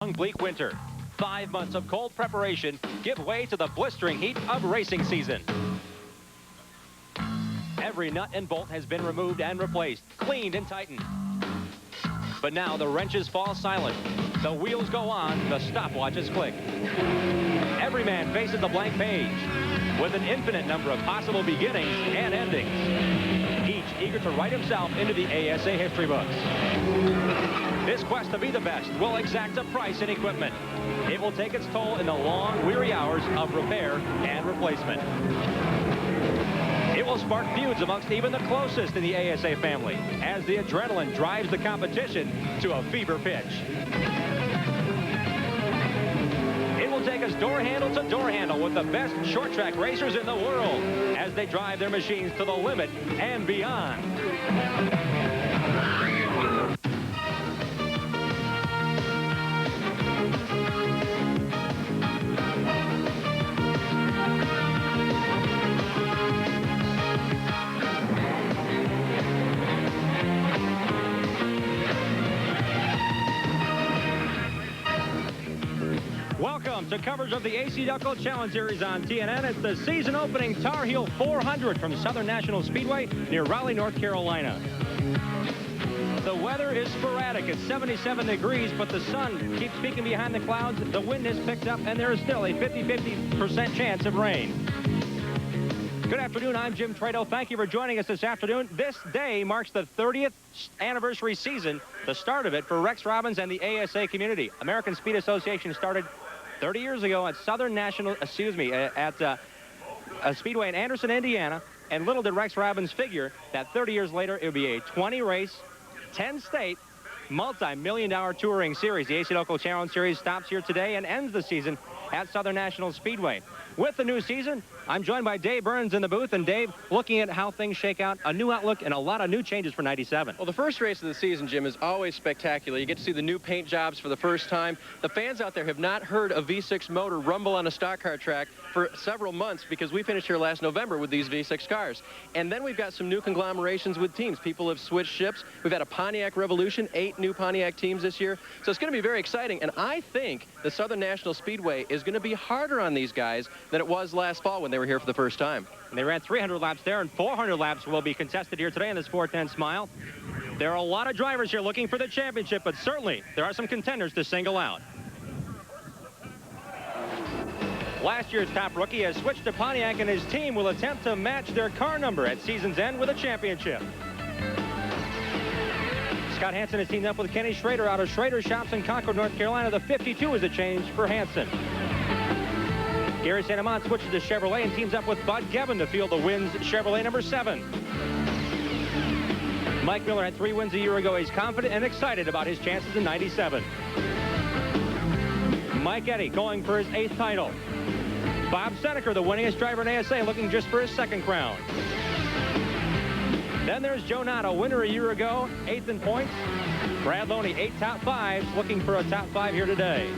long, bleak winter. 5 months of cold preparation give way to the blistering heat of racing season. Every nut and bolt has been removed and replaced, cleaned and tightened. But now the wrenches fall silent. The wheels go on, the stopwatches click. Every man faces the blank page with an infinite number of possible beginnings and endings, each eager to write himself into the ASA history books. This quest to be the best will exact a price in equipment. It will take its toll in the long, weary hours of repair and replacement. It will spark feuds amongst even the closest in the ASA family as the adrenaline drives the competition to a fever pitch. It will take us door handle to door handle with the best short track racers in the world as they drive their machines to the limit and beyond. Welcome to coverage of the AC-Delco Challenge Series on TNN. It's the season-opening Tar Heel 400 from Southern National Speedway near Raleigh, North Carolina. The weather is sporadic. It's 77 degrees, but the sun keeps peeking behind the clouds. The wind has picked up, and there is still a 50% chance of rain. Good afternoon. I'm Jim Trado. Thank you for joining us this afternoon. This day marks the 30th anniversary season, the start of it for Rex Robbins and the ASA community. American Speed Association started 30 years ago at Speedway in Anderson, Indiana, and little did Rex Robbins figure that 30 years later it would be a 20-race, 10-state, multi-million-dollar touring series. The AC-Delco Challenge Series stops here today and ends the season at Southern National Speedway. With the new season, I'm joined by Dave Burns in the booth. And Dave, looking at how things shake out, a new outlook and a lot of new changes for 97. Well, the first race of the season, Jim, is always spectacular. You get to see the new paint jobs for the first time. The fans out there have not heard a V6 motor rumble on a stock car track for several months because we finished here last November with these V6 cars. And then we've got some new conglomerations with teams. People have switched ships. We've had a Pontiac revolution, 8 new Pontiac teams this year. So it's going to be very exciting. And I think the Southern National Speedway is going to be harder on these guys than it was last fall when they were here for the first time. And they ran 300 laps there, and 400 laps will be contested here today in this 410 Smile. There are a lot of drivers here looking for the championship, but certainly there are some contenders to single out. Last year's top rookie has switched to Pontiac, and his team will attempt to match their car number at season's end with a championship. Scott Hansen has teamed up with Kenny Schrader out of Schrader Shops in Concord, North Carolina. The 52 is a change for Hansen. Gary Santamont switches to Chevrolet and teams up with Bud Gevin to field the wins Chevrolet number 7. Mike Miller had 3 wins a year ago. He's confident and excited about his chances in 97. Mike Eddy going for his 8th title. Bob Seneker, the winningest driver in ASA, looking just for his 2nd crown. Then there's Joe Nato, winner a year ago, 8th in points. Brad Loney, 8 top 5s, looking for a top 5 here today.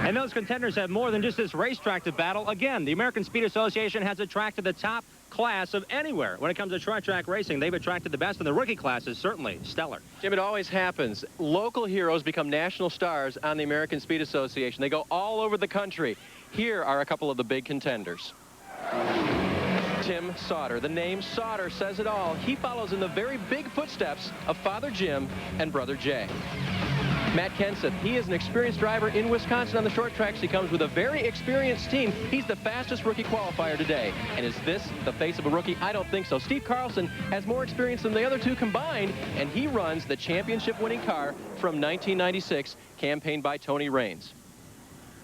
And those contenders have more than just this racetrack to battle. Again, the American Speed Association has attracted the top class of anywhere. When it comes to short track racing, they've attracted the best, and the rookie class is certainly stellar. Jim, it always happens. Local heroes become national stars on the American Speed Association. They go all over the country. Here are a couple of the big contenders. Tim Sauter. The name Sauter says it all. He follows in the very big footsteps of Father Jim and Brother Jay. Matt Kenseth, he is an experienced driver in Wisconsin on the short tracks. He comes with a very experienced team. He's the fastest rookie qualifier today. And is this the face of a rookie? I don't think so. Steve Carlson has more experience than the other two combined, and he runs the championship-winning car from 1996, campaigned by Tony Raines.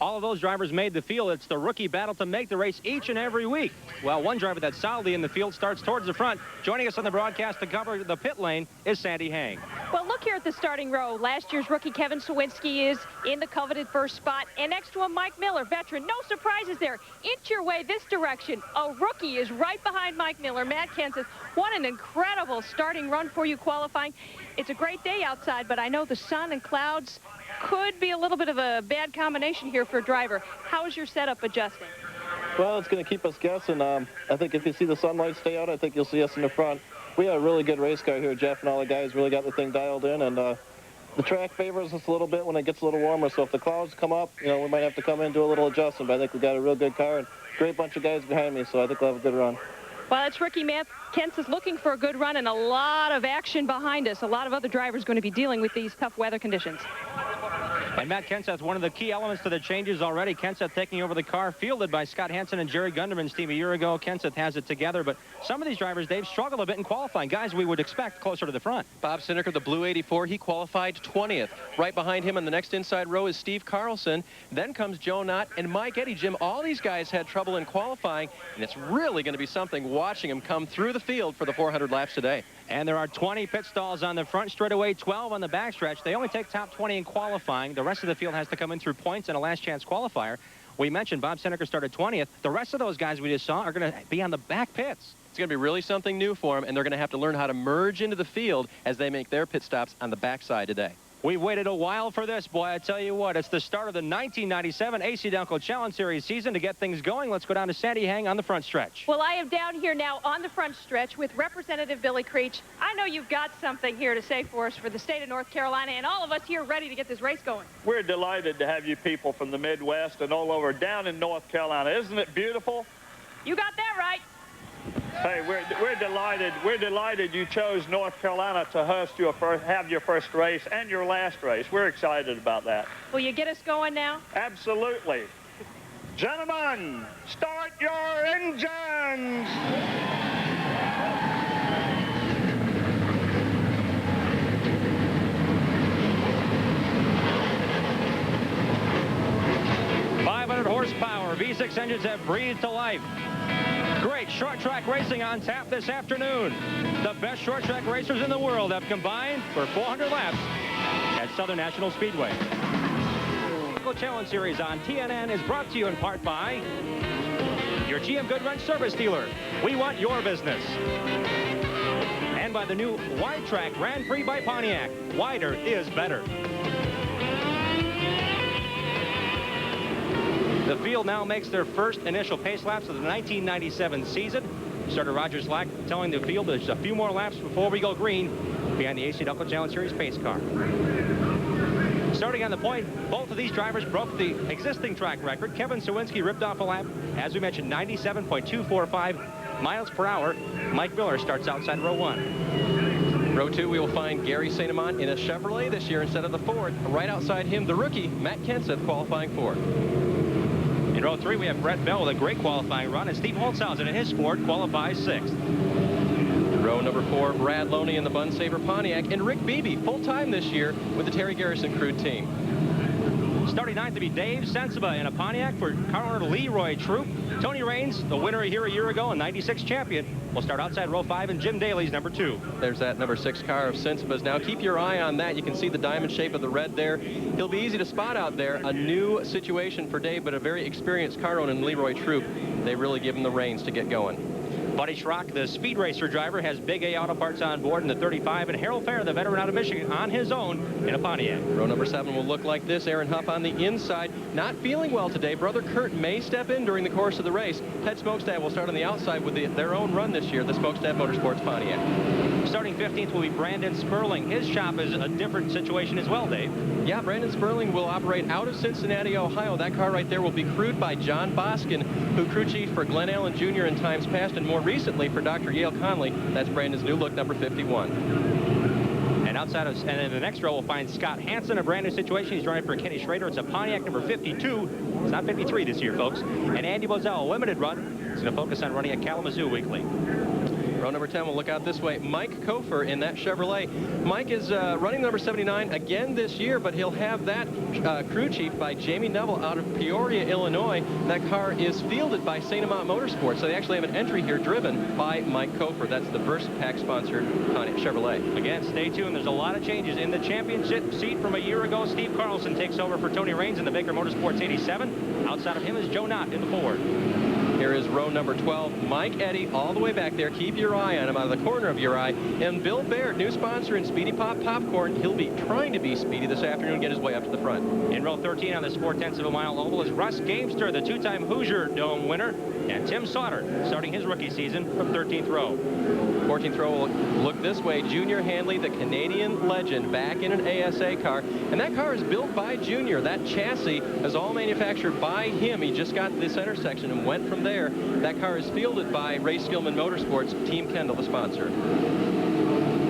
All of those drivers made the field. It's the rookie battle to make the race each and every week. Well, one driver that's solidly in the field starts towards the front. Joining us on the broadcast to cover the pit lane is Sandy Hang. Well, look here at the starting row. Last year's rookie Kevin Sawinski is in the coveted first spot. And next to him, Mike Miller, veteran. No surprises there. Inch your way this direction. A rookie is right behind Mike Miller. Matt Kenseth, what an incredible starting run for you qualifying. It's a great day outside, but I know the sun and clouds could be a little bit of a bad combination here for a driver. How is your setup adjusting? Well, it's going to keep us guessing. I think if you see the sunlight stay out, I think you'll see us in the front. we have a really good race car here. Jeff and all the guys really got the thing dialed in, and the track favors us a little bit when it gets a little warmer, so if the clouds come up, you know, we might have to come in and do a little adjustment, but I think we got a real good car and great bunch of guys behind me, so I think we'll have a good run. Well, it's Ricky Kentz is looking for a good run and a lot of action behind us. A lot of other drivers going to be dealing with these tough weather conditions. And Matt Kenseth, one of the key elements to the changes already. Kenseth taking over the car, fielded by Scott Hansen and Jerry Gunderman's team a year ago. Kenseth has it together, but some of these drivers, they've struggled a bit in qualifying. Guys we would expect closer to the front. Bob Sineker, the blue 84, he qualified 20th. Right behind him on the next inside row is Steve Carlson. Then comes Joe Knott and Mike Eddy. Jim, all these guys had trouble in qualifying, and it's really going to be something watching them come through the field for the 400 laps today. And there are 20 pit stalls on the front straightaway, 12 on the backstretch. They only take top 20 in qualifying. The rest of the field has to come in through points and a last chance qualifier. We mentioned Bob Sineker started 20th. The rest of those guys we just saw are going to be on the back pits. It's going to be really something new for them, and they're going to have to learn how to merge into the field as they make their pit stops on the backside today. We've waited a while for this, boy. I tell you what, it's the start of the 1997 AC-Delco Challenge Series season. To get things going, let's go down to Sandy Hang on the front stretch. Well, I am down here now on the front stretch with Representative Billy Creech. I know you've got something here to say for us for the state of North Carolina and all of us here ready to get this race going. We're delighted to have you people from the Midwest and all over down in North Carolina. Isn't it beautiful? You got that right. Hey, we're delighted. We're delighted you chose North Carolina to host have your first race and your last race. We're excited about that. Will you get us going now? Absolutely. Gentlemen, start your engines. Horsepower. V6 engines have breathed to life. Great short track racing on tap this afternoon. The best short track racers in the world have combined for 400 laps at Southern National Speedway. The Challenge Series on TNN is brought to you in part by your GM Goodwrench service dealer. We want your business. And by the new Wide Track Grand Prix by Pontiac. Wider is better. The field now makes their first initial pace laps of the 1997 season. Starter Roger Slack telling the field there's a few more laps before we go green behind the AC-Delco Challenge Series pace car. Starting on the point, both of these drivers broke the existing track record. Kevin Sawinski ripped off a lap, as we mentioned, 97.245 miles per hour. Mike Miller starts outside row 1. Row 2, we will find Gary St. Amant in a Chevrolet this year instead of the Ford. Right outside him, the rookie, Matt Kenseth, qualifying fourth. In row 3, we have Brett Bell with a great qualifying run, and Steve Holtzhausen in his Ford qualifies 6th. Row number 4, Brad Loney in the Bun Saver Pontiac, and Rick Beebe, full-time this year with the Terry Garrison Crude team. Starting 9th to be Dave Sensiba in a Pontiac for car owner Leroy Troop. Tony Raines, the winner here a year ago and 96 champion, will start outside row 5 in Jim Daly's number 2. There's that number 6 car of Sensiba's. Now keep your eye on that. You can see the diamond shape of the red there. He'll be easy to spot out there. A new situation for Dave, but a very experienced car owner in Leroy Troop. They really give him the reins to get going. Buddy Schrock, the Speed Racer driver, has Big A Auto Parts on board in the 35, and Harold Fair, the veteran out of Michigan, on his own in a Pontiac. Row number 7 will look like this. Aaron Huff on the inside, not feeling well today. Brother Kurt may step in during the course of the race. Ted Smokestad will start on the outside with their own run this year, the Smokestad Motorsports Pontiac. Starting 15th will be Brandon Sperling. His shop is a different situation as well, Dave. Yeah, Brandon Sperling will operate out of Cincinnati, Ohio. That car right there will be crewed by John Boskin, who crew chief for Glenn Allen Jr. in times past, and more recently for Dr. Yale Conley. That's Brandon's new look, number 51. And outside of, and in the next row, we'll find Scott Hansen, a brand new situation. He's driving for Kenny Schrader. It's a Pontiac number 52. It's not 53 this year, folks. And Andy Mozell, a limited run. He's going to focus on running at Kalamazoo weekly. Row number 10 will look out this way. Mike Kofer in that Chevrolet. Mike is running number 79 again this year, but he'll have that crew chief by Jamie Neville out of Peoria, Illinois. That car is fielded by St. Amant Motorsports, so they actually have an entry here driven by Mike Kofer. That's the VersaPack sponsored Chevrolet. Again, stay tuned. There's a lot of changes in the championship seat from a year ago. Steve Carlson takes over for Tony Raines in the Baker Motorsports 87. Outside of him is Joe Knott in the Ford. Here is row number 12, Mike Eddy, all the way back there. Keep your eye on him out of the corner of your eye. And Bill Baird, new sponsor in Speedy Pop Popcorn. He'll be trying to be speedy this afternoon, get his way up to the front. In row 13 on this 4/10 of a mile oval is Russ Gamester, the two-time Hoosier Dome winner, and Tim Sauter starting his rookie season from 13th row. 14th row will look this way. Junior Hanley, the Canadian legend, back in an ASA car. And that car is built by Junior. That chassis is all manufactured by him. He just got to this intersection and went from there. That car is fielded by Ray Skillman Motorsports, Team Kendall, the sponsor.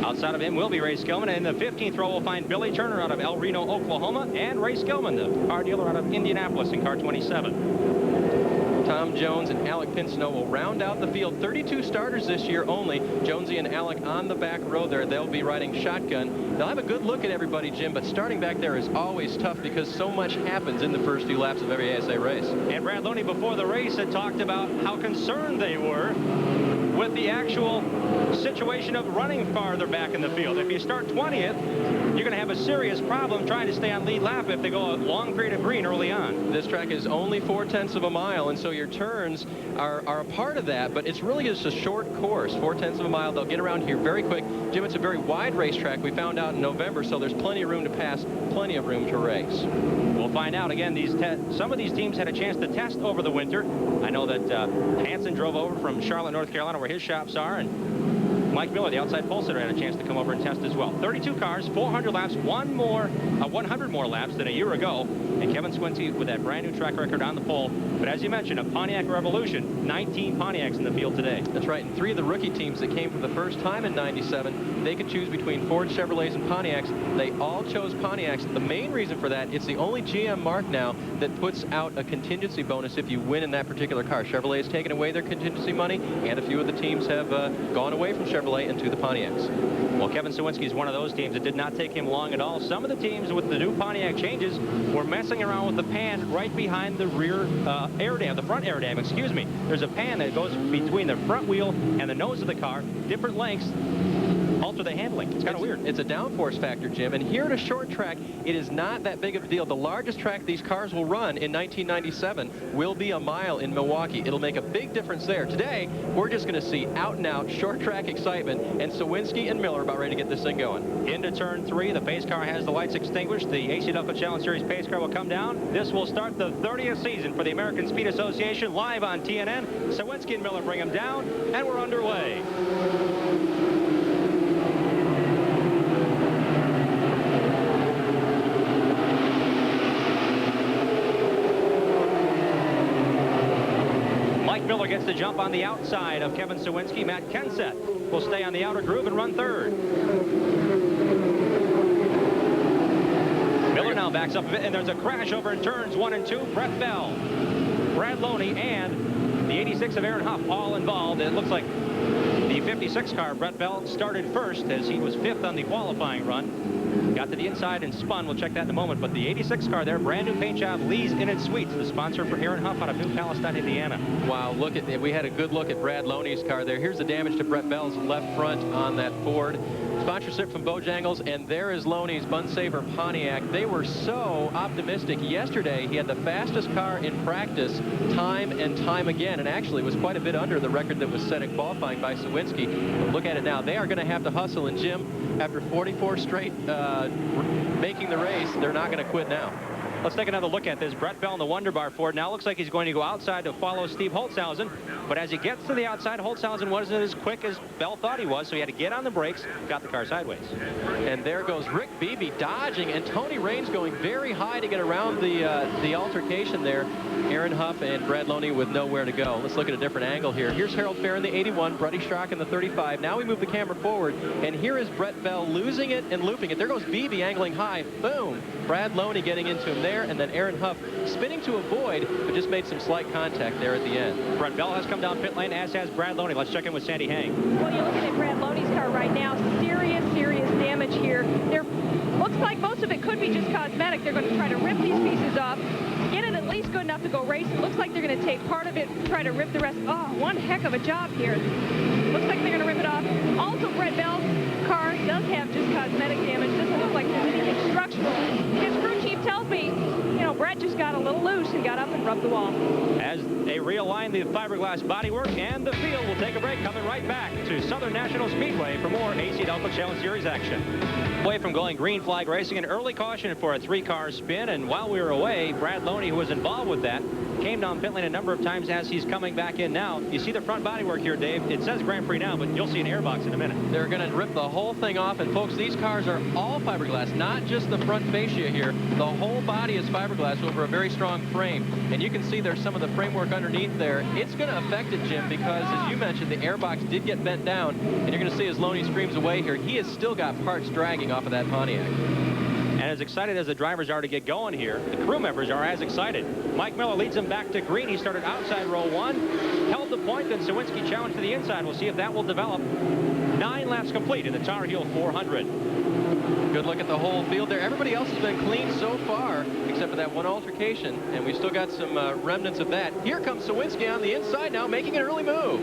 Outside of him will be Ray Skillman. And in the 15th row, we'll find Billy Turner out of El Reno, Oklahoma, and Ray Skillman, the car dealer out of Indianapolis in car 27. Tom Jones and Alec Pinsnow will round out the field. 32 starters this year only. Jonesy and Alec on the back row there. They'll be riding shotgun. They'll have a good look at everybody, Jim, but starting back there is always tough because so much happens in the first few laps of every ASA race. And Brad Looney, before the race, had talked about how concerned they were with the actual situation of running farther back in the field. If you start 20th, you're going to have a serious problem trying to stay on lead lap if they go a long period of green early on. This track is only 0.4 of a mile, and so your turns are a part of that, but it's really just a short course, 0.4 of a mile. They'll get around here very quick. Jim, it's a very wide racetrack we found out in November, so there's plenty of room to pass, plenty of room to race. We'll find out. Again, some of these teams had a chance to test over the winter. I know that Hansen drove over from Charlotte, North Carolina, where his shops are, and Mike Miller, the outside pole sitter, had a chance to come over and test as well. 32 cars, 400 laps, 100 more laps than a year ago. And Kevin Swinsky with that brand new track record on the pole. But as you mentioned, a Pontiac Revolution, 19 Pontiacs in the field today. That's right. And 3 of the rookie teams that came for the first time in '97, they could choose between Ford, Chevrolets, and Pontiacs. They all chose Pontiacs. The main reason for that, it's the only GM mark now that puts out a contingency bonus if you win in that particular car. Chevrolet has taken away their contingency money, and a few of the teams have gone away from Chevrolet into the Pontiacs. Well, Kevin Sawinski is one of those teams. It did not take him long at all. Some of the teams with the new Pontiac changes were messing around with the pan right behind the rear air dam, the front air dam, excuse me. There's a pan that goes between the front wheel and the nose of the car, different lengths, alter the handling. It's kind of weird. It's a downforce factor, Jim, and here at a short track, it is not that big of a deal. The largest track these cars will run in 1997 will be a mile in Milwaukee. It'll make a big difference there. Today, we're just going to see out-and-out short track excitement, and Sawinski and Miller about ready to get this thing going. Into turn 3, the pace car has the lights extinguished. The AC-Delco Challenge Series pace car will come down. This will start the 30th season for the American Speed Association live on TNN. Sawinski and Miller bring them down, and we're underway. Miller gets the jump on the outside of Kevin Sawinski. Matt Kenseth will stay on the outer groove and run third. Miller now backs up a bit, and there's a crash over in turns 1 and 2. Brett Bell, Brad Loney, and the 86 of Aaron Huff all involved. It looks like the 56 car, Brett Bell, started first as he was 5th on the qualifying run. Got to the inside and spun. We'll check that in a moment. But the 86 car there, brand new paint job, Lee's Inn and Suites, the sponsor for Aaron Huff out of New Palestine, Indiana. Wow, look at, we had a good look at Brad Loney's car there. Here's the damage to Brett Bell's left front on that Ford. Sponsorship from Bojangles, and there is Loney's Bunsaver Pontiac. They were so optimistic yesterday. He had the fastest car in practice time and time again, and actually was quite a bit under the record that was set in qualifying by Sawinski. But look at it now. They are going to have to hustle, and Jim, after 44 straight making the race, they're not going to quit now. Let's take another look at this. Brett Bell in the Wunderbar Ford. Now looks like he's going to go outside to follow Steve Holtzhausen. But as he gets to the outside, Holtzhausen wasn't as quick as Bell thought he was, so he had to get on the brakes, got the car sideways. And there goes Rick Beebe dodging, and Tony Raines going very high to get around the altercation there. Aaron Huff and Brad Loney with nowhere to go. Let's look at a different angle here. Here's Harold Fair in the 81, Bruddy Schrock in the 35. Now we move the camera forward, and here is Brett Bell losing it and looping it. There goes Beebe angling high. Boom. Brad Loney getting into him there, and then Aaron Huff spinning to avoid, but just made some slight contact there at the end. Brett Bell has come down pit lane, as has Brad Loney. Let's check in with Sandy Hang. Well, you're looking at Brad Loney's car right now. Serious damage here. There looks like most of it could be just cosmetic. They're going to try to rip these pieces off, get it at least good enough to go race. It looks like they're going to take part of it, try to rip the rest. Oh, one heck of a job here. Looks like they're going to rip it off. Also, Brett Bell's car does have just cosmetic damage. Doesn't look like there's anything structural. His crew chief tells me, you know, Brad just just got a little loose and got up and rubbed the wall. As they realign the fiberglass bodywork and the field, we'll take a break. Coming right back to Southern National Speedway for more AC-Delco Challenge Series action. Away from going green flag racing, an early caution for a 3-car spin, and while we were away, Brad Loney, who was involved with that, came down pit lane a number of times as he's coming back in now. You see the front bodywork here, Dave. It says Grand Prix now, but you'll see an airbox in a minute. They're going to rip the whole thing off, and folks, these cars are all fiberglass, not just the front fascia here. The whole body is fiberglass over a very strong frame, and you can see there's some of the framework underneath there. It's going to affect it, Jim, because as you mentioned, the airbox did get bent down, and you're going to see as Loney screams away here, he has still got parts dragging off of that Pontiac. And as excited as the drivers are to get going here, the crew members are as excited. Mike Miller leads them back to green. He started outside row 1, held the point, then Sawinski challenged to the inside. We'll see if that will develop. 9 laps complete in the Tar Heel 400. Good look at the whole field there. Everybody else has been clean so far, except for that one altercation, and we've still got some remnants of that. Here comes Sawinski on the inside now, making an early move.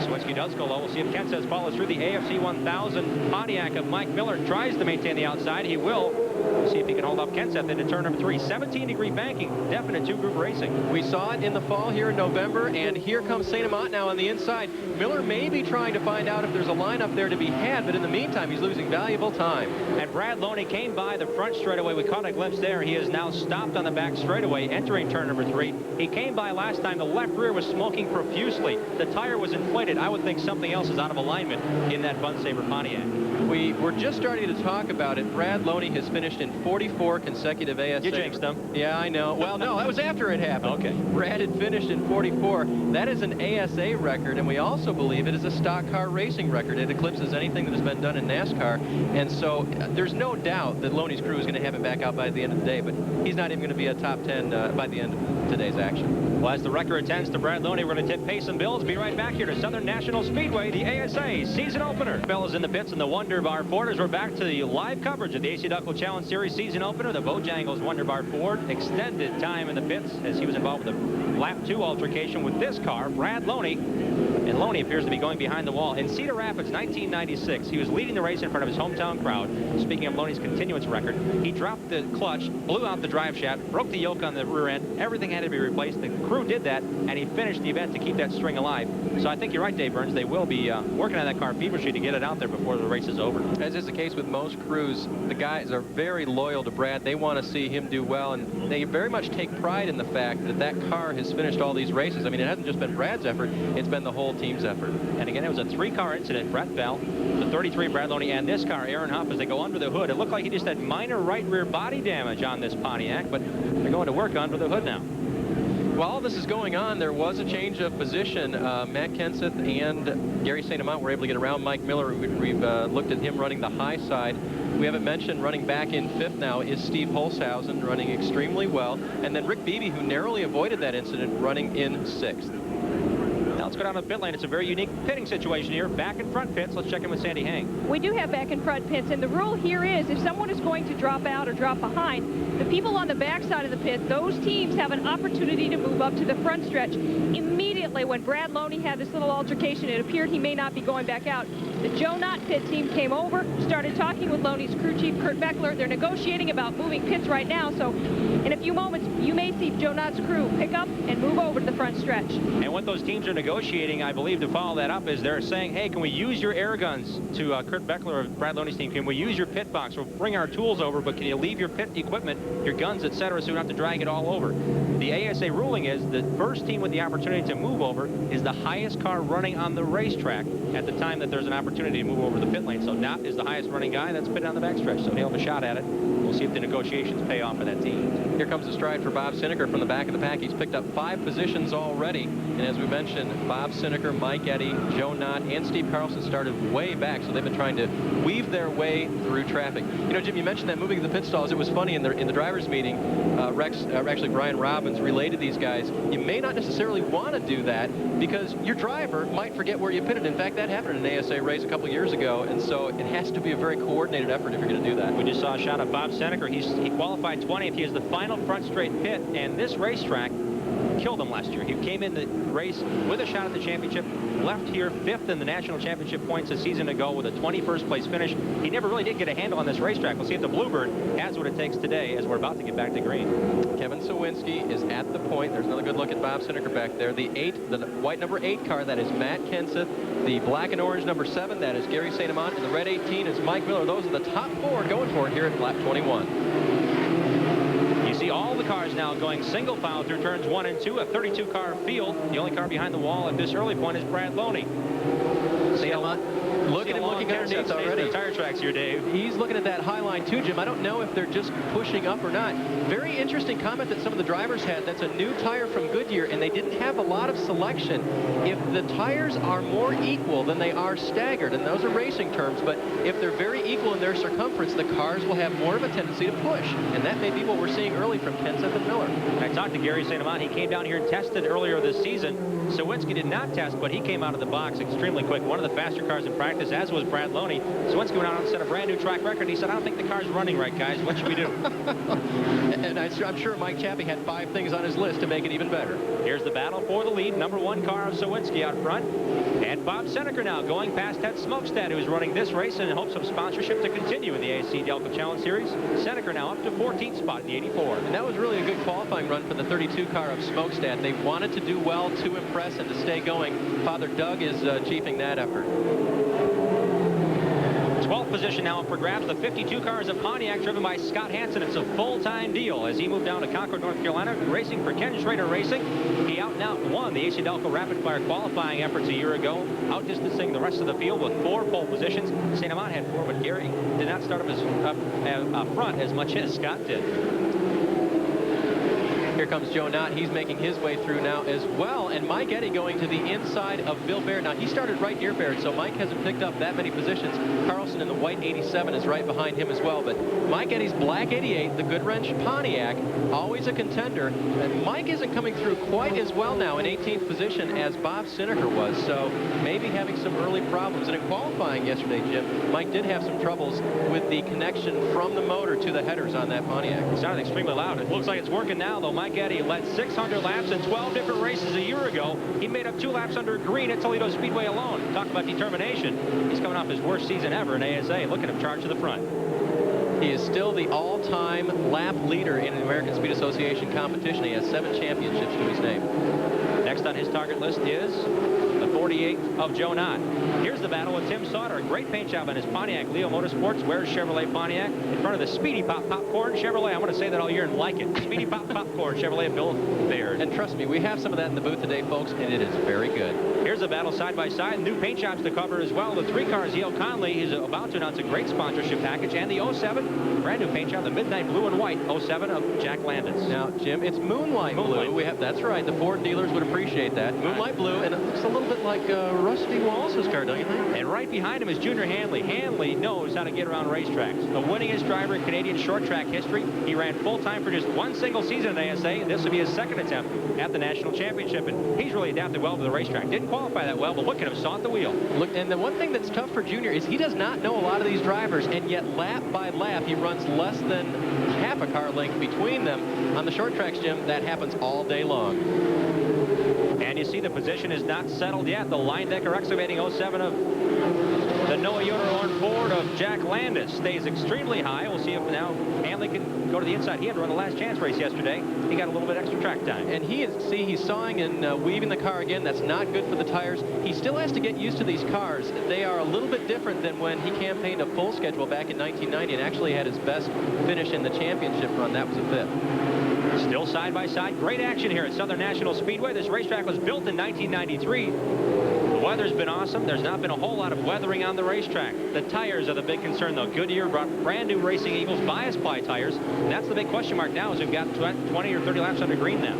Sawinski does go low. We'll see if Kenseth follows through. The AFC 1000 Pontiac of Mike Miller tries to maintain the outside. He will. We'll see if he can hold up Kenseth into turn number 3. 17-degree banking, definite 2-group racing. We saw it in the fall here in November, and here comes St. Amant now on the inside. Miller may be trying to find out if there's a lineup there to be had, but in the meantime, he's losing valuable time. And Brad Loney came by the front straightaway. We caught a glimpse there. He is now stopped on the back straightaway, entering turn number 3. He came by last time. The left rear was smoking profusely. The tire was inflated. I would think something else is out of alignment in that Bun Saber Pontiac. We were just starting to talk about it. Brad Loney has finished in 44 consecutive ASA. You jinxed him. Yeah, I know. Well, no, that was after it happened. Okay. Brad had finished in 44. That is an ASA record, and we also believe it is a stock car racing record. It eclipses anything that has been done in NASCAR, and so there's no doubt that Loney's crew is going to have him back out by the end of the day, but he's not even going to be a top 10 by the end of today's action. Well, as the record attends to Brad Loney, we're going to tip pace and bills. Be right back here to Southern National Speedway, the ASA season opener. Fellas in the pits and the Wonder Bar Forders. We're back to the live coverage of the AC-Delco Challenge Series season opener. The Bojangles Wonder Bar Ford extended time in the pits as he was involved with a lap 2 altercation with this car, Brad Loney. And Loney appears to be going behind the wall. In Cedar Rapids, 1996, he was leading the race in front of his hometown crowd. Speaking of Loney's continuance record, he dropped the clutch, blew out the drive shaft, broke the yoke on the rear end. Everything had to be replaced. The crew did that, and he finished the event to keep that string alive. So I think you're right, Dave Burns. They will be working on that car feverishly to get it out there before the race is over. As is the case with most crews, the guys are very loyal to Brad. They want to see him do well, and they very much take pride in the fact that that car has finished all these races. I mean, it hasn't just been Brad's effort, it's been the whole team's effort. And again, it was a 3-car incident. Brett Bell, the 33 Brad Loney, and this car, Aaron Huff, as they go under the hood. It looked like he just had minor right rear body damage on this Pontiac, but they're going to work under the hood now. While all this is going on, there was a change of position. Matt Kenseth and Gary St. Amant were able to get around Mike Miller. We've looked at him running the high side. We haven't mentioned running back in 5th now is Steve Holshausen, running extremely well. And then Rick Beebe, who narrowly avoided that incident, running in 6th. Now let's go down to the pit lane. It's a very unique pitting situation here. Back and front pits. Let's check in with Sandy Hang. We do have back and front pits, and the rule here is if someone is going to drop out or drop behind, the people on the back side of the pit, those teams have an opportunity to move up to the front stretch. Immediately when Brad Loney had this little altercation, it appeared he may not be going back out. The Joe Knott pit team came over, started talking with Loney's crew chief, Kurt Beckler. They're negotiating about moving pits right now, so in a few moments, you may see Joe Knott's crew pick up and move over to the front stretch. And what those teams are negotiating, I believe, to follow that up is they're saying, hey, can we use your air guns to Kurt Beckler of Brad Loney's team? Can we use your pit box? We'll bring our tools over, but can you leave your pit equipment, your guns, etc., so we don't have to drag it all over? The ASA ruling is the first team with the opportunity to move over is the highest car running on the racetrack at the time that there's an opportunity to move over the pit lane. So Knott is the highest running guy. That's pitted on the backstretch. So he'll have a shot at it. We'll see if the negotiations pay off for that team. Here comes the stride for Bob Sineker from the back of the pack. He's picked up 5 positions already. And as we mentioned, Bob Sineker, Mike Eddy, Joe Knott, and Steve Carlson started way back. So they've been trying to weave their way through traffic. You know, Jim, you mentioned that moving to the pit stalls. It was funny in the drivers' meeting. Actually, Brian Robbins relayed to these guys, you may not necessarily want to do that because your driver might forget where you pitted. In fact, that happened in an ASA race a couple years ago, and so it has to be a very coordinated effort if you're going to do that. We just saw a shot of Bob Sineker. He qualified 20th. He is the final front straight pit, and this racetrack killed him last year. He came in the race with a shot at the championship, left here 5th in the national championship points a season ago with a 21st place finish. He never really did get a handle on this racetrack. We'll see if the Bluebird has what it takes today as we're about to get back to green. Kevin Sawinski is at the point. There's another good look at Bob Sineker back there. The white number 8 car, that is Matt Kenseth. The black and orange number 7, that is Gary St. Amant. And the red 18 is Mike Miller. Those are the top 4 going for it here at lap 21. You see all the cars now going single file through turns 1 and 2, a 32-car field. The only car behind the wall at this early point is Brad Loney. St. Amant, look at him looking underneath already. The tire tracks here, Dave. He's looking at that high line too, Jim. I don't know if they're just pushing up or not. Very interesting comment that some of the drivers had. That's a new tire from Goodyear, and they didn't have a lot of selection. If the tires are more equal than they are staggered, and those are racing terms, but if they're very equal in their circumference, the cars will have more of a tendency to push. And that may be what we're seeing early from Kenseth and Miller. I talked to Gary St. Amant. He came down here and tested earlier this season. Sawinski did not test, but he came out of the box extremely quick. One of the faster cars in practice, as was Brad Loney. Sawinski went out and set a brand new track record. He said, I don't think the car's running right, guys. What should we do? And I'm sure Mike Chappie had 5 things on his list to make it even better. Here's the battle for the lead. Number 1 car of Sawinski out front. And Bob Sineker now going past Ted Smokestad, who's running this race in hopes of sponsorship to continue in the AC-Delco Challenge Series. Sineker now up to 14th spot in the 84. And that was really a good qualifying run for the 32 car of Smokestad. They wanted to do well to impress and to stay going. Father Doug is chiefing that effort. 12th position now up for grabs. The 52 car is a Pontiac driven by Scott Hansen. It's a full-time deal as he moved down to Concord, North Carolina, racing for Ken Schrader Racing. He out and out won the AC-Delco rapid fire qualifying efforts a year ago, outdistancing the rest of the field with 4 pole positions. St. Amant had 4, but Gary did not start up front as much as Scott did. Here comes Joe Knott. He's making his way through now as well. And Mike Eddy going to the inside of Bill Baird. Now, he started right near Baird, so Mike hasn't picked up that many positions. Carlson in the white 87 is right behind him as well. But Mike Eddy's black 88, the Goodwrench Pontiac, always a contender. And Mike isn't coming through quite as well now in 18th position as Bob Sineker was. So maybe having some early problems. And in qualifying yesterday, Jim, Mike did have some troubles with the connection from the motor to the headers on that Pontiac. It sounded extremely loud. It looks like it's working now, though. Mike Eddy led 600 laps in 12 different races a year ago. He made up 2 laps under green at Toledo Speedway alone. Talk about determination. He's coming off his worst season ever in ASA. Look at him charge to the front. He is still the all-time lap leader in the American Speed Association competition. He has 7 championships to his name. Next on his target list is the 48 of Joe Knott. Here's the battle with Tim Sauter. A great paint job on his Pontiac. Leo Motorsports wears Chevrolet Pontiac in front of the Speedy Pop Popcorn Chevrolet. I'm going to say that all year and like it. Speedy Pop Popcorn Chevrolet Bill Baird. And trust me, we have some of that in the booth today, folks, and it is very good. Here's the battle side by side. New paint jobs to cover as well. The 3 cars, Yale Conley is about to announce a great sponsorship package. And the 07, brand new paint job, the midnight blue and white 07 of Jack Landis. Now, Jim, it's Moonlight Blue. That's right. The Ford dealers would appreciate that. Moonlight Blue, and it looks a little bit like Rusty Wallace's car, don't you think? And right behind him is Junior Hanley. Hanley knows how to get around racetracks. The winningest driver in Canadian short track history. He ran full-time for just 1 single season at ASA, and this will be his 2nd attempt at the national championship. And he's really adapted well to the racetrack. Didn't qualify that well, but look at him, saw at the wheel. Look, and the one thing that's tough for Junior is he does not know a lot of these drivers, and yet lap by lap he runs less than half a car length between them. On the short tracks, Jim, that happens all day long. And you see the position is not settled yet. The Line Decker Excavating 07 of the Noah Yoderhorn Ford of Jack Landis stays extremely high. We'll see if now Hanley can go to the inside. He had to run a last chance race yesterday. He got a little bit extra track time. And he's sawing and weaving the car again. That's not good for the tires. He still has to get used to these cars. They are a little bit different than when he campaigned a full schedule back in 1990 and actually had his best finish in the championship run. That was a 5th. Still side by side. Great action here at Southern National Speedway. This racetrack was built in 1993. The weather's been awesome. There's not been a whole lot of weathering on the racetrack. The tires are the big concern, though. Goodyear brought brand new Racing Eagles bias ply tires. And that's the big question mark now, as we've got 20 or 30 laps under green now.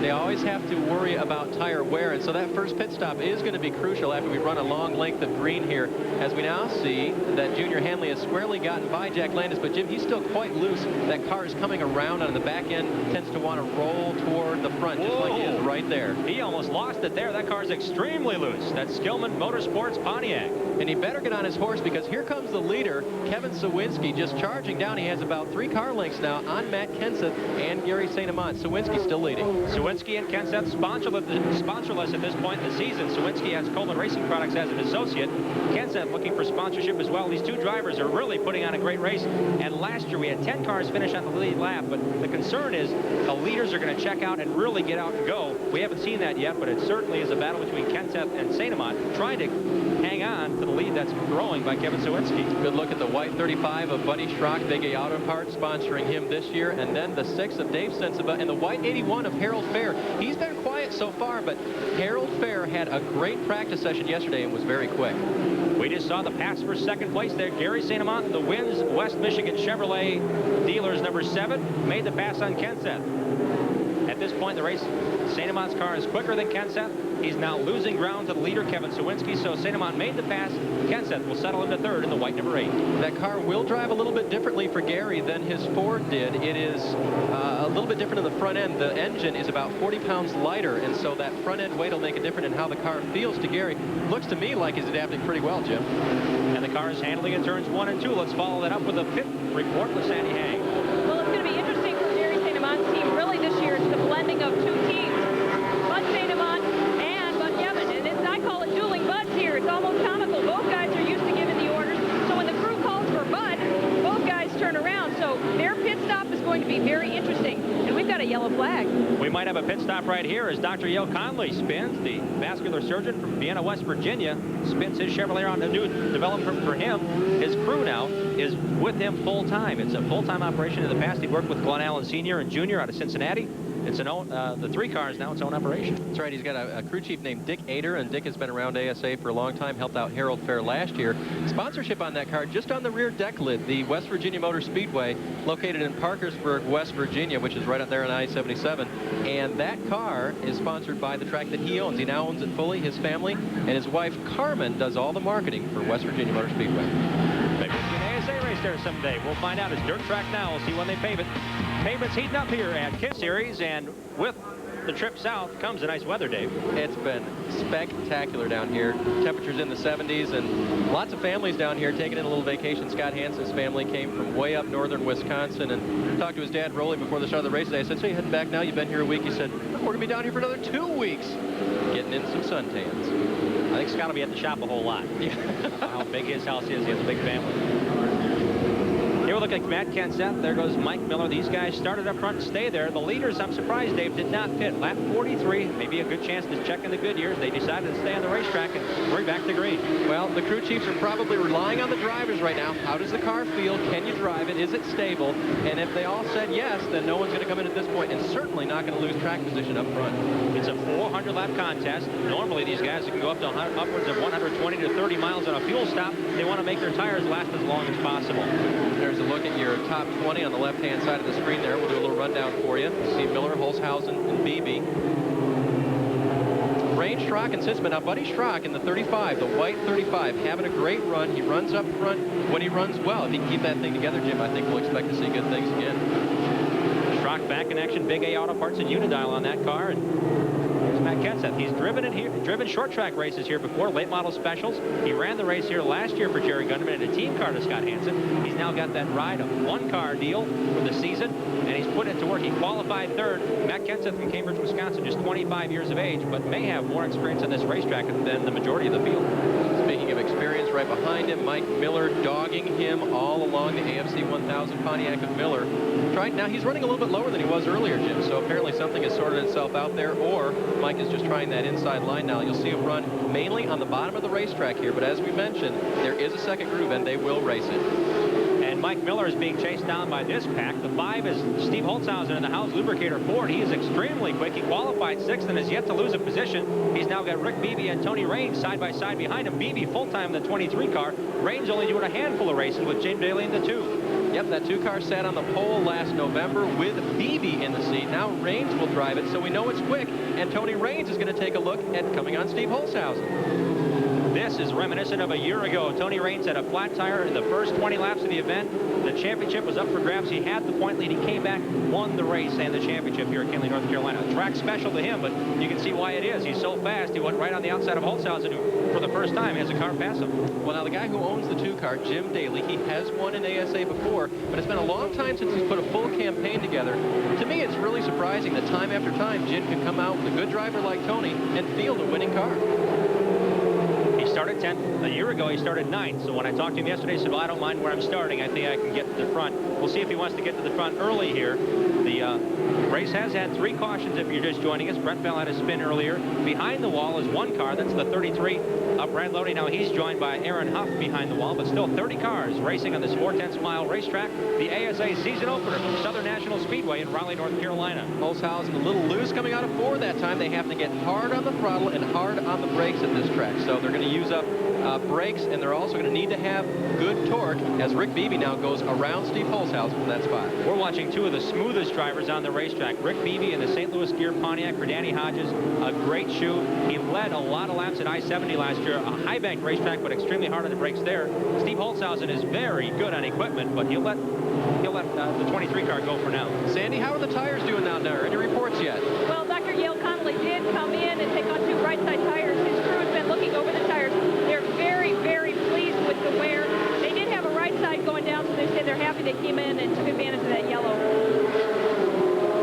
They always have to worry about tire wear, and so that first pit stop is going to be crucial after we run a long length of green here, as we now see that Junior Hanley has squarely gotten by Jack Landis, but Jim, he's still quite loose. That car is coming around on the back end, tends to want to roll toward the front, just like he is right there. He almost lost it there. That car is extremely loose. That's Skillman Motorsports Pontiac. And he better get on his horse, because here comes the leader, Kevin Sawinski, just charging down. He has about 3 car lengths now on Matt Kenseth and Gary St. Amant. Sawinski still leading. Sawinski and Kenseth sponsorless at this point in the season. Sawinski has Coleman Racing Products as an associate. Kenseth looking for sponsorship as well. These two drivers are really putting on a great race. And last year we had 10 cars finish on the lead lap, but the concern is the leaders are going to check out and really get out and go. We haven't seen that yet, but it certainly is a battle between Kenseth and St. Amant, trying to hang on to the lead that's growing by Kevin Sawinski. Good look at the white 35 of Buddy Schrock, Big A Auto Parts, sponsoring him this year, and then the 6 of Dave Sensiba, and the white 81 of Harold Fair. He's been quiet so far, but Harold Fair had a great practice session yesterday and was very quick. We just saw the pass for second place there. Gary St. Amant, the Wins West Michigan Chevrolet dealers number 7, made the pass on Kenseth. At this point in the race, St. Amant's car is quicker than Kenseth. He's now losing ground to the leader, Kevin Sawinski, so St. Amant made the pass. Kenseth will settle into third in the white number 8. That car will drive a little bit differently for Gary than his Ford did. It is a little bit different in the front end. The engine is about 40 pounds lighter, and so that front end weight will make a difference in how the car feels to Gary. Looks to me like he's adapting pretty well, Jim. And the car is handling in turns 1 and 2. Let's follow that up with a pit report with Sandy Haig. Well, it's going to be interesting for Gary St. Amant's team. Really this year, it's the blending of 2 teams. Bud St. Amant and Bud Kevin. And I call it dueling Buds here. It's almost comical. Both guys are used to giving the orders. So when the crew calls for Bud, both guys turn around. So their pit stop is going to be very interesting. And we've got a yellow flag. We might have a pit stop right here as Dr. Yale Conley spins. The vascular surgeon from Vienna, West Virginia, spins his Chevrolet on a new development for him. His crew now is with him full-time. It's a full-time operation. In the past, he worked with Glenn Allen Sr. and Jr. out of Cincinnati. It's an own, the 3 cars now, its own operation. That's right. He's got a crew chief named Dick Ader, and Dick has been around ASA for a long time, helped out Harold Fair last year. Sponsorship on that car, just on the rear deck lid, the West Virginia Motor Speedway, located in Parkersburg, West Virginia, which is right up there on I-77. And that car is sponsored by the track that he owns. He now owns it fully, his family, and his wife, Carmen, does all the marketing for West Virginia Motor Speedway. Maybe we'll see an ASA race there someday. We'll find out. It's dirt track now. We'll see when they pave it. Pavement's heating up here at Kidd Series, and with the trip south comes the nice weather, Dave. It's been spectacular down here. Temperatures in the 70s, and lots of families down here taking in a little vacation. Scott Hansen's family came from way up northern Wisconsin, and talked to his dad, Rolly, before the start of the race today. I said, so you're heading back now? You've been here a week? He said, we're going to be down here for another 2 weeks. Getting in some suntans. I think Scott will be at the shop a whole lot. Yeah. How big his house is. He has a big family. Here we look at Matt Kenseth. There goes Mike Miller. These guys started up front and stay there. The leaders, I'm surprised, Dave, did not pit. Lap 43, maybe a good chance to check in the good years. They decided to stay on the racetrack and hurry back to green. Well, the crew chiefs are probably relying on the drivers right now. How does the car feel? Can you drive it? Is it stable? And if they all said yes, then no one's going to come in at this point, and certainly not going to lose track position up front. It's a 400-lap contest. Normally, these guys can go up to upwards of 120 to 30 miles on a fuel stop. They want to make their tires last as long as possible. There's a look at your top 20 on the left-hand side of the screen there. We'll do a little rundown for you. See Miller, Holzhausen, and Beebe. Rain, Schrock, and Sinsman. Now, Buddy Schrock in the 35, the white 35, having a great run. He runs up front when he runs well. If he can keep that thing together, Jim, I think we'll expect to see good things again. Schrock back in action. Big A Auto Parts and Unidial on that car. And here's Matt Kenseth. He's driven short track races here before, late model specials. He ran the race here last year for Jerry Gunderman in a team car to Scott Hansen. He's now got that ride, a 1-car deal for the season, and he's put it to work. He qualified third. Matt Kenseth from Cambridge, Wisconsin, just 25 years of age, but may have more experience on this racetrack than the majority of the field. Speaking of experience, right behind him, Mike Miller dogging him all along the AFC 1000 Pontiac of Miller. Now he's running a little bit lower than he was earlier, Jim, so apparently something has sorted itself out there, or Mike is just trying that inside line now. You'll see him run mainly on the bottom of the racetrack here, but as we mentioned, there is a second groove, and they will race it. And Mike Miller is being chased down by this pack. The 5 is Steve Holzhausen in the Howes Lubricator Ford. He is extremely quick. He qualified 6th and has yet to lose a position. He's now got Rick Beebe and Tony Raines side by side behind him. Beebe full-time in the 23 car. Raines only doing a handful of races with James Daly in the 2. Yep, that 2-car sat on the pole last November with Beebe in the seat. Now Raines will drive it, so we know it's quick. And Tony Raines is going to take a look at coming on Steve Holzhausen. This is reminiscent of a year ago. Tony Raines had a flat tire in the first 20 laps of the event. The championship was up for grabs. He had the point lead. He came back, won the race and the championship here at Kinley, North Carolina. Track special to him, but you can see why it is. He's so fast. He went right on the outside of Holzhausen, who for the first time has a car pass him. Well, now the guy who owns the 2-car, Jim Daly, he has won in ASA before, but it's been a long time since he's put a full campaign together. To me, it's really surprising that time after time, Jim can come out with a good driver like Tony and field a winning car. He started 10th. A year ago, he started 9th. So when I talked to him yesterday, he said, well, I don't mind where I'm starting. I think I can get to the front. We'll see if he wants to get to the front early here. The race has had 3 cautions if you're just joining us. Brett Bell had a spin earlier. Behind the wall is 1 car. That's the 33 of Brad Lodi. Now he's joined by Aaron Huff behind the wall, but still 30 cars racing on this 4/10-mile racetrack. The ASA season opener from Southern National Speedway in Raleigh, North Carolina. Holzhausen a little loose coming out of 4 that time. They have to get hard on the throttle and hard on the brakes at this track. So they're going to use up brakes, and they're also going to need to have good torque as Rick Beebe now goes around Steve Holzhausen for that spot. We're watching 2 of the smoothest drivers on the racetrack. Rick Beebe in the St. Louis Gear Pontiac for Danny Hodges. A great shoe. He led a lot of laps at I-70 last year. A high bank racetrack, but extremely hard on the brakes there. Steve Holzhausen is very good on equipment, but he'll let the 23 car go for now. Sandy, how are the tires doing down there? Any reports yet? Well, Dr. Yale Connolly did come in and take on 2 right side tires. His crew has been looking over the tires. They're very, very pleased with the wear. They did have a right side going down, so they say they're happy they came in and took advantage of that yellow.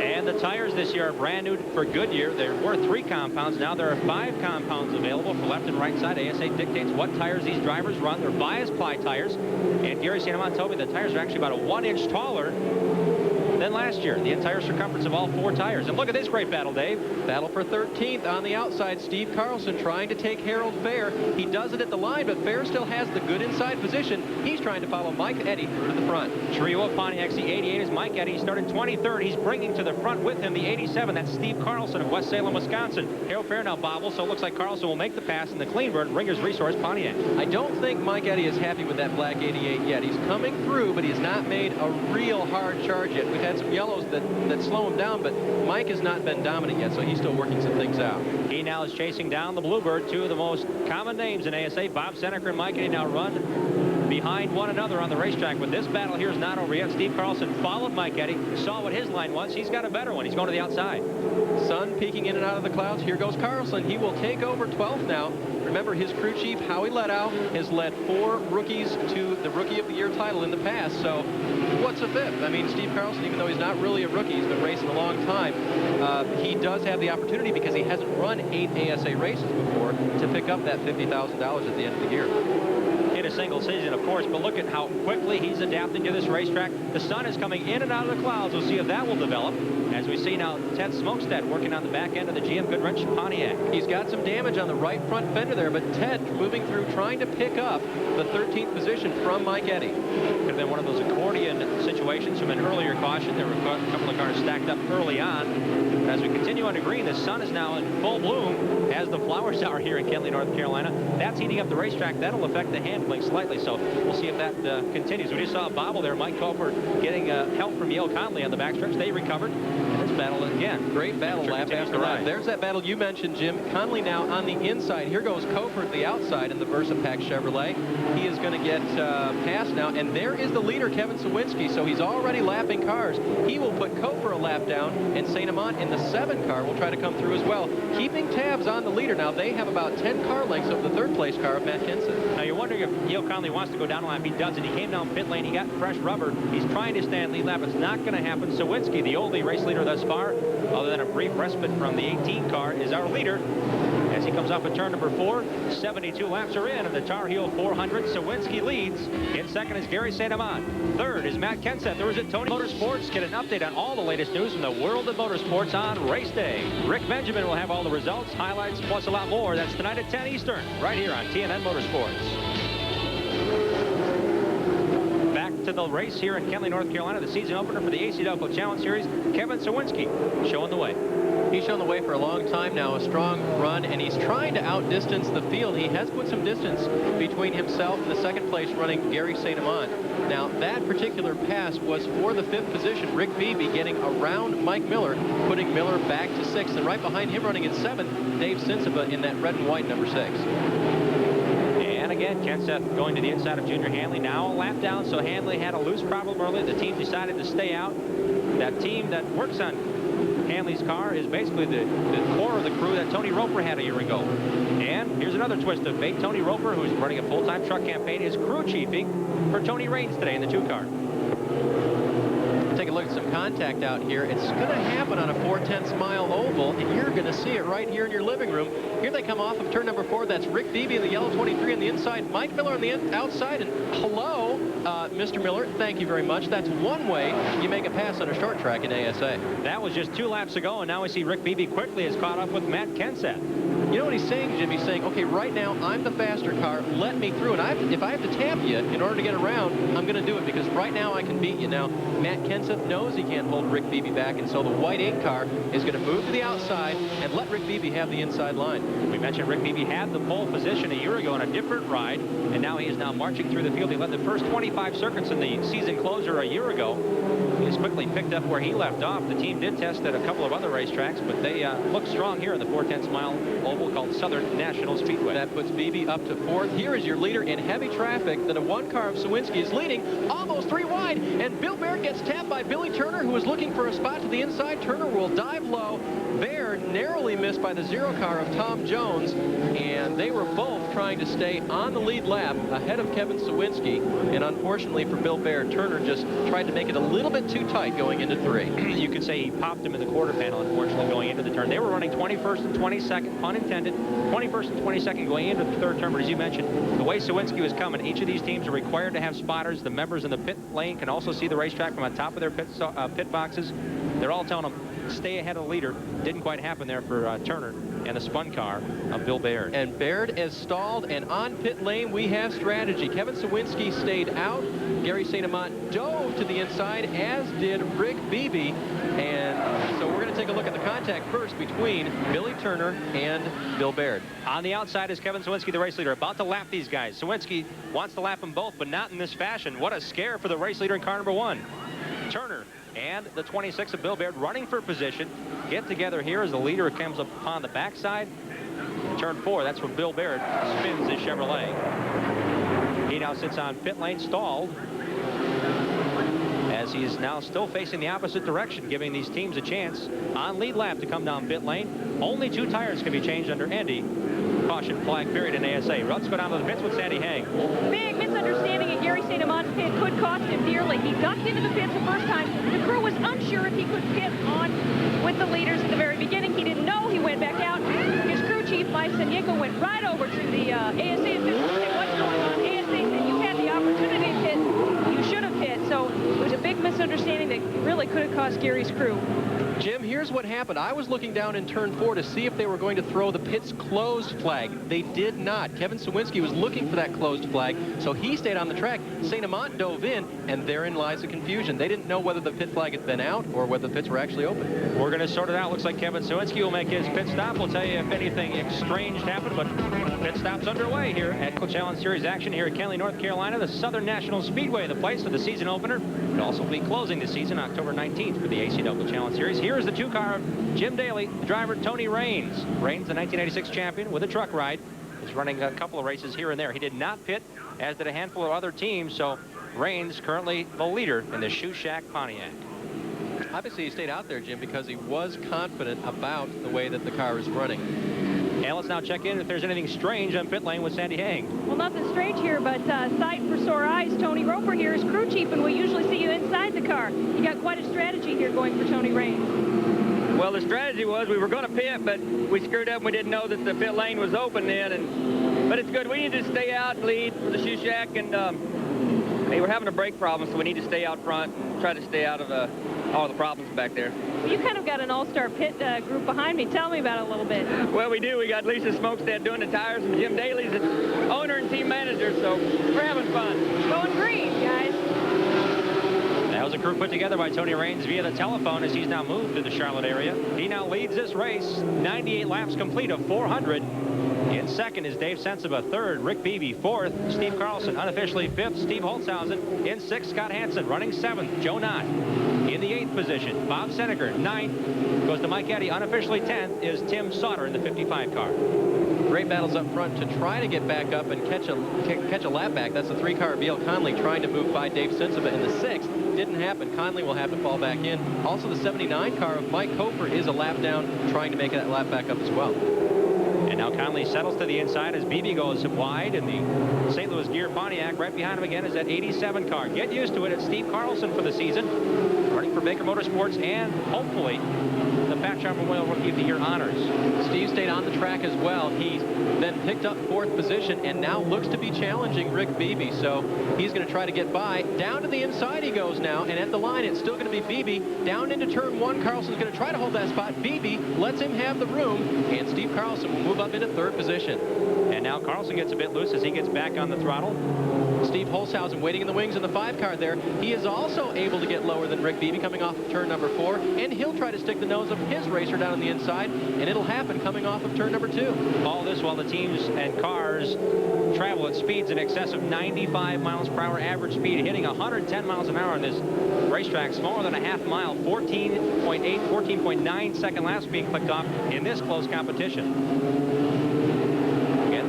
And the tires this year are brand new for Goodyear. There were 3 compounds. Now there are 5 compounds available for left and right side. ASA dictates what tires these drivers run. They're bias ply tires. And Gary St. Amant told me the tires are actually about a 1 inch taller than last year. The entire circumference of all 4 tires. And look at this great battle, Dave. Battle for 13th on the outside. Steve Carlson trying to take Harold Fair. He does it at the line, but Fair still has the good inside position. He's trying to follow Mike Eddy through to the front. Trio of Pontiacs. The 88 is Mike Eddy. He started 23rd. He's bringing to the front with him the 87. That's Steve Carlson of West Salem, Wisconsin. Harold Fair now bobbles, so it looks like Carlson will make the pass in the clean bird. Ringer's Resource Pontiac. I don't think Mike Eddy is happy with that black 88 yet. He's coming through, but he's not made a real hard charge yet. We've had some yellows that slow him down, but Mike has not been dominant yet, so he's still working some things out. He now is chasing down the Bluebird, 2 of the most common names in ASA. Bob Seneca and Mike Eddy now run behind one another on the racetrack, but this battle here is not over yet. Steve Carlson followed Mike Eddy, saw what his line was. He's got a better one. He's going to the outside. Sun peeking in and out of the clouds. Here goes Carlson. He will take over 12th now. Remember, his crew chief, Howie Leddow, has led 4 rookies to the Rookie of the Year title in the past. So what's a 5th? I mean, Steve Carlson, even though he's not really a rookie, he's been racing a long time. He does have the opportunity, because he hasn't run 8 ASA races before, to pick up that $50,000 at the end of the year. In a single season, of course, but look at how quickly he's adapting to this racetrack. The sun is coming in and out of the clouds. We'll see if that will develop. As we see now, Ted Smokestead working on the back end of the GM Goodwrench Pontiac. He's got some damage on the right front fender there, but Ted moving through, trying to pick up the 13th position from Mike Eddy. Could have been one of those accordion situations from an earlier caution. There were a couple of cars stacked up early on. But as we continue on to green, the sun is now in full bloom as the flowers are here in Kinley, North Carolina. That's heating up the racetrack. That'll affect the handling slightly, so we'll see if that continues. We just saw a bobble there. Mike Cofer getting help from Yale Conley on the backstretch. They recovered. And this battle again. Great battle lap after lap. There's that battle you mentioned, Jim. Conley now on the inside. Here goes Cofer to the outside in the VersaPack Chevrolet. He is going to get past now, and there is the leader, Kevin Sawinski. So he's already lapping cars. He will put Cofer a lap down, and St. Amant in the 7 car will try to come through as well, keeping tabs on the leader. Now they have about 10 car lengths of the 3rd place car of Matt Kinson. Now you're wondering if Yale Conley wants to go down a lap. He doesn't. He came down pit lane. He got fresh rubber. He's trying to stand lead lap. It's not going to happen. Sawinski, the only race leader thus far, other than a brief respite from the 18 car, is our leader. As he comes off at turn number 4, 72 laps are in, and the Tar Heel 400. Sawinski leads. In second is Gary St. Amant. Third is Matt Kenseth. There is at Tony Motorsports. Get an update on all the latest news from the world of motorsports on race day. Rick Benjamin will have all the results, highlights, plus a lot more. That's tonight at 10 Eastern, right here on TNN Motorsports. Back to the race here in Kinley, North Carolina, the season opener for the AC-Delco Challenge Series. Kevin Sawinski showing the way. He's shown the way for a long time now, a strong run, and he's trying to outdistance the field. He has put some distance between himself and the 2nd place running Gary St. Amant. Now, that particular pass was for the 5th position. Rick Beebe getting around Mike Miller, putting Miller back to 6th, and right behind him running in 7th, Dave Sinseva in that red and white number 6. again. Kenseth going to the inside of Junior Hanley. Now a lap down, so Hanley had a loose problem early. The team decided to stay out. That team that works on Hanley's car is basically the core of the crew that Tony Roper had a year ago. And here's another twist of fate. Tony Roper, who's running a full-time truck campaign, is crew chiefing for Tony Raines today in the 2-car. Take a look at some contact out here. It's going to happen on a 4/10 mile oval, and you're going to see it right here in your living room. Here they come off of turn number 4. That's Rick Beebe in the yellow 23 on the inside, Mike Miller on the outside. And hello, Mr. Miller, thank you very much. That's one way you make a pass on a short track in ASA. That was just 2 laps ago, and now we see Rick Beebe quickly has caught up with Matt Kenseth. You know what he's saying, Jim? He's saying, okay, right now I'm the faster car. Let me through. And if I have to tap you in order to get around, I'm going to do it because right now I can beat you. Now, Matt Kenseth knows he can't hold Rick Beebe back, and so the white 8 car is going to move to the outside and let Rick Beebe have the inside line. We mentioned Rick Beebe had the pole position a year ago on a different ride, and now he is now marching through the field. He led the first 25 circuits in the season closer a year ago. He has quickly picked up where he left off. The team did test at a couple of other racetracks, but they look strong here in the 4/10 mile oval called Southern National Speedway. That puts Beebe up to 4th. Here is your leader in heavy traffic. Then a 1 car of Sawinski is leading almost 3 wide, and Bill Baird gets tapped by Billy Turner, who is looking for a spot to the inside. Turner will dive low. Baird narrowly missed by the 0 car of Tom Jones, and they were both trying to stay on the lead lap ahead of Kevin Sawinski. And unfortunately for Bill Baird, Turner just tried to make it a little bit too tight going into 3. You could say he popped him in the quarter panel, unfortunately, going into the turn. They were running 21st and 22nd, pun intended, 21st and 22nd going into the 3rd turn. But as you mentioned, the way Sawinski was coming, each of these teams are required to have spotters. The members in the pit lane can also see the racetrack from on top of their pit boxes. They're all telling them, stay ahead of the leader. Didn't quite happen there for Turner and the spun car of Bill Baird. And Baird is stalled, and on pit lane we have strategy. Kevin Sawinski stayed out. Gary St. Amant dove to the inside, as did Rick Beebe. And so we're going to take a look at the contact first between Billy Turner and Bill Baird. On the outside is Kevin Sawinski, the race leader, about to lap these guys. Sawinski wants to lap them both, but not in this fashion. What a scare for the race leader in car number 1. Turner and the 26 of Bill Baird running for position. Get together here as the leader comes upon the backside. Turn 4, that's where Bill Baird spins his Chevrolet. He now sits on pit lane, stalled, as he is now still facing the opposite direction, giving these teams a chance on lead lap to come down pit lane. Only 2 tires can be changed under Indy. Caution flag period in ASA. Let's go down to the pits with Sandy Hang. Big misunderstanding at Gary St. Amant's pit could cost him dearly. He ducked into the pits the first time. The crew was unsure if he could pit on with the leaders at the very beginning. He didn't know. He went back out. His crew chief, Mike Sanyenko, went right over to the ASA officials and said, what's going on? ASA said, you had the opportunity to pit. You should have pit. So it was a big misunderstanding that really could have cost Gary's crew. Jim, here's what happened. I was looking down in turn 4 to see if they were going to throw the pits closed flag. They did not. Kevin Sawinski was looking for that closed flag, so he stayed on the track. St. Amant dove in, and therein lies the confusion. They didn't know whether the pit flag had been out or whether the pits were actually open. We're going to sort it out. Looks like Kevin Sawinski will make his pit stop. We'll tell you if anything strange happened, but pit stop's underway here at Challenge Series action here at Kenly, North Carolina. The Southern National Speedway, the place for the season opener. It'll also be closing the season October 19th for the AC-Delco Challenge Series. Here is the 2-car of Jim Daly, the driver Tony Raines. Raines, the 1986 champion with a truck ride, is running a couple of races here and there. He did not pit, as did a handful of other teams, so Raines currently the leader in the Shoe Shack Pontiac. Obviously, he stayed out there, Jim, because he was confident about the way that the car is running. And let's now check in if there's anything strange on pit lane with Sandy Hang. Well, nothing strange here, but sight for sore eyes. Tony Roper here is crew chief, and we usually see you inside the car. You got quite a strategy here going for Tony Raines. Well, the strategy was we were going to pit, but we screwed up and we didn't know that the pit lane was open then. But it's good. We need to stay out and lead for the Shoe Shack, and hey, we're having a brake problem, so we need to stay out front and try to stay out of all the problems back there. Well, you kind of got an all-star pit group behind me. Tell me about it a little bit. Well, we do. We got Lisa Smokestead doing the tires, and Jim Daly's the owner and team manager, so we're having fun. Going green, guys. That was a crew put together by Tony Raines via the telephone as he's now moved to the Charlotte area. He now leads this race, 98 laps complete of 400. In second is Dave Sensiba. Third, Rick Beebe. Fourth, Steve Carlson. Unofficially fifth, Steve Holtzhausen. In sixth, Scott Hansen. Running seventh, Joe Knott. In the 8th position, Bob Seneker. 9th goes to Mike Eddy. Unofficially 10th is Tim Sauter in the 55 car. Great battles up front to try to get back up and catch a lap back. That's the 3-car Biel Conley trying to move by Dave Sensiva in the 6th. Didn't happen. Conley will have to fall back in. Also, the 79 car of Mike Hofer is a lap down, trying to make that lap back up as well. And now Conley settles to the inside as Beebe goes wide, and the St. Louis Gear Pontiac right behind him again is that 87 car. Get used to it. It's Steve Carlson for the season, running for Baker Motorsports, and hopefully the Pat Sharp Memorial Rookie of the Year honors. Steve stayed on the track as well. He then picked up 4th position and now looks to be challenging Rick Beebe. So he's going to try to get by. Down to the inside he goes now, and at the line it's still going to be Beebe. Down into turn 1, Carlson's going to try to hold that spot. Beebe lets him have the room, and Steve Carlson will move up into 3rd position. And now Carlson gets a bit loose as he gets back on the throttle. Steve Holshausen waiting in the wings in the 5 car there. He is also able to get lower than Rick Beebe coming off of turn number 4, and he'll try to stick the nose of his racer down on the inside, and it'll happen coming off of turn number 2. All this while the teams and cars travel at speeds in excess of 95 miles per hour average speed, hitting 110 miles an hour on this racetrack, smaller than a half mile, 14.8, 14.9 second laps being clicked off in this close competition.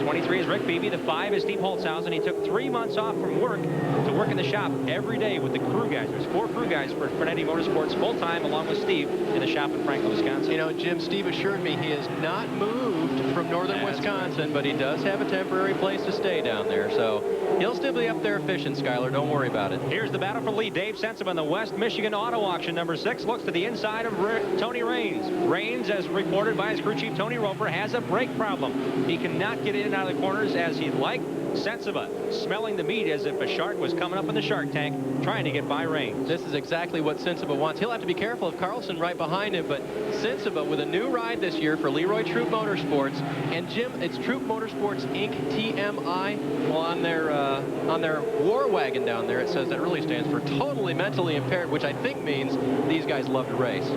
23 is Rick Beebe. The 5 is Steve Holshausen. He took 3 months off from work to work in the shop every day with the crew guys. There's 4 crew guys for Frenetti Motorsports full-time, along with Steve, in the shop in Franklin, Wisconsin. You know, Jim, Steve assured me he has not moved from northern Wisconsin, but he does have a temporary place to stay down there. So he'll still be up there fishing, Skyler. Don't worry about it. Here's the battle for lead. Dave Sensiva in the West Michigan Auto Auction. Number 6 looks to the inside of Tony Raines. Raines, as reported by his crew chief Tony Roper, has a brake problem. He cannot get in and out of the corners as he'd like. Sensiva smelling the meat as if a shark was coming up in the shark tank, trying to get by Raines. This is exactly what Sensiva wants. He'll have to be careful of Carlson right behind him, but Sensiva with a new ride this year for Leroy Troop Motorsports. And Jim, it's Troop Motorsports Inc. TMI. Well, on their war wagon down there, it says that really stands for totally mentally impaired, which I think means these guys love to race.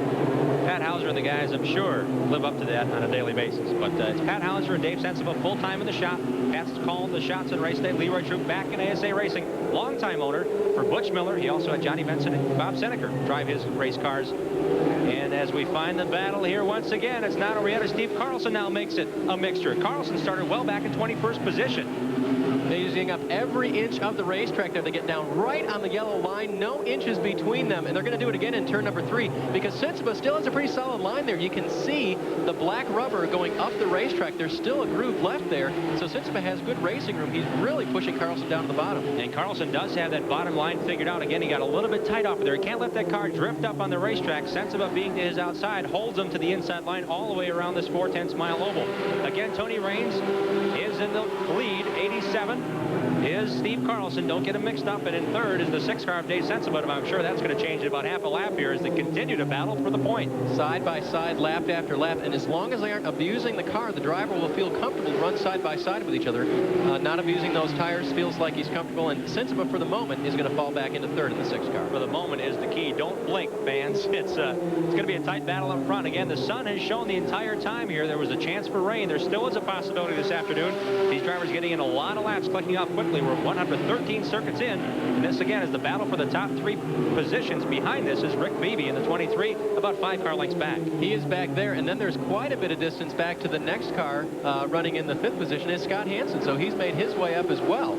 Pat Hauser and the guys, I'm sure, live up to that on a daily basis. But it's Pat Hauser and Dave Sensiva full-time in the shop. Pat's calling the shots in race day. Leroy Troop back in ASA Racing. Longtime owner for Butch Miller. He also had Johnny Benson and Bob Seneker drive his race cars. And as we find the battle here once again, it's not over yet as Steve Carlson now makes it a mixture. Carlson started well back in 21st position. They're using up every inch of the racetrack there. They get down right on the yellow line, no inches between them, and they're going to do it again in turn number 3 because Sensiva still has a pretty solid line there. You can see the black rubber going up the racetrack. There's still a groove left there, so Sensiva has good racing room. He's really pushing Carlson down to the bottom. And Carlson does have that bottom line figured out. Again, he got a little bit tight off of there. He can't let that car drift up on the racetrack. Sensiva being to his outside holds him to the inside line all the way around this 4/10 mile oval. Again, Tony Raines is in the lead. 87 is Steve Carlson. Don't get him mixed up. And in 3rd is the 6 car of Dave Sensiva. But I'm sure that's going to change in about half a lap here as they continue to battle for the point. Side by side, lap after lap. And as long as they aren't abusing the car, the driver will feel comfortable to run side by side with each other. Not abusing those tires, feels like he's comfortable. And Sensiva, for the moment, is going to fall back into 3rd in the 6 car. For the moment is the key. Don't blink, fans. It's going to be a tight battle up front. Again, the sun has shown the entire time here. There was a chance for rain. There still is a possibility this afternoon. These drivers getting in a lot of laps, clicking off quickly. We're 113 circuits in. And this, again, is the battle for the top 3 positions. Behind this is Rick Beebe in the 23, about 5 car lengths back. He is back there, and then there's quite a bit of distance back to the next car running in the 5th position is Scott Hansen, so he's made his way up as well.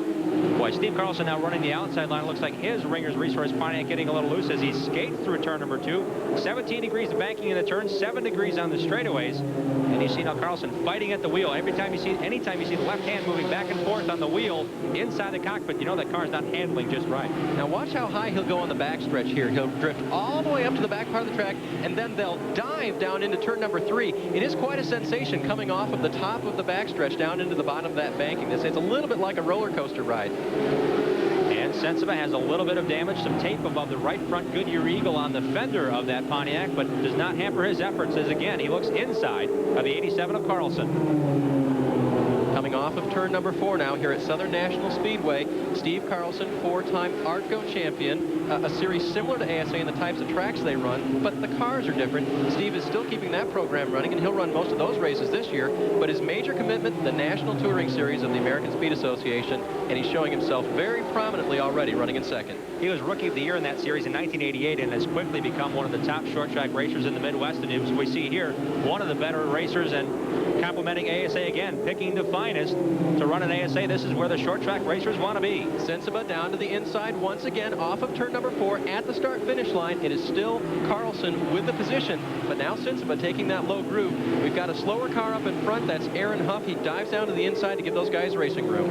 Boy, Steve Carlson now running the outside line. It looks like his Ringer's Resource Pontiac getting a little loose as he skates through turn number 2. 17 degrees of banking in the turn, 7 degrees on the straightaways. And you see now Carlson fighting at the wheel. Anytime you see the left hand moving back and forth on the wheel inside the cockpit, you know that car's not handling just right. Now watch how high he'll go on the backstretch here. He'll drift all the way up to the back part of the track, and then they'll dive down into turn number 3. It is quite a sensation coming off of the top of the backstretch down into the bottom of that banking. It's a little bit like a roller coaster ride. And Sensiva has a little bit of damage, some tape above the right front Goodyear Eagle on the fender of that Pontiac, but does not hamper his efforts as, again, he looks inside of the 87 of Carlson. Coming off off of turn number 4 now here at Southern National Speedway. Steve Carlson, 4-time ARTCO champion, a series similar to ASA in the types of tracks they run, but the cars are different. Steve is still keeping that program running, and he'll run most of those races this year, but his major commitment, the National Touring Series of the American Speed Association, and he's showing himself very prominently already running in second. He was Rookie of the Year in that series in 1988 and has quickly become one of the top short track racers in the Midwest. And as we see here, one of the better racers, and complimenting ASA again, picking the finest to run an ASA. This is where the short track racers want to be. Sensiba down to the inside once again off of turn number 4 at the start-finish line. It is still Carlson with the position, but now Sensiba taking that low groove. We've got a slower car up in front. That's Aaron Huff. He dives down to the inside to give those guys racing room.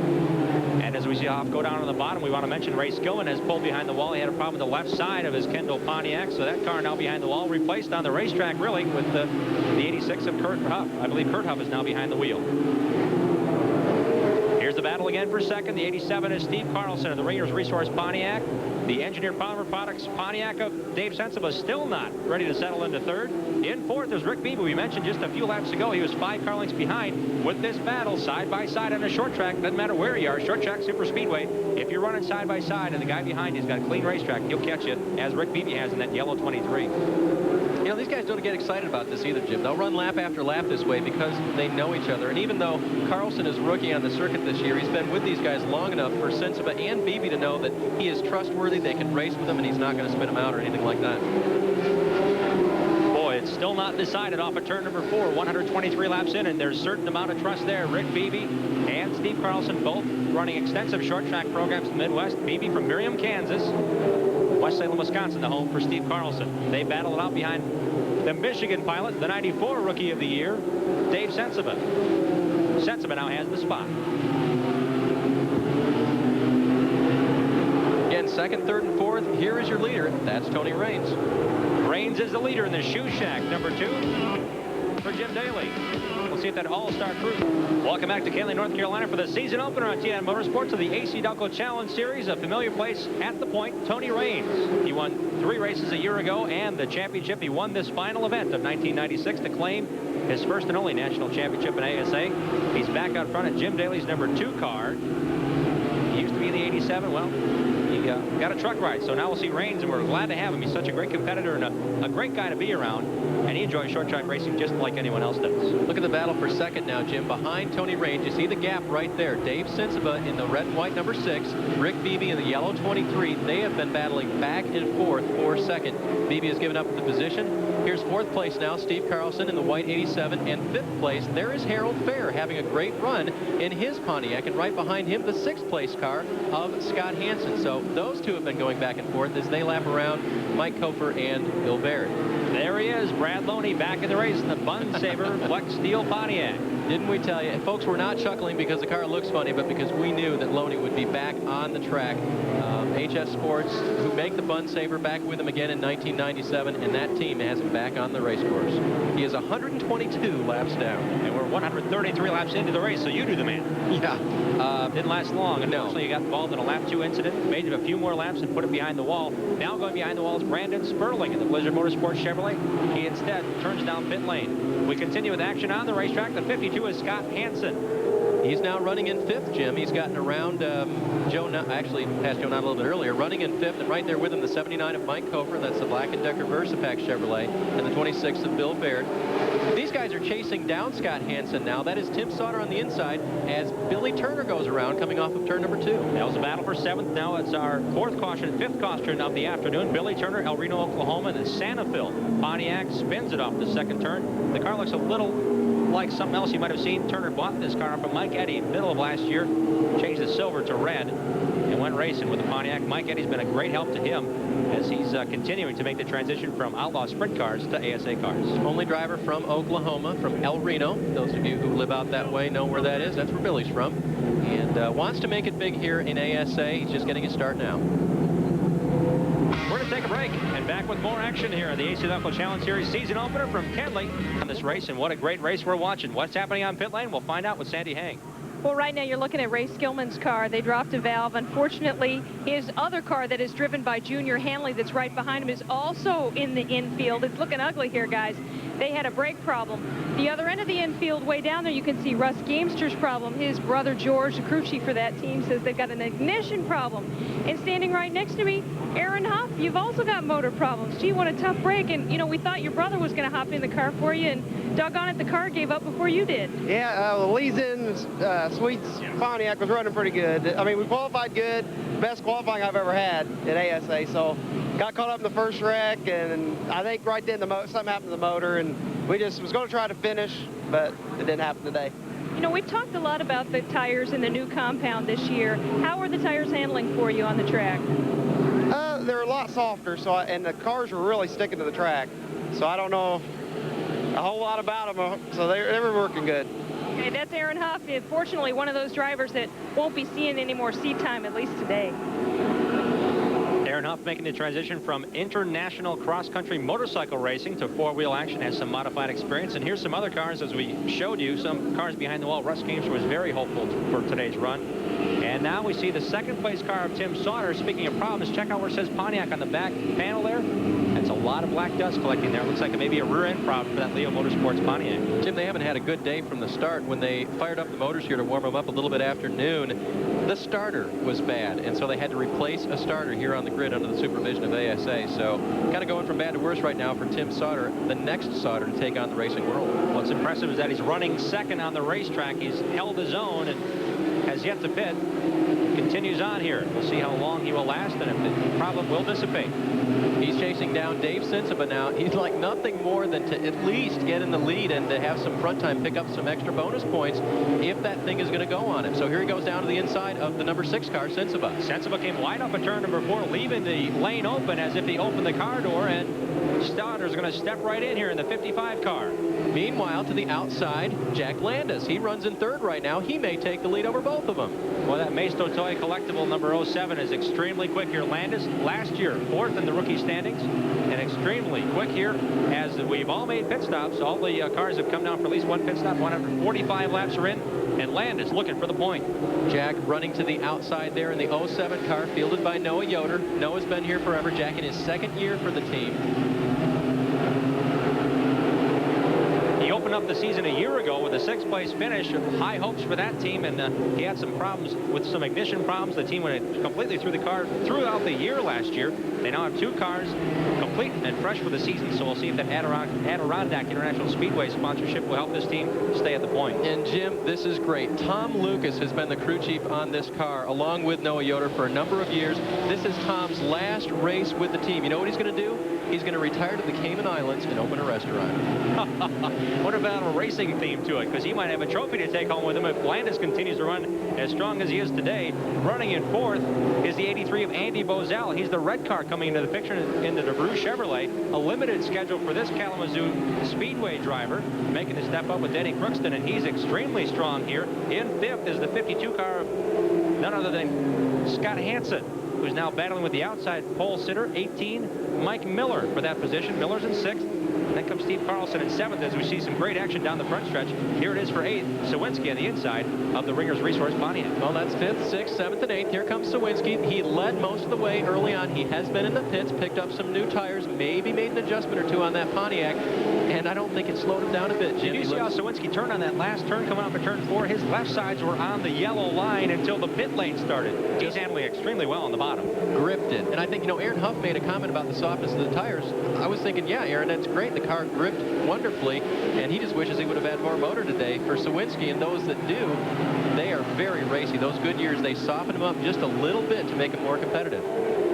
And as we see Huff go down on the bottom, we want to mention Ray Skillman has pulled behind the wall. He had a problem with the left side of his Kendall Pontiac, so that car now behind the wall, replaced on the racetrack really with the 86 of Kurt Huff. I believe Kurt Huff is now behind the wheel. Here's the battle again for second. The 87 is Steve Carlson of the Raiders Resource Pontiac. The Engineered Polymer Products Pontiac of Dave Sensiba still not ready to settle into third. In fourth is Rick Beebe. We mentioned just a few laps ago he was 5 car lengths behind. With this battle side by side on a short track, doesn't matter where you are, short track, super speedway, if you're running side by side and the guy behind you's got a clean racetrack, he'll catch you, as Rick Beebe has in that yellow 23. You know, these guys don't get excited about this either, Jim. They'll run lap after lap this way because they know each other. And even though Carlson is rookie on the circuit this year, he's been with these guys long enough for Sensiba and Beebe to know that he is trustworthy. They can race with him, and he's not going to spin him out or anything like that. Boy, it's still not decided off of turn number 4. 123 laps in, and there's a certain amount of trust there. Rick Beebe and Steve Carlson both running extensive short track programs in the Midwest. Beebe from Miriam, Kansas. West Salem, Wisconsin, the home for Steve Carlson. They battle it out behind the Michigan pilot, the 94 Rookie of the Year, Dave Sensiba. Sensiba now has the spot. Again, second, third, and fourth. Here is your leader. That's Tony Raines. Raines is the leader in the Shoe Shack, number 2 for Jim Daly. We'll see if that all-star crew. Welcome back to Kenly, North Carolina for the season opener on TN Motorsports of the AC-Delco Challenge Series. A familiar place at the point, Tony Raines. He won 3 races a year ago and the championship. He won this final event of 1996 to claim his first and only national championship in ASA. He's back out front at Jim Daly's number 2 car. He used to be in the 87. Well, he got a truck ride, so now we'll see Raines, and we're glad to have him. He's such a great competitor and a great guy to be around, and he enjoys short track racing just like anyone else does. Look at the battle for second now, Jim. Behind Tony Raines, you see the gap right there. Dave Sensiba in the red and white number 6, Rick Beebe in the yellow 23. They have been battling back and forth for second. Beebe has given up the position. Here's 4th place now, Steve Carlson in the white 87, and 5th place, there is Harold Fair having a great run in his Pontiac, and right behind him, the 6th place car of Scott Hansen. So those two have been going back and forth as they lap around Mike Kofer and Bill Baird. There he is, Brad Loney, back in the race in the Bun Saber Flex Steel Pontiac. Didn't we tell you? And folks, we're not chuckling because the car looks funny, but because we knew that Loney would be back on the track. HS Sports, who make the Bun Saber, back with him again in 1997, and that team has him back on the race course. He is 122 laps down. And we're 133 laps into the race, so you do the man. Yeah. Didn't last long. Unfortunately, he got involved in a lap 2 incident, made it a few more laps and put it behind the wall. Now going behind the wall is Brandon Sperling in the Blizzard Motorsports Chevrolet. He instead turns down pit lane. We continue with action on the racetrack. The 52 is Scott Hansen. He's now running in 5th, Jim. He's gotten around Joe, actually passed Joe Knott a little bit earlier, running in 5th, and right there with him, the 79 of Mike Kofer. That's the Black & Decker Versapack Chevrolet, and the 26 of Bill Baird. These guys are chasing down Scott Hansen now. That is Tim Sauter on the inside as Billy Turner goes around coming off of turn number 2. That was a battle for 7th. Now it's our 4th caution, 5th caution of the afternoon. Billy Turner, El Reno, Oklahoma, and the Santa Fe Pontiac spins it off the 2nd turn. The car looks a little like something else you might have seen. Turner bought this car from Mike Eddy middle of last year, changed the silver to red, and went racing with the Pontiac. Mike Eddy's been a great help to him as he's continuing to make the transition from outlaw sprint cars to ASA cars. Only driver from Oklahoma, from El Reno. Those of you who live out that way know where that is. That's where Billy's from. And wants to make it big here in ASA. He's just getting his start now. We're going to take a break and back with more action here at the AC-Delco Challenge Series season opener from Kenly on this race. And what a great race we're watching. What's happening on pit lane? We'll find out with Sandy Hang. Well, right now you're looking at Ray Skillman's car. They dropped a valve. Unfortunately, his other car that is driven by Junior Hanley that's right behind him is also in the infield. It's looking ugly here, guys. they had a brake problem. The other end of the infield, way down there, you can see Russ Gamster's problem. His brother George, the crew chief for that team, says they've got an ignition problem. And standing right next to me, Aaron Huff, you've also got motor problems. Gee, what a tough break. And, you know, we thought your brother was going to hop in the car for you, and doggone it, the car gave up before you did. Yeah, the Lee's-in Sweets Pontiac was running pretty good. I mean, we qualified good, best qualifying I've ever had at ASA, so got caught up in the first wreck, and I think right then something happened to the motor, and we just was going to try to finish, but it didn't happen today. You know, we've talked a lot about the tires in the new compound this year. How are the tires handling for you on the track? They're a lot softer, and the cars were really sticking to the track, so I don't know a whole lot about them, so they were working good. Okay, that's Aaron Huff. Fortunately, one of those drivers that won't be seeing any more seat time, at least today. Aaron Huff making the transition from international cross-country motorcycle racing to four-wheel action, has some modified experience. And here's some other cars, as we showed you, some cars behind the wall. Russ Gamester was very hopeful for today's run. And now we see the second-place car of Tim Sauter. Speaking of problems, check out where it says Pontiac on the back panel there. That's a lot of black dust collecting there. Looks like it may be a rear-end problem for that Leo Motorsports Pontiac. Jim, they haven't had a good day from the start. When they fired up the motors here to warm them up a little bit after noon, the starter was bad, and so they had to replace a starter here on the grid under the supervision of ASA. So kind of going from bad to worse right now for Tim Sauter, the next Sauter to take on the racing world. What's impressive is that he's running second on the racetrack. He's held his own and has yet to pit. Continues on here. We'll see how long he will last and if the problem will dissipate. He's chasing down Dave Sensiba now. He'd like nothing more than to at least get in the lead and to have some front time, pick up some extra bonus points if that thing is going to go on him. So here he goes down to the inside of the number 6 car, Sensiba. Sensiba came wide off of turn number 4, leaving the lane open as if he opened the car door, and Sauter's going to step right in here in the 55 car. Meanwhile, to the outside, Jack Landis. He runs in third right now. He may take the lead over both of them. Well, that Maisto Toy collectible number 07 is extremely quick here. Landis, last year, 4th in the rookie standings, and extremely quick here as we've all made pit stops. All the cars have come down for at least one pit stop. 145 laps are in, and Landis looking for the point. Jack running to the outside there in the 07 car, fielded by Noah Yoder. Noah's been here forever. Jack in his second year for the team. Up the season a year ago with a 6th place finish. High hopes for that team, and he had some problems with some ignition problems. The team went completely through the car throughout the year last year. They now have 2 cars complete and fresh for the season, so we'll see if that Adirondack International Speedway sponsorship will help this team stay at the point. And Jim, this is great. Tom Lucas has been the crew chief on this car along with Noah Yoder for a number of years. This is Tom's last race with the team. You know what he's going to do? He's going to retire to the Cayman Islands and open a restaurant. What about a racing theme to it? Because he might have a trophy to take home with him if Landis continues to run as strong as he is today. Running in 4th is the 83 of Andy Bozell. He's the red car coming into the picture in the DeBrew Chevrolet. A limited schedule for this Kalamazoo Speedway driver, making the step up with Denny Crookston, and he's extremely strong here. In 5th is the 52 car of none other than Scott Hansen, who's now battling with the outside pole sitter, 18, Mike Miller for that position. Miller's in 6th. And then comes Steve Carlson in 7th as we see some great action down the front stretch. Here it is for 8th. Sawinski on the inside of the Ringers Resource Pontiac. Well, that's 5th, 6th, 7th, and 8th. Here comes Sawinski. He led most of the way early on. He has been in the pits, picked up some new tires, maybe made an adjustment or 2 on that Pontiac. And I don't think it slowed him down a bit, Jim. Did you see how Sawinski turned on that last turn coming off of turn 4? His left sides were on the yellow line until the pit lane started. He's handling extremely well on the bottom. Gripped it. And I think, you know, Aaron Huff made a comment about the softness of the tires. I was thinking, yeah, Aaron, that's great. The car gripped wonderfully, and he just wishes he would have had more motor today. For Sawinski and those that do, they are very racy. Those Goodyears, they soften them up just a little bit to make them more competitive.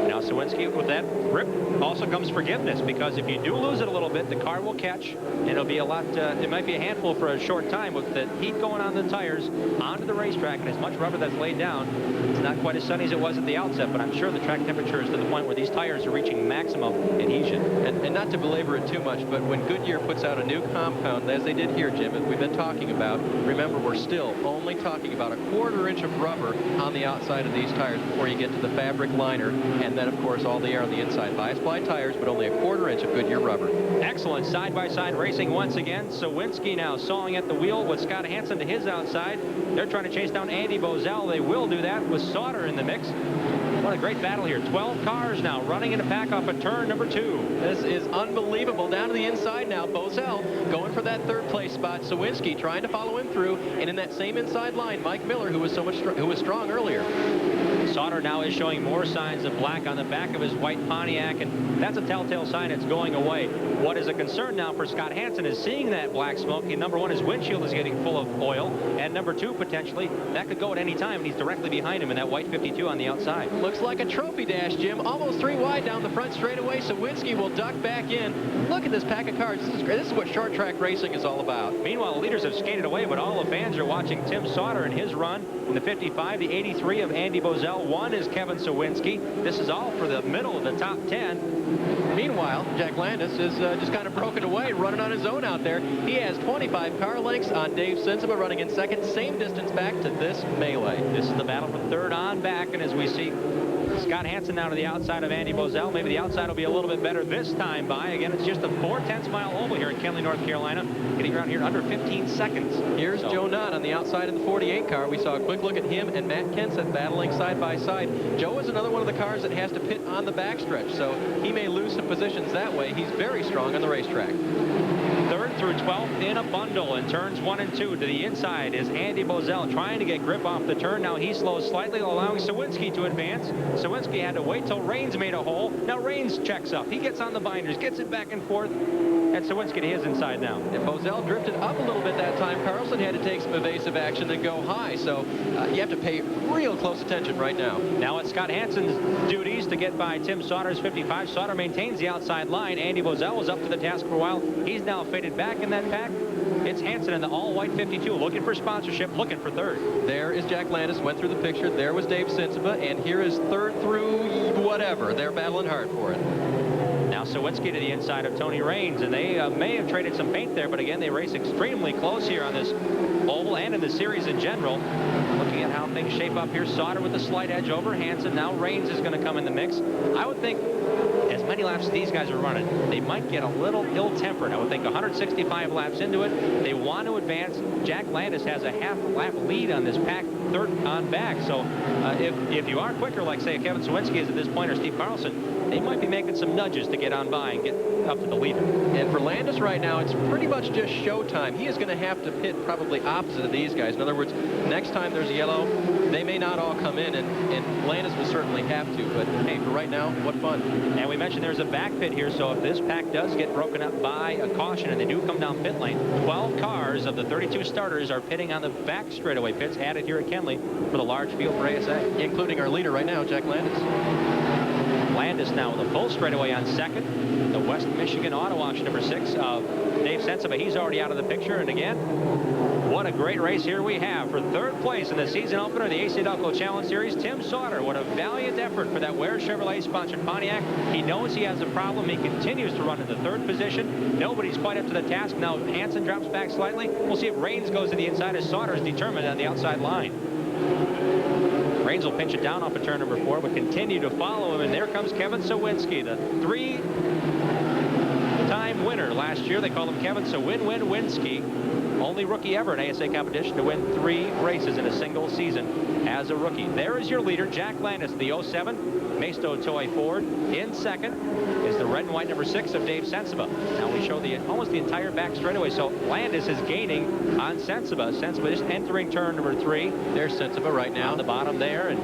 Now Sawinski, with that grip also comes forgiveness, because if you do lose it a little bit, the car will catch, and it'll be a lot, it might be a handful for a short time with the heat going on the tires onto the racetrack and as much rubber that's laid down. It's not quite as sunny as it was at the outset, but I'm sure the track temperature is to the point where these tires are reaching maximum adhesion. And not to belabor it too much, but when Goodyear puts out a new compound, as they did here, Jim, as we've been talking about, remember, we're still only talking about a 1/4 inch of rubber on the outside of these tires before you get to the fabric liner, and then, of course, all the air on the inside. Bias-ply tires, but only a 1/4 inch of Goodyear rubber. Excellent side-by-side racing once again. Sawinski now sawing at the wheel with Scott Hansen to his outside. They're trying to chase down Andy Bozell. They will do that with Sauter in the mix. What a great battle here. 12 cars now running in a pack off of turn number 2. This is unbelievable. Down to the inside now. Bozell going for that third place spot. Sawinski trying to follow him through. And in that same inside line, Mike Miller, who was strong earlier. Sauter now is showing more signs of black on the back of his white Pontiac, and that's a telltale sign it's going away. What is a concern now for Scott Hansen is seeing that black smoke. And number 1, his windshield is getting full of oil, and number 2, potentially, that could go at any time, and he's directly behind him in that white 52 on the outside. Looks like a trophy dash, Jim. Almost 3 wide down the front straightaway. Sawinski will duck back in. Look at this pack of cars. This is great. This is what short track racing is all about. Meanwhile, the leaders have skated away, but all the fans are watching Tim Sauter and his run in the 55, the 83 of Andy Bozell. 1 is Kevin Sawinski. This is all for the middle of the top 10. Meanwhile, Jack Landis is just kind of broken away, running on his own out there. He has 25 car lengths on Dave Sensiba, running in second, same distance back to this melee. This is the battle for third on back, and as we see Scott Hansen now to the outside of Andy Bozell. Maybe the outside will be a little bit better this time by. Again, it's just a 4/10 mile oval here in Kenly, North Carolina. Getting around here in under 15 seconds. Here's Joe Knott on the outside of the 48 car. We saw a quick look at him and Matt Kenseth battling side by side. Joe is another one of the cars that has to pit on the backstretch, so he may lose some positions that way. He's very strong on the racetrack. 3rd through 12th in a bundle, and turns 1 and 2 to the inside is Andy Bozell trying to get grip off the turn. Now he slows slightly, allowing Sawinski to advance. Sawinski had to wait till Raines made a hole. Now Raines checks up. He gets on the binders, gets it back and forth, and Sawinski to his inside now. And Bozell drifted up a little bit that time. Carlson had to take some evasive action and go high, so you have to pay real close attention right now. Now it's Scott Hansen's duties to get by Tim Sauter's 55. Sauter maintains the outside line. Andy Bozell was up to the task for a while. He's now faded back in that pack. It's Hansen in the all-white 52, looking for sponsorship, looking for third. There is Jack Landis, went through the picture. There was Dave Sensiba, and here is 3rd through whatever. They're battling hard for it. Now Sawinski to the inside of Tony Raines, and they may have traded some paint there, but again, they race extremely close here on this oval and in the series in general. Looking at how things shape up here, Sauter with a slight edge over Hansen. Now Raines is going to come in the mix. I would think as many laps as these guys are running, they might get a little ill-tempered. I would think 165 laps into it, they want to advance. Jack Landis has a half-lap lead on this pack, 3rd on back. So if you are quicker, like say Kevin Sawinski is at this point, or Steve Carlson, they might be making some nudges to get on by and get up to the leader. And for Landis right now, it's pretty much just showtime. He is going to have to pit probably opposite of these guys. In other words, next time there's yellow, they may not all come in, and Landis will certainly have to. But hey, for right now, what fun. And we mentioned there's a back pit here, so if this pack does get broken up by a caution and they do come down pit lane, 12 cars of the 32 starters are pitting on the back straightaway pits added here at Kenly for the large field for ASA. Including our leader right now, Jack Landis. Landis now with a full straightaway on 2nd. The West Michigan Auto Auction number 6 of Dave Sensiba. He's already out of the picture. And again, what a great race here we have. For 3rd place in the season opener of the AC-Delco Challenge Series, Tim Sauter. What a valiant effort for that Ware Chevrolet sponsored Pontiac. He knows he has a problem. He continues to run in the 3rd position. Nobody's quite up to the task. Now Hansen drops back slightly. We'll see if Raines goes to the inside as Sauter is determined on the outside line. Raines will pinch it down off of turn number 4, but continue to follow him. And there comes Kevin Sawinski, the 3-time winner last year. They call him Kevin Sawin-Win-Winski. Only rookie ever in ASA competition to win 3 races in a single season as a rookie. There is your leader, Jack Landis, the 07 Maisto Toy Ford. In 2nd is the red and white number 6 of Dave Sensiba. Now we show almost the entire back straightaway, so Landis is gaining on Sensiba. Sensiba just entering turn number 3. There's Sensiba right now. On the bottom there, and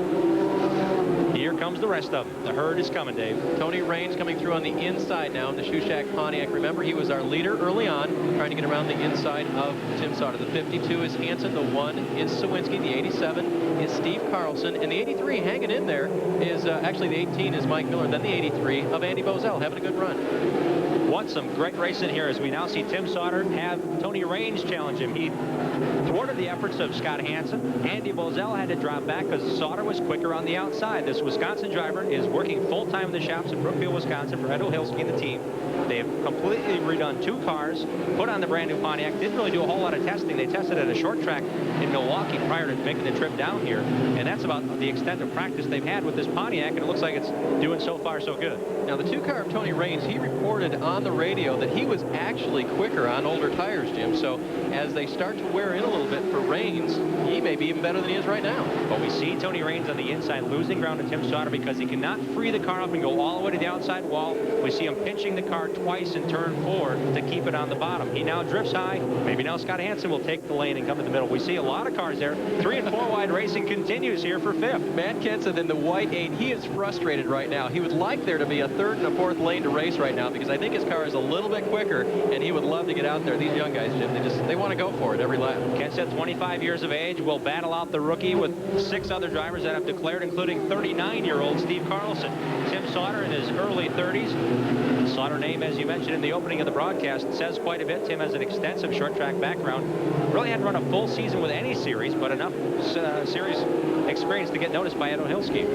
here comes the rest of them. The herd is coming, Dave. Tony Raines coming through on the inside now in the Shoe Shack Pontiac. Remember, he was our leader early on, trying to get around the inside of Tim Sauter. The 52 is Hansen. The 1 is Sawinski. The 87 is Steve Carlson. And the 83 hanging in there is actually the 18 is Mike Miller. Then the 83 of Andy Bozell having a good run. What some great racing here as we now see Tim Sauter have Tony Raines challenge him. He thwarted the efforts of Scott Hansen. Andy Bozell had to drop back because Sauter was quicker on the outside. This Wisconsin driver is working full-time in the shops in Brookfield, Wisconsin for Ed O'Hilsky and the team. They've completely redone 2 cars, put on the brand new Pontiac, didn't really do a whole lot of testing. They tested at a short track in Milwaukee prior to making the trip down here, and that's about the extent of practice they've had with this Pontiac, and it looks like it's doing so far so good. Now, the 2-car of Tony Raines, he reported on the radio that he was actually quicker on older tires, Jim. So as they start to wear in a little bit for Raines, he may be even better than he is right now. But we see Tony Raines on the inside losing ground to Tim Sauter because he cannot free the car up and go all the way to the outside wall. We see him pinching the car twice in turn 4 to keep it on the bottom. He now drifts high. Maybe now Scott Hansen will take the lane and come to the middle. We see a lot of cars there. 3 and 4 wide racing continues here for 5th. Matt Kenseth in the white 8, he is frustrated right now. He would like there to be a 3rd and a 4th lane to race right now because I think his car is a little bit quicker and he would love to get out there. These young guys, Jim, they want to go for it every lap. Kenseth, 25 years of age, will battle out the rookie with 6 other drivers that have declared, including 39-year-old Steve Carlson. Tim Sauter in his early 30s. Sauter name, as you mentioned in the opening of the broadcast, says quite a bit. Tim has an extensive short track background. Really hadn't run a full season with any series, but enough series experience to get noticed by Ed O'Hilski.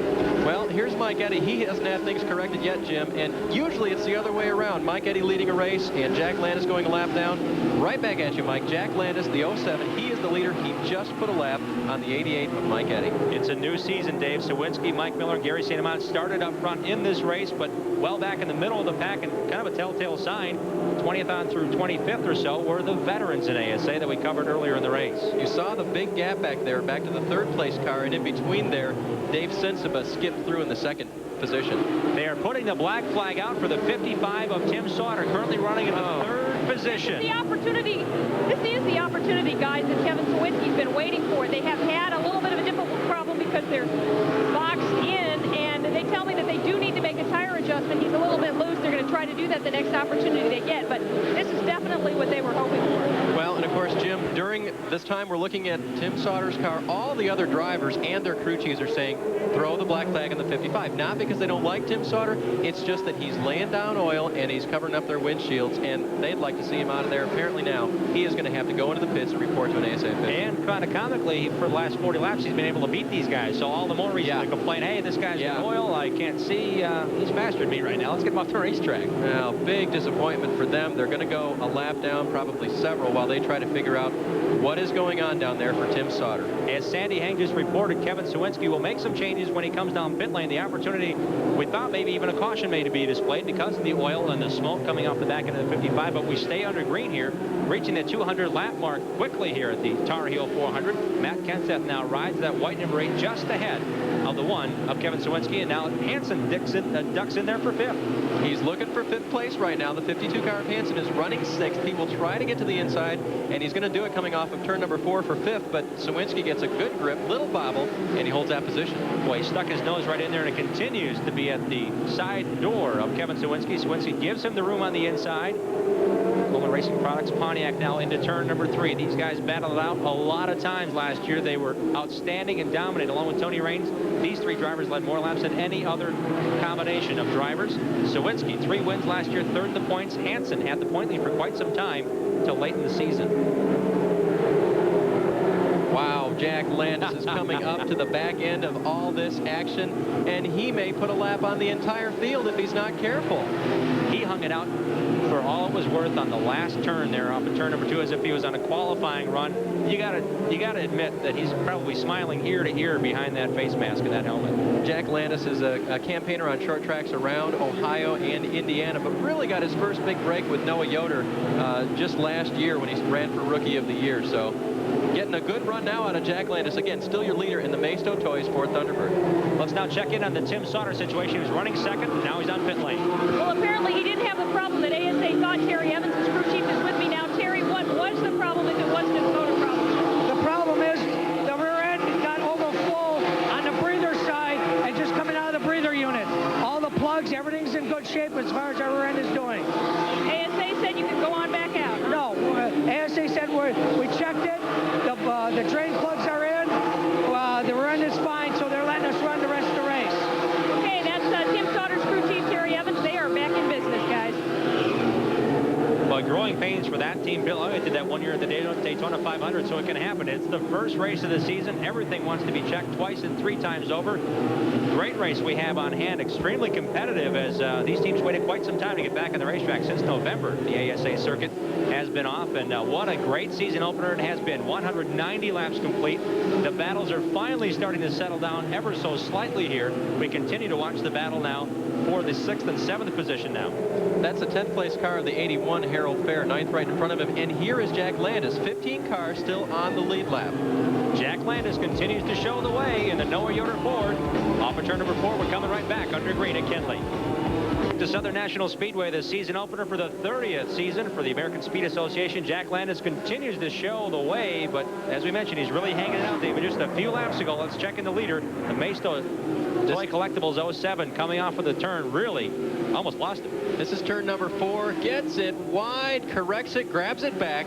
Well, here's Mike Eddy. He hasn't had things corrected yet, Jim, and usually it's the other way around. Mike Eddy leading a race and Jack Landis going a lap down. Right back at you, Mike. Jack Landis, the 07, he is the leader. He just put a lap on the 88 of Mike Eddy. It's a new season, Dave. Sawinski, Mike Miller, Gary St. Amant started up front in this race, but well back in the middle of the pack, and kind of a telltale sign, 20th on through 25th or so, were the veterans in ASA that we covered earlier in the race. You saw the big gap back there, back to the 3rd place car, and in between there, Dave Sensiba skipped through in the 2nd position. They are putting the black flag out for the 55 of Tim Sauter, currently running in the 3rd position. This is the opportunity, guys, that Kevin Sawinski's been waiting for. They have had a little bit of a difficult problem because they're boxed in, and they tell me that they do need to make a tire adjustment. He's a little bit loose. They're going to try to do that the next opportunity they get, but this is definitely what they were hoping for. Well, and of course, Jim, during this time we're looking at Tim Sauter's car, all the other drivers and their crew chiefs are saying throw the black flag in the 55. Not because they don't like Tim Sauter, it's just that he's laying down oil and he's covering up their windshields, and they'd like to see him out of there. Apparently now he is going to have to go into the pits and report to an ASA official. And kind of comically, for the last 40 laps, he's been able to beat these guys, so all the more reason to complain, hey, this guy's in oil, I can't see, he's faster than me right now. Let's get him off the racetrack. Now, big disappointment for them. They're going to go a lap down, probably several, while they try to figure out what is going on down there for Tim Sauter. As Sandy Hang just reported, Kevin Sawinski will make some changes when he comes down pit lane. The opportunity, we thought maybe even a caution may be displayed because of the oil and the smoke coming off the back end of the 55, but we stay under green here, reaching the 200 lap mark quickly here at the Tar Heel 400. Matt Kenseth now rides that white number 8 just ahead of the 1 of Kevin Sawinski, and now Hansen ducks in there for 5th. He's looking for 5th place right now. The 52 car of Hansen is running 6th. He will try to get to the inside, and he's going to do it coming off of turn number 4 for 5th, but Sawinski gets a good grip, little bobble, and he holds that position. Boy, he stuck his nose right in there, and it continues to be at the side door of Kevin Sawinski. Sawinski gives him the room on the inside. Coleman Racing Products Pontiac now into turn number 3. These guys battled it out a lot of times last year. They were outstanding and dominant along with Tony Raines. These 3 drivers led more laps than any other combination of drivers. Sawinski, 3 wins last year, 3rd in the points. Hansen had the point lead for quite some time until late in the season. Wow, Jack Landis is coming up to the back end of all this action, and he may put a lap on the entire field if he's not careful. He hung it out for all it was worth on the last turn there off of turn number 2 as if he was on a qualifying run. You gotta admit that he's probably smiling ear to ear behind that face mask and that helmet. Jack Landis is a campaigner on short tracks around Ohio and Indiana, but really got his first big break with Noah Yoder just last year when he ran for Rookie of the Year. So getting a good run now out of Jack Landis. Again, still your leader in the Maisto Toys Ford Thunderbird. Let's now check in on the Tim Sauter situation. He was running 2nd, and now he's on pit lane. Well, apparently he didn't have the problem that ASA thought. Terry Evans, his crew chief, is with me now. Terry, what was the problem if it wasn't a motor problem? The problem is the rear end got overflow on the breather side and just coming out of the breather unit. All the plugs, everything's in good shape as far as our rear end is doing. ASA said you could go on back out. No, ASA said we checked it. The drain plugs are in. The rear end is fine, so they're letting us run the rest of the race. Okay, that's Tim Sauter's crew chief, Terry Evans. They are back in business, guys. Well, growing pains for that team. Bill Elliott did that one year at the Daytona 500, so it can happen. It's the first race of the season. Everything wants to be checked twice and 3 times over. Great race we have on hand. Extremely competitive as these teams waited quite some time to get back on the racetrack since November. The ASA circuit has been off, and what a great season opener it has been. 190 laps complete. The battles are finally starting to settle down ever so slightly here. We continue to watch the battle now for the 6th and 7th position now. That's a 10th place car of the 81 Harold Fair, 9th right in front of him. And here is Jack Landis, 15 cars still on the lead lap. Jack Landis continues to show the way in the Noah Yoder Ford. Off of turn number 4, we're coming right back under green at Kenley. To Southern National Speedway, the season opener for the 30th season for the American Speed Association. Jack Landis continues to show the way, but as we mentioned, he's really hanging it out, David. Just a few laps ago, let's check in the leader. The Maisto Toy Collectibles 07 coming off of the turn, really almost lost it. This is turn number 4, gets it wide, corrects it, grabs it back,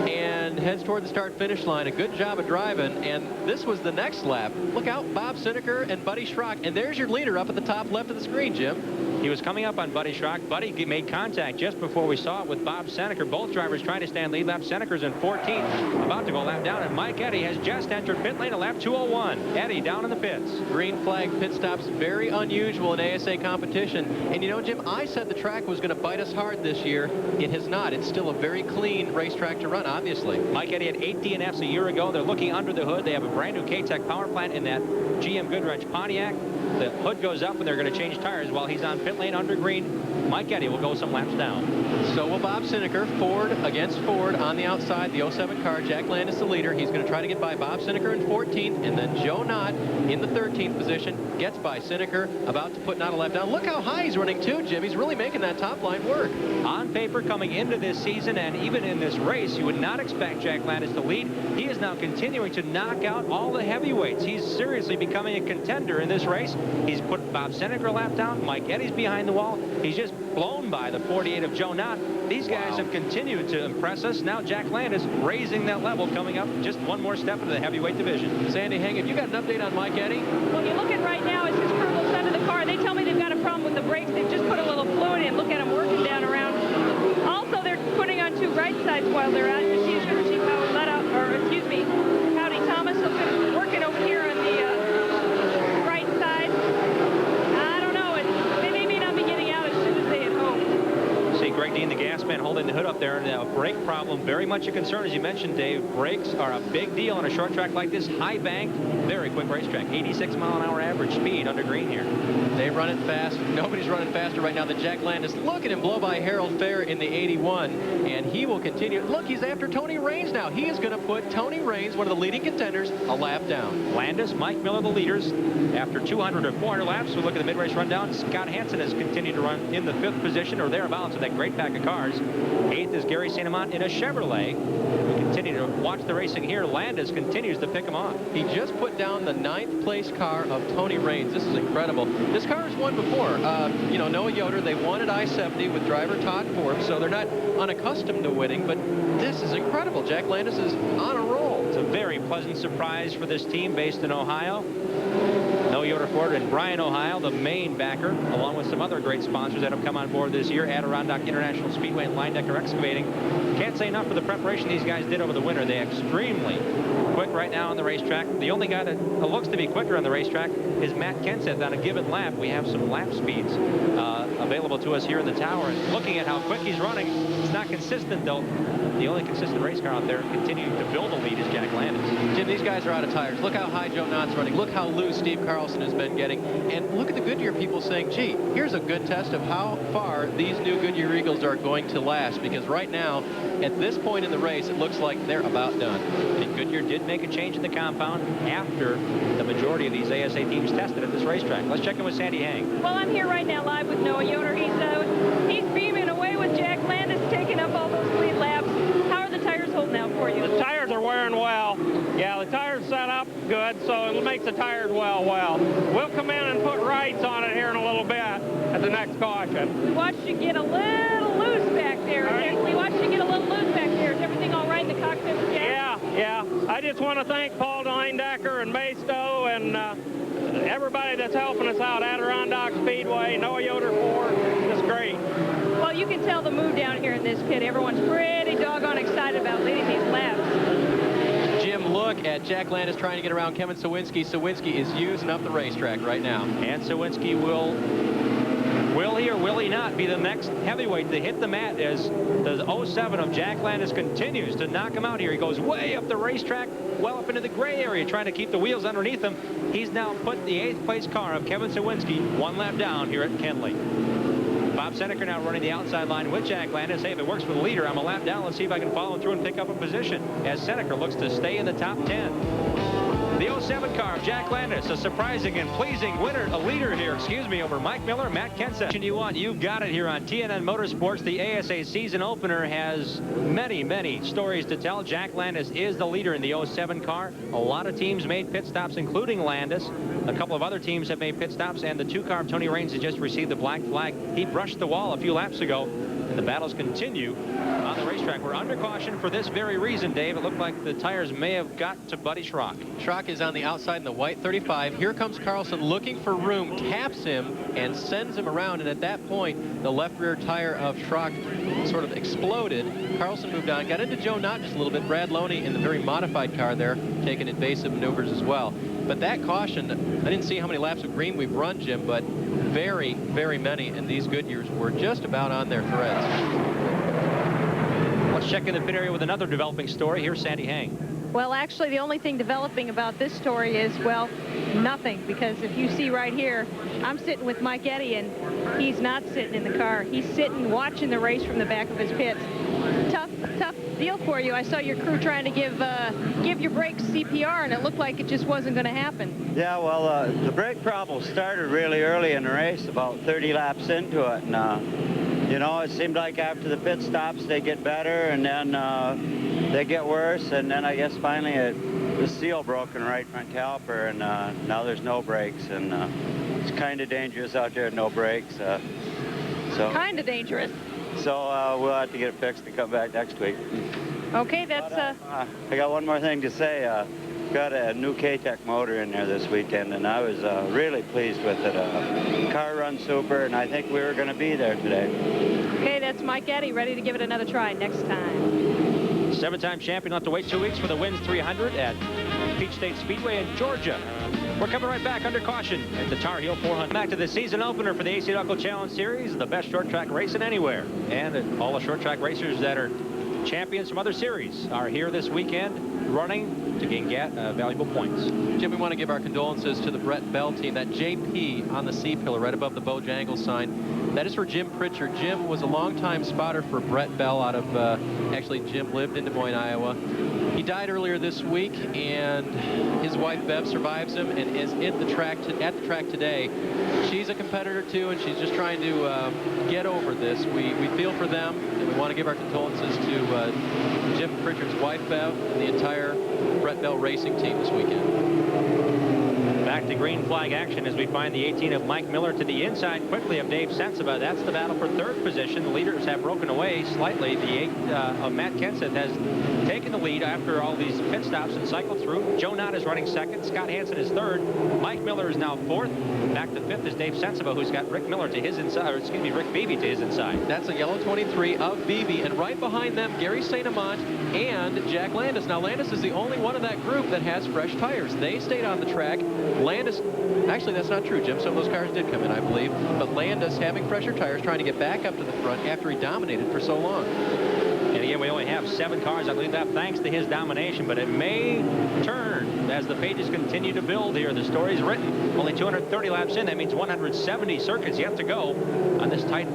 and heads toward the start-finish line. A good job of driving, and this was the next lap. Look out, Bob Sineker and Buddy Schrock, and there's your leader up at the top left of the screen, Jim. He was coming up on Buddy Schrock. Buddy made contact just before we saw it with Bob Seneker. Both drivers trying to stand lead lap. Seneker's in 14th, about to go lap down, and Mike Eddy has just entered pit lane at lap 201. Eddy down in the pits. Green flag pit stops, very unusual in ASA competition. And you know, Jim, I said the track was going to bite us hard this year. It has not. It's still a very clean racetrack to run, obviously. Mike Eddy had 8 DNFs a year ago. They're looking under the hood. They have a brand new K-Tech power plant in that GM Goodwrench Pontiac. The hood goes up and they're going to change tires while he's on pit lane under green. Mike Eddy will go some laps down. So will Bob Sineker. Ford against Ford on the outside. The 07 car. Jack Landis the leader. He's going to try to get by Bob Sineker in 14th, and then Joe Knott in the 13th position gets by Sineker, about to put Knott a lap down. Look how high he's running too, Jim. He's really making that top line work. On paper, coming into this season and even in this race, you would not expect Jack Landis to lead. He is now continuing to knock out all the heavyweights. He's seriously becoming a contender in this race. He's put Bob Sineker a lap down. Mike Eddy's behind the wall. He's just blown by the 48 of Joe Knott. These guys have continued to impress us. Now Jack Landis raising that level, coming up just one more step into the heavyweight division. Sandy, Hang, have you got an update on Mike Eddy? Well, you're looking right now as his crew looks under the car. They tell me they've got a problem with the brakes. They've just put a little fluid in. Look at them working down around. Also, they're putting on 2 right sides while they're at it. She's going to see Howard let out, or excuse me, Howdy Thomas working over here on the right side. I don't know. They may not be getting out as soon as they had hoped. See Greg Dean, the gas man, holding the hood up there, and a brake problem, very much a concern, as you mentioned, Dave. Brakes are a big deal on a short track like this. High bank, very quick racetrack. 86-mile-an-hour average speed under green here. They run it fast. Nobody's running faster right now than Jack Landis. Look at him blow by Harold Fair in the 81, and he will continue. Look, he's after Tony Raines now. He is going to put Tony Raines, one of the leading contenders, a lap down. Landis, Mike Miller, the leaders. After 200 or 400 laps, we look at the mid-race rundown. Scott Hansen has continued to run in the 5th position or thereabouts with that great pack of cars. 8th is Gary St. Amant in a Chevrolet. We continue to watch the racing here. Landis continues to pick him off. He just put down the 9th place car of Tony Raines. This is incredible. This car has won before. You know, Noah Yoder, they won at I-70 with driver Todd Forbes, so they're not unaccustomed to winning, but this is incredible. Jack Landis is on a roll. It's a very pleasant surprise for this team based in Ohio. Noah Yoder Ford in Bryan, Ohio, the main backer, along with some other great sponsors that have come on board this year. Adirondack International Speedway and Line-Decker Excavating. Can't say enough for the preparation these guys did over the winter. They're extremely quick right now on the racetrack. The only guy that looks to be quicker on the racetrack is Matt Kenseth on a given lap. We have some lap speeds available to us here in the tower. And looking at how quick he's running, it's not consistent, though. The only consistent race car out there continuing to build a lead is Jack Landis. Jim, these guys are out of tires. Look how high Joe Knott's running. Look how loose Steve Carlson has been getting. And look at the Goodyear people saying, gee, here's a good test of how far these new Goodyear Eagles are going to last. Because right now, at this point in the race, it looks like they're about done. And Goodyear did make a change in the compound after the majority of these ASA teams tested at this racetrack. Let's check in with Sandy Hang. Well, I'm here right now live with Noah Yoder. He's beaming away with Jack Landis, taking up all those lead laps. How are the tires holding out for you? The tires are wearing well. Yeah, the tires set up good, so it makes the tires well. We'll come in and put rights on it here in a little bit at the next caution. We watched you get a little loose back there. We watched you get a little loose back there. Is everything all right in the cockpit? Yeah. I just want to thank Paul Line-Decker and Maisto and everybody that's helping us out. Adirondack Speedway, Noah Yoder Ford. It's great. Well, you you can tell the mood down here in this pit. Everyone's pretty doggone excited about leading these laps. Jim, look at Jack Landis trying to get around Kevin Sawinski. Sawinski is using up the racetrack right now. And Sawinski will he or will he not be the next heavyweight to hit the mat as the 07 of Jack Landis continues to knock him out here. He goes way up the racetrack, well up into the gray area, trying to keep the wheels underneath him. He's now put the 8th place car of Kevin Sawinski 1 lap down here at Kenley. Bob Seneca now running the outside line with Jack Landis. Hey, if it works for the leader, I'm a lap down. Let's see if I can follow him through and pick up a position as Seneca looks to stay in the top 10. The 07 car of Jack Landis, a surprising and pleasing winner, a leader here, over Mike Miller, Matt Kenseth. You want, you've got it here on TNN Motorsports. The ASA season opener has many, many stories to tell. Jack Landis is the leader in the 07 car. A lot of teams made pit stops, including Landis. A couple of other teams have made pit stops, and the 2 car of Tony Raines has just received the black flag. He brushed the wall a few laps ago, and the battles continue on the racetrack. We're under caution for this very reason, Dave. It looked like the tires may have got to Buddy Schrock. Schrock is on the outside in the white 35. Here comes Carlson looking for room, taps him, and sends him around. And at that point, the left rear tire of Schrock sort of exploded. Carlson moved on, got into Joe Knott just a little bit. Brad Loney in the very modified car there, taking invasive maneuvers as well. But that caution, I didn't see how many laps of green we've run, Jim, but very, very many in these Goodyears were just about on their threads. Let's check in the pit area with another developing story. Here's Sandy Hang. Well, actually, the only thing developing about this story is, well, nothing. Because if you see right here, I'm sitting with Mike Eddy, and he's not sitting in the car. He's sitting watching the race from the back of his pits. Tough deal for you. I saw your crew trying to give your brakes CPR, and it looked like it just wasn't going to happen. Yeah, well, the brake problem started really early in the race, about 30 laps into it, and you know, it seemed like after the pit stops they get better, and then they get worse, and then I guess finally the seal broke in the right front caliper, and now there's no brakes, and it's kind of dangerous out there, no brakes. So kind of dangerous. So we'll have to get it fixed and come back next week. Okay, that's... I got one more thing to say. Got a new K-Tech motor in there this weekend, and I was really pleased with it. Car runs super, and I think we were going to be there today. Okay, that's Mike Eddy, ready to give it another try next time. 7-time champion will have to wait 2 weeks for the Wins 300 at Peach State Speedway in Georgia. We're coming right back under caution at the Tar Heel 400. Back to the season opener for the AC-Delco Challenge Series, the best short track racing anywhere. And all the short track racers that are champions from other series are here this weekend running to gain valuable points. Jim, we want to give our condolences to the Brett Bell team. That JP on the C-pillar right above the Bojangles sign, that is for Jim Pritchard. Jim was a longtime spotter for Brett Bell out of, actually Jim lived in Des Moines, Iowa. He died earlier this week, and his wife Bev survives him and is at the track today. She's a competitor too, and she's just trying to get over this. We feel for them, and we want to give our condolences to Jim Pritchard's wife Bev and the entire Brett Bell racing team this weekend. Back to green flag action as we find the 18 of Mike Miller to the inside quickly of Dave Sensiba. That's the battle for 3rd position. The leaders have broken away slightly. The 8 of Matt Kenseth has taken the lead after all these pit stops and cycled through. Joe Knott is running 2nd. Scott Hansen is 3rd. Mike Miller is now 4th. Back to 5th is Dave Sensiba, who's got Rick Miller to his inside, or excuse me, Rick Beebe to his inside. That's a yellow 23 of Beebe, and right behind them, Gary St. Amant and Jack Landis. Now, Landis is the only one of that group that has fresh tires. They stayed on the track. Landis, actually, that's not true, Jim. Some of those cars did come in, I believe. But Landis having fresher tires, trying to get back up to the front after he dominated for so long. And again, we only have 7 cars, I believe that, thanks to his domination, but it may turn as the pages continue to build here. The story's written. Only 230 laps in. That means 170 circuits yet to go on this tight,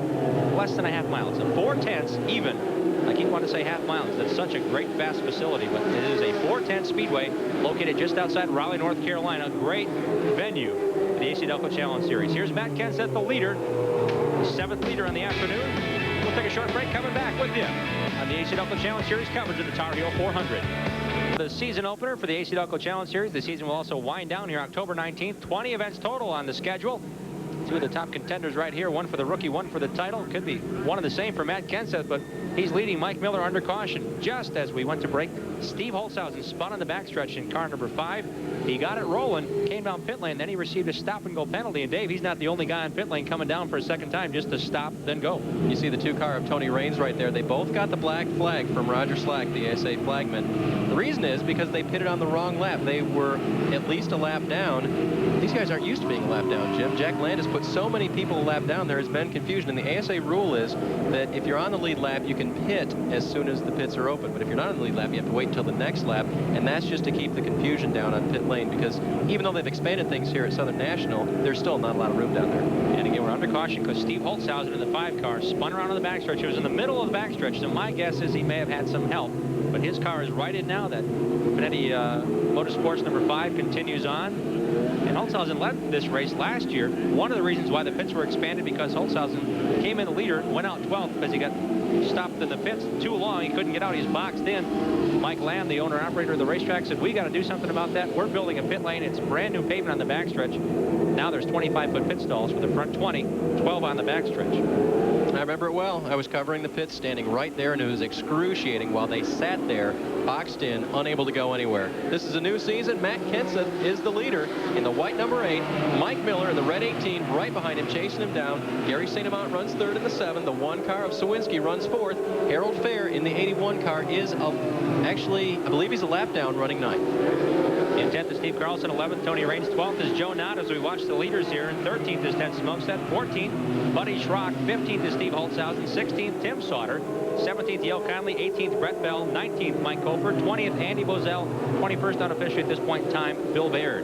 less than a half mile. It's a 4/10 even. I keep wanting to say half miles. That's such a great, fast facility, but it is a 410 Speedway located just outside Raleigh, North Carolina. Great venue for the AC-Delco Challenge Series. Here's Matt Kenseth, the leader, the 7th leader on the afternoon. We'll take a short break, coming back with you on the AC-Delco Challenge Series coverage of the Tar Heel 400. The season opener for the AC-Delco Challenge Series. The season will also wind down here October 19th. 20 events total on the schedule. 2 of the top contenders right here, one for the rookie, one for the title. Could be one of the same for Matt Kenseth, but he's leading Mike Miller under caution. Just as we went to break, Steve Holzhausen spun on the backstretch in car number 5. He got it rolling, came down pit lane, then he received a stop-and-go penalty. And, Dave, he's not the only guy on pit lane coming down for a second time just to stop, then go. You see the 2-car of Tony Raines right there. They both got the black flag from Roger Slack, the ASA flagman. The reason is because they pitted on the wrong lap. They were at least a lap down. These guys aren't used to being a lap down, Jim. Jack Landis put so many people a lap down, there has been confusion. And the ASA rule is that if you're on the lead lap, you can pit as soon as the pits are open. But if you're not on the lead lap, you have to wait until the next lap. And that's just to keep the confusion down on pit lane, because even though they've expanded things here at Southern National, there's still not a lot of room down there. And again, we're under caution because Steve Holtzhausen in the 5-car spun around on the backstretch. He was in the middle of the backstretch, so my guess is he may have had some help. But his car is right in now. That Finetti Motorsports number 5 continues on. And Holtzhausen led this race last year. One of the reasons why the pits were expanded, because Holtzhausen came in the leader, went out 12th because he got stopped in the pits too long. He couldn't get out. He's boxed in. Mike Lamb, the owner-operator of the racetrack, said, we got to do something about that. We're building a pit lane. It's brand new pavement on the backstretch. Now there's 25-foot pit stalls for the front 20, 12 on the backstretch. I remember it well. I was covering the pits, standing right there, and it was excruciating while they sat there, boxed in, unable to go anywhere. This is a new season. Matt Kenseth is the leader in the white number 8. Mike Miller in the red 18 right behind him, chasing him down. Gary St. Amant runs 3rd in the 7. The 1-car of Sawinski runs 4th. Harold Fair in the 81 car is actually, I believe he's a lap down, running 9th. In 10th is Steve Carlson, 11th Tony Raines, 12th is Joe Knott as we watch the leaders here, and 13th is Ted Smokestead, 14th Buddy Schrock, 15th is Steve Holtzhausen, 16th Tim Sauter, 17th Yale Conley, 18th Brett Bell, 19th Mike Koper, 20th Andy Bozell, 21st unofficially at this point in time, Bill Baird.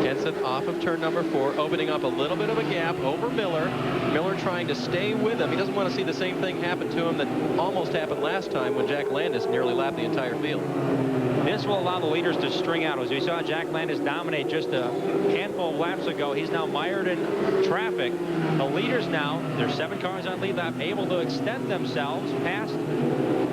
Kenseth off of turn number 4, opening up a little bit of a gap over Miller. Miller trying to stay with him. He doesn't want to see the same thing happen to him that almost happened last time when Jack Landis nearly lapped the entire field. This will allow the leaders to string out. As we saw Jack Landis dominate just a handful of laps ago, he's now mired in traffic. The leaders now, there's 7 cars on lead lap, able to extend themselves past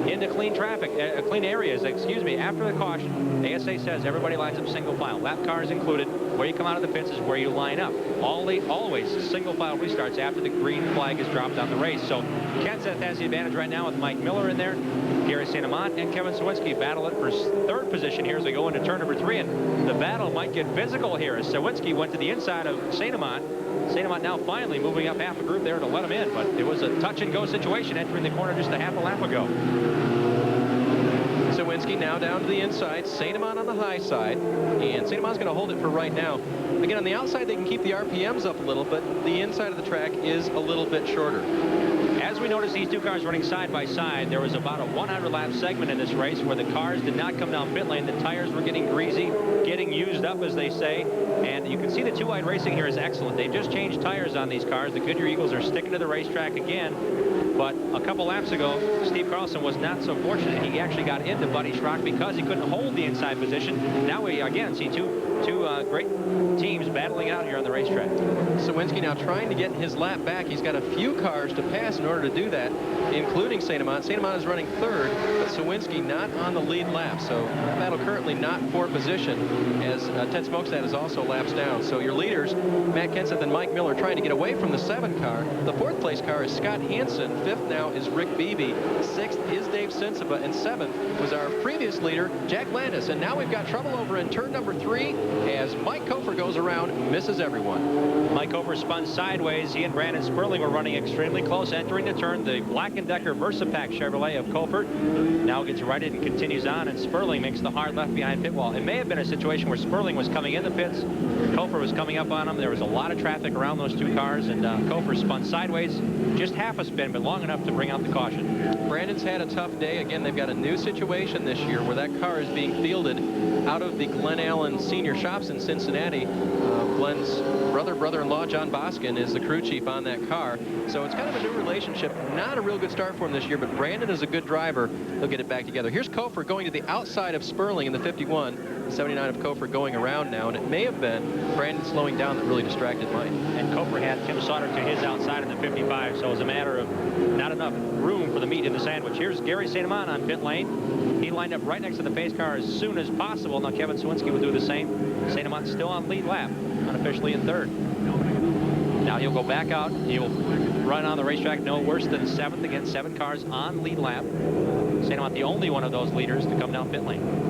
into clean traffic, clean areas, excuse me, after the caution. ASA says everybody lines up single file. Lap cars included. Where you come out of the pits is where you line up. Always single file restarts after the green flag is dropped on the race. So Kenseth has the advantage right now with Mike Miller in there. Gary St. Amant and Kevin Sawinski battle it for 3rd position here as they go into turn number 3. And the battle might get physical here as Sawinski went to the inside of St. Amant. St. Amant now finally moving up half a group there to let him in, but it was a touch-and-go situation entering the corner just a half a lap ago. Sawinski now down to the inside, St. Amant on the high side, and St. Amant's going to hold it for right now. Again, on the outside, they can keep the RPMs up a little, but the inside of the track is a little bit shorter. As we noticed these 2 cars running side by side, there was about a 100-lap segment in this race where the cars did not come down pit lane. The tires were getting greasy, getting used up, as they say. And you can see the 2-wide racing here is excellent. They just changed tires on these cars. The Goodyear Eagles are sticking to the racetrack again. But a couple laps ago, Steve Carlson was not so fortunate. He actually got into Buddy Schrock because he couldn't hold the inside position. Now we, again, see two great teams battling out here on the racetrack. Sawinski now trying to get his lap back. He's got a few cars to pass in order to do that, including St. Amant. St. Amant is running 3rd, but Sawinski not on the lead lap. So battle currently not for position, as Ted Smokestead is also laps down. So your leaders, Matt Kenseth and Mike Miller, trying to get away from the 7 car. The 4th place car is Scott Hansen. 5th now is Rick Beebe. 6th is Dave Sensiba. And 7th was our previous leader, Jack Landis. And now we've got trouble over in turn number 3 as Mike Kofer goes around, misses everyone. Mike Kofer spun sideways. He and Brandon Sperling were running extremely close entering the turn. The Black & Decker Versapack Chevrolet of Kofer now gets righted and continues on, and Sperling makes the hard left behind pit wall. It may have been a situation where Sperling was coming in the pits. Kofer was coming up on him. There was a lot of traffic around those 2 cars, and Kofer spun sideways, just half a spin, but long enough to bring out the caution. Brandon's had a tough day. Again, they've got a new situation this year where that car is being fielded out of the Glen Allen Senior Shops in Cincinnati. Glen's brother-in-law, John Boskin, is the crew chief on that car. So it's kind of a new relationship. Not a real good start for him this year, but Brandon is a good driver. He'll get it back together. Here's Kofer going to the outside of Sperling in the 51. The 79 of Kofer going around now, and it may have been Brandon slowing down that really distracted Mike. And Kofer had Tim Sauter to his outside in the 55, so it was a matter of not enough room for the meat in the sandwich. Here's Gary St. Amant on pit lane. He lined up right next to the pace car as soon as possible. Now Kevin Sawinski will do the same. St. Amant still on lead lap, unofficially in 3rd. Now he'll go back out. He'll run on the racetrack no worse than 7th against 7 cars on lead lap. St. Amant the only one of those leaders to come down pit lane.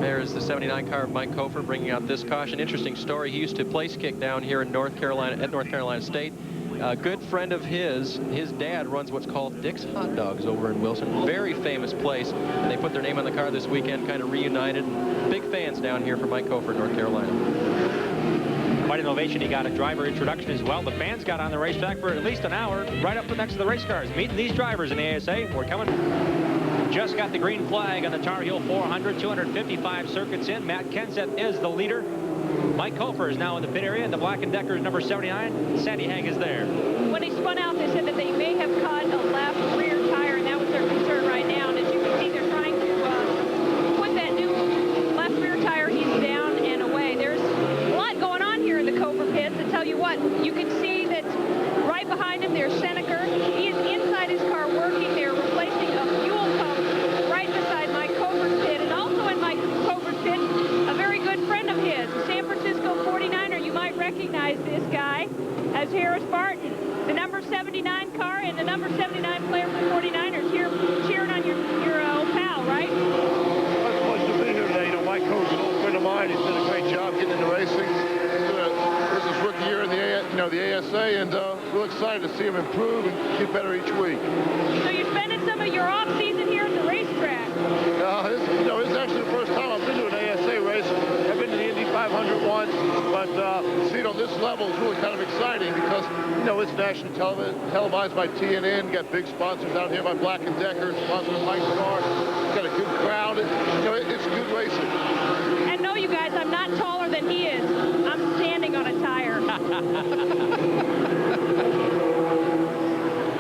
There's the 79 car of Mike Kofer bringing out this caution. Interesting story. He used to place kick down here in North Carolina State. A good friend of his dad runs what's called Dick's Hot Dogs over in Wilson. Very famous place. And they put their name on the car this weekend, kind of reunited. Big fans down here for Mike Kofer in North Carolina. Quite an ovation. He got a driver introduction as well. The fans got on the racetrack for at least an hour, right up next to the race cars, meeting these drivers in the ASA. We're coming. Just got the green flag on the Tar Heel 400, 255 circuits in. Matt Kenseth is the leader. Mike Kofer is now in the pit area. The Black & Decker is number 79. Sandy Haig is there. When he spun out, they said that they may have caught a left rear tire, and that was their concern right now. And as you can see, they're trying to put that new left rear tire. He's down and away. There's a lot going on here in the Kofer pits. I tell you what, you can see that right behind him there's Seneker. He is inside his car working there, replacing a fuel pump right beside Mike Kofer's pit. And also in Mike Kofer's pit, a very good friend of his, a San Francisco 49er. You might recognize this guy as Harris Barton, the number 79 car and the number 79 player for the 49ers. Here cheering on your old pal, right? Well, it's a pleasure to be here today. You know, Mike Kofer's an old friend of mine. He's done a great job getting into racing. This is his rookie year in the ASA, and we're excited to see him improve and get better each week. So you're spending some of your off season here at the racetrack. This is actually the first time I've been to an ASA race. I've been to the Indy 500 once, but seeing it on this level is really kind of exciting because, it's nationally televised by TNN. Got big sponsors out here by Black & Decker, sponsored by Mike's car. It's got a good crowd. It's good racing. And no, you guys, I'm not taller than he is. I'm standing on a tire.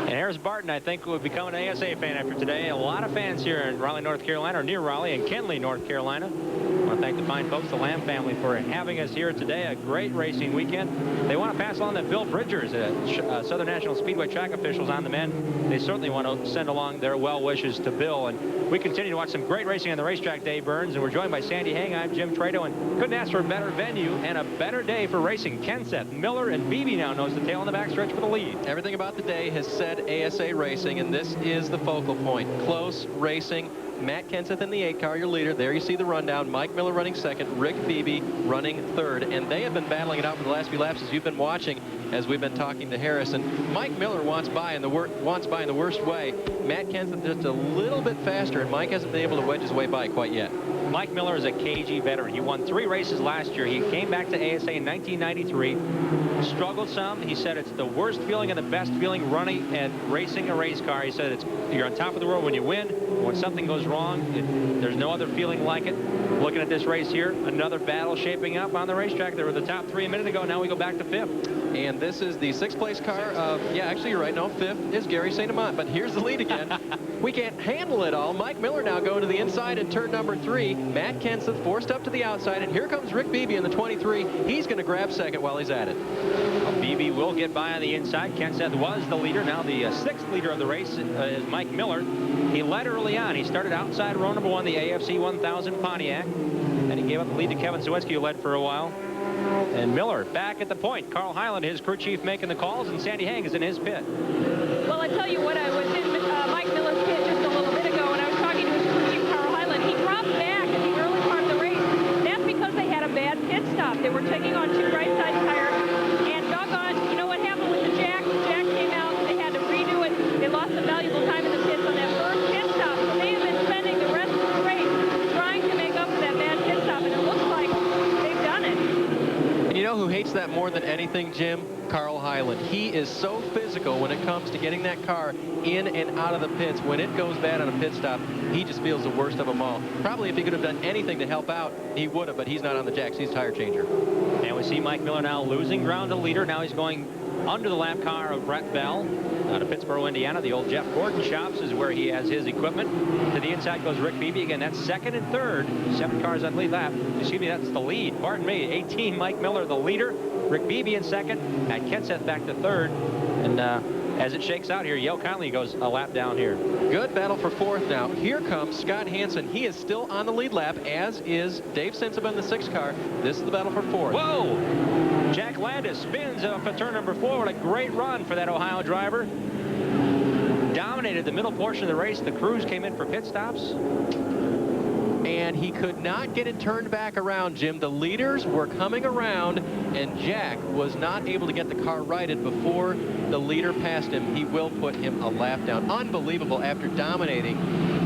And Harris Barton, I think, will become an ASA fan after today. A lot of fans here in Raleigh, North Carolina, or near Raleigh, and Kenly, North Carolina. I want to thank the fine folks, the Lamb family, for having us here today. A great racing weekend. They want to pass along that Bill Bridgers, Southern National Speedway track officials on the men. They certainly want to send along their well wishes to Bill. And we continue to watch some great racing on the racetrack, Dave Burns. And we're joined by Sandy Haig. I'm Jim Trado. And couldn't ask for a better venue and a better day for racing. Kenseth, Miller, and Beebe now knows the tail in the backstretch for the lead. Everything about the day has said ASA racing, and this is the focal point. Close racing. Matt Kenseth in the 8 car, your leader. There you see the rundown. Mike Miller running second. Rick Beebe running third. And they have been battling it out for the last few laps as you've been watching as we've been talking to Harris. And Mike Miller wants by in the worst way. Matt Kenseth just a little bit faster, and Mike hasn't been able to wedge his way by quite yet. Mike Miller is a KG veteran. He won 3 races last year. He came back to ASA in 1993. Struggled some. He said it's the worst feeling and the best feeling running and racing a race car. He said you're on top of the world when you win. When something goes wrong, there's no other feeling like it. Looking at this race here, another battle shaping up on the racetrack. They were the top 3 a minute ago. Now we go back to 5th. And this is the 6th place car of, yeah, actually you're right, no, 5th is Gary St. Amant. But here's the lead again. We can't handle it all. Mike Miller now going to the inside in turn number 3. Matt Kenseth forced up to the outside, and here comes Rick Beebe in the 23. He's going to grab second while he's at it. Well, Beebe will get by on the inside. Kenseth was the leader. Now the 6th leader of the race is Mike Miller. He led early on. He started outside row number 1, the AFC 1000 Pontiac. And he gave up the lead to Kevin Sawinski, who led for a while. And Miller back at the point. Carl Hyland, his crew chief, making the calls, and Sandy Haig is in his pit. Well, I tell you what, I was in Mike Miller's pit just a little bit ago, and I was talking to his crew chief, Carl Hyland. He dropped back in the early part of the race. That's because they had a bad pit stop. They were taking on 2 right side tires, and doggone, you know what happened with the jack? The jack came out, they had to redo it. They lost some valuable time in the pits on that first pit stop. So they have been spending the rest of the race trying to make up for that bad pit stop, and it looks like they've done it. And you know who hates that more than anything, Jim? Carl Hyland. He is so physical when it comes to getting that car in and out of the pits. When it goes bad on a pit stop, he just feels the worst of them all. Probably if he could have done anything to help out, he would have, but he's not on the jacks. He's tire changer. And we see Mike Miller now losing ground to leader. Now he's going under the lap car of Brett Bell out of Pittsboro, Indiana. The old Jeff Gordon shops is where he has his equipment. To the inside goes Rick Beebe. Again, that's 2nd and 3rd. 7 cars on lead lap. Excuse me, that's the lead. Pardon me. 18, Mike Miller, the leader. Rick Beebe in 2nd. Matt Kenseth back to 3rd. And as it shakes out here, Yale Conley goes a lap down here. Good battle for 4th now. Here comes Scott Hansen. He is still on the lead lap, as is Dave Sensiba in the 6th car. This is the battle for 4th. Whoa! Jack Landis spins up at turn number 4. What a great run for that Ohio driver. Dominated the middle portion of the race. The crews came in for pit stops. and he could not get it turned back around, Jim. The leaders were coming around, and Jack was not able to get the car righted before the leader passed him. He will put him a lap down. Unbelievable after dominating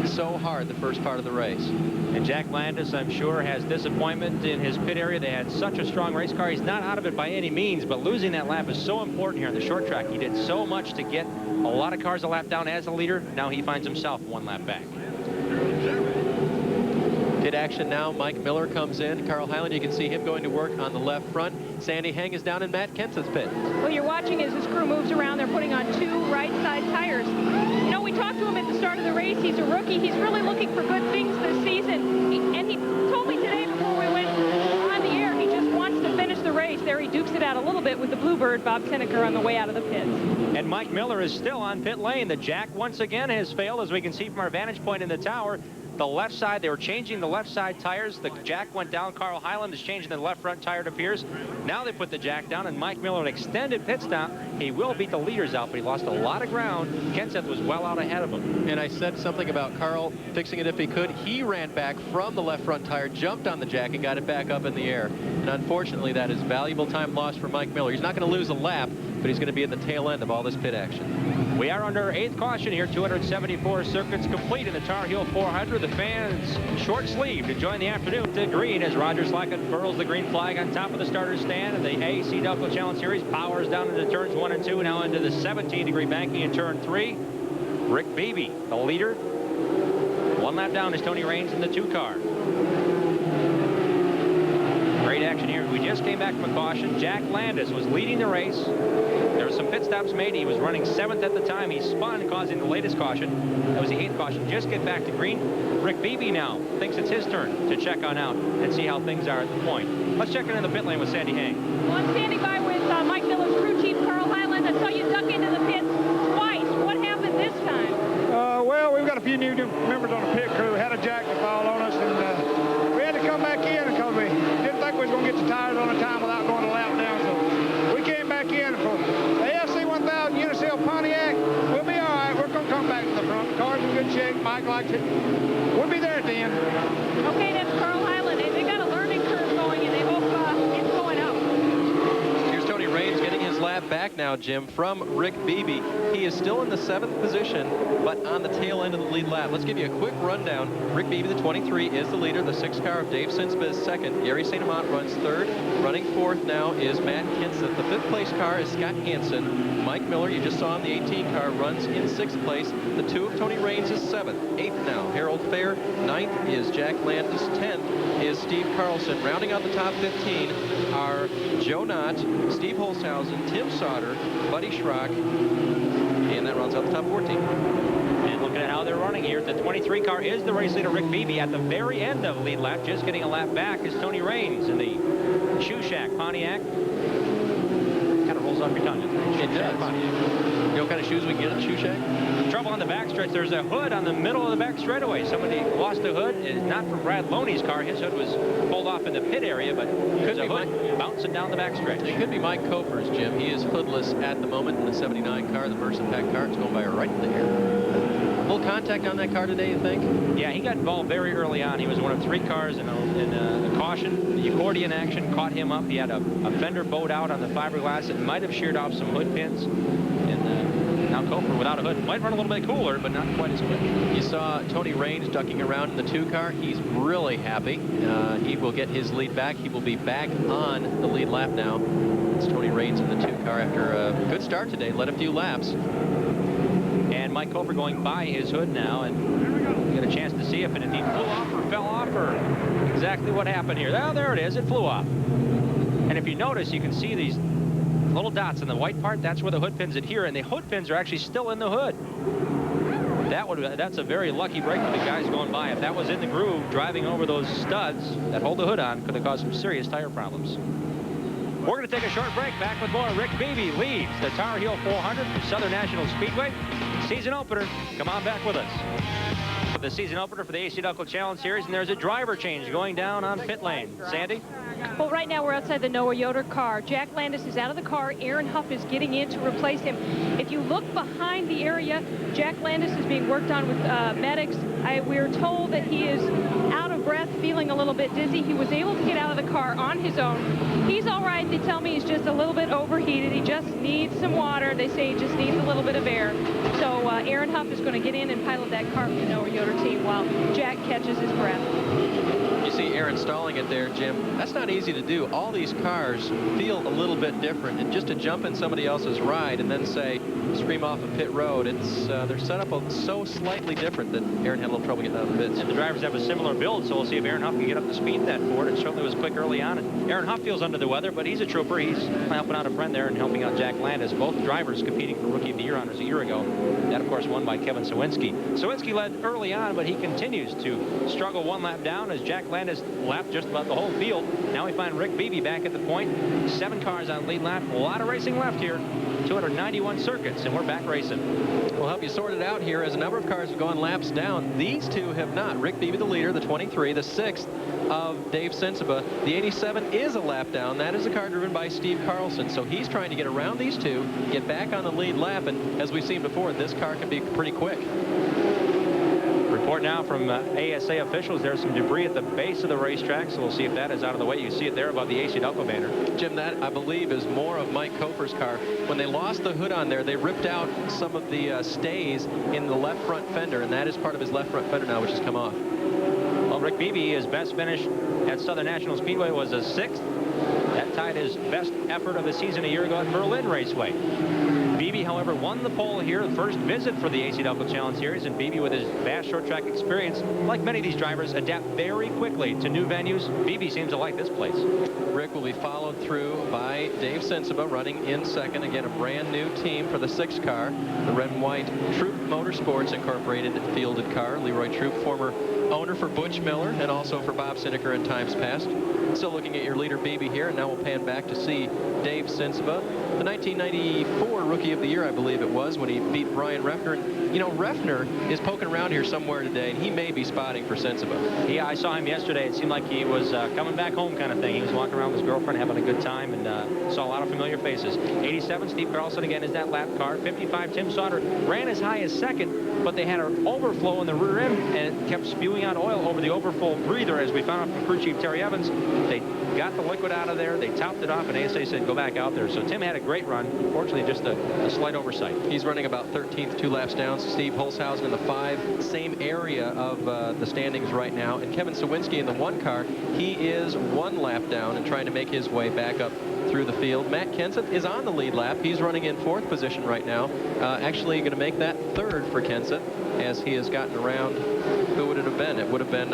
so hard the first part of the race. And Jack Landis, I'm sure, has disappointment in his pit area. They had such a strong race car. He's not out of it by any means, but losing that lap is so important here on the short track. He did so much to get a lot of cars a lap down as a leader. Now he finds himself one lap back. Pit action now. Mike Miller comes in. Carl Hyland, you can see him going to work on the left front. Sandy Heng is down in Matt Kenseth's pit. Well, you're watching as his crew moves around. They're putting on 2 right-side tires. You know, we talked to him at the start of the race. He's a rookie. He's really looking for good things this season. And he told me today before we went on the air, he just wants to finish the race. There he dukes it out a little bit with the Bluebird, Bob Seneker, on the way out of the pits. And Mike Miller is still on pit lane. The Jack once again has failed, as we can see from our vantage point in the tower. The left side, they were changing the left side tires. The Jack went down. Carl Hyland is changing the left front tire, it appears. Now they put the Jack down, and Mike Miller, an extended pit stop. He will beat the leaders out, but he lost a lot of ground. Kenseth was well out ahead of him. And I said something about Carl fixing it if he could. He ran back from the left front tire, jumped on the Jack, and got it back up in the air. And unfortunately, that is valuable time lost for Mike Miller. He's not going to lose a lap, but he's going to be at the tail end of all this pit action. We are under 8th caution here. 274 circuits complete in the Tar Heel 400. The fans short sleeve to join the afternoon to green as Roger Slackett furls the green flag on top of the starter's stand. And the AC-Delco Challenge Series powers down into turns 1 and 2. Now into the 17-degree banking in turn 3. Rick Beebe, the leader. 1 lap down is Tony Raines in the 2 car. Great action here. We just came back from a caution. Jack Landis was leading the race. There were some pit stops made. He was running 7th at the time. He spun, causing the latest caution. That was the 8th caution. Just get back to green. Rick Beebe now thinks it's his turn to check on out and see how things are at the point. Let's check in the pit lane with Sandy Heng. Well, I'm standing by with Mike Miller's crew chief, Carl Hyland. I saw you duck into the pits twice. What happened this time? Well, we've got a few new members on the pit crew. Had a Jack to fall on us, and we had to come back in because we didn't think we was going to get the tires on the time without going a lap down. So we came back in for the ASA 1000 Unicell Pontiac. We'll be all right. We're going to come back to the front. The car's in good shape. Mike likes it. We'll be there at the end. Okay, that's Carl Hyland. And they got a learning curve going, and they hope it's going up. Here's Tony Raines getting his lap back now, Jim, from Rick Beebe. He is still in the 7th position, but on the tail end of the lead lap. Let's give you a quick rundown. Rick Beebe, the 23, is the leader. The 6 car of Dave Sinsba is 2nd. Gary St. Amant runs 3rd. Running 4th now is Matt Kenseth. The 5th place car is Scott Hansen. Mike Miller, you just saw him, the 18 car, runs in 6th place. The 2 of Tony Raines is 7th. 8th now, Harold Fair. 9th is Jack Landis. 10th is Steve Carlson. Rounding out the top 15 are Joe Knott, Steve Holzhausen, Tim Sauter, Buddy Schrock, and that rounds out the top 14. And looking at how they're running here, the 23 car is the race leader, Rick Beebe. At the very end of the lead lap, just getting a lap back, is Tony Raines in the Shoe Shack Pontiac. Kind of rolls off your tongue. It does. You know what kind of shoes we can get at the Shoe Shack? Trouble on the backstretch. There's a hood on the middle of the back straightaway. Somebody lost the hood. It's not from Brad Loney's car. His hood was pulled off in the pit area, but there's a hood bouncing down the backstretch. It could be Mike Cofer's, Jim. He is hoodless at the moment in the 79 car, the Mercer Pack car. It's going by right in the air. Full contact on that car today, you think? Yeah, he got involved very early on. He was one of 3 cars in a caution. The accordion action caught him up. He had a fender bowed out on the fiberglass. It might have sheared off some hood pins. And now Kofer without a hood might run a little bit cooler, but not quite as quick. You saw Tony Raines ducking around in the 2 car. He's really happy. He will get his lead back. He will be back on the lead lap now. It's Tony Raines in the 2 car after a good start today. Led a few laps. And Mike Kofer going by his hood now, and get a chance to see if it indeed flew off or fell off or exactly what happened here. Oh, there it is. It flew off. And if you notice, you can see these little dots in the white part. That's where the hood pins adhere, and the hood pins are actually still in the hood. That's a very lucky break for the guys going by. If that was in the groove, driving over those studs that hold the hood on, could have caused some serious tire problems. We're going to take a short break. Back with more. Rick Beebe leads the Tar Heel 400 from Southern National Speedway. Season opener. Come on back with us. For the season opener for the AC-Delco Challenge Series, and there's a driver change going down on pit lane. Sandy? Well, right now we're outside the Noah Yoder car. Jack Landis is out of the car. Aaron Huff is getting in to replace him. If you look behind the area, Jack Landis is being worked on with medics. We're told that he is out of breath, feeling a little bit dizzy. He was able to get out of the car on his own. He's all right. They tell me he's just a little bit overheated. He just needs some water. They say he just needs a little bit of air. So Aaron Huff is going to get in and pilot that car for the Noah Yoder team while Jack catches his breath. You see Aaron stalling it there, Jim. That's not easy to do. All these cars feel a little bit different, and just to jump in somebody else's ride and then say, scream off a pit road, it's they're set up so slightly different that Aaron had a little trouble getting out of the pits. And the drivers have a similar build, so we'll see if Aaron Huff can get up to speed that Ford. It certainly was quick early on. And Aaron Huff feels under the weather, but he's a trooper. He's helping out a friend there and helping out Jack Landis. Both drivers competing for Rookie of the Year honors a year ago. That, of course, won by Kevin Sawinski. Sawinski led early on, but he continues to struggle one lap down as Jack Landis lapped just about the whole field. Now we find Rick Beebe back at the point. 7 cars on lead lap. A lot of racing left here. 291 circuits, and we're back racing. We'll help you sort it out here as a number of cars have gone laps down. These two have not. Rick Beebe, the leader, the 23, the 6th of Dave Sensiba. The 87 is a lap down. That is a car driven by Steve Carlson. So he's trying to get around these two, get back on the lead lap, and as we've seen before, this car can be pretty quick. Report now from ASA officials. There's some debris at the base of the racetrack, so we'll see if that is out of the way. You see it there above the AC-Delco banner. Jim, that, I believe, is more of Mike Koper's car. When they lost the hood on there, they ripped out some of the stays in the left front fender, and that is part of his left front fender now, which has come off. Well, Rick Beebe, his best finish at Southern National Speedway was a 6th. That tied his best effort of the season a year ago at Berlin Raceway. Beebe, however, won the pole here, the first visit for the AC-Delco Challenge Series, and Beebe, with his vast short track experience, like many of these drivers, adapt very quickly to new venues. Beebe seems to like this place. Rick will be followed through by Dave Sensiba, running in second. Again, a brand new team for the 6th car, the red and white Troop Motorsports Incorporated fielded car. Leroy Troop, former owner for Butch Miller and also for Bob Sineker in times past. Still looking at your leader Beebe here, and now we'll pan back to see Dave Sensiba, the 1994 Rookie of the Year, I believe it was, when he beat Brian Refner. And, you know, Refner is poking around here somewhere today, and he may be spotting for Sensiba. Yeah, I saw him yesterday. It seemed like he was coming back home kind of thing. He was walking around with his girlfriend having a good time, and saw a lot of familiar faces. 87, Steve Carlson again is that lap car. 55, Tim Sauter ran as high as 2nd, but they had an overflow in the rear end, and it kept spewing out oil over the overflow breather, as we found out from crew chief Terry Evans. They got the liquid out of there, they topped it off, and ASA said go back out there. So Tim had a great run. Unfortunately, just a slight oversight. He's running about 13th, 2 laps down. Steve Holshausen in the 5, same area of the standings right now. And Kevin Sawinski in the 1 car, he is 1 lap down and trying to make his way back up through the field. Matt Kenseth is on the lead lap. He's running in 4th position right now. Actually going to make that 3rd for Kenseth as he has gotten around. Who would it have been? It would have been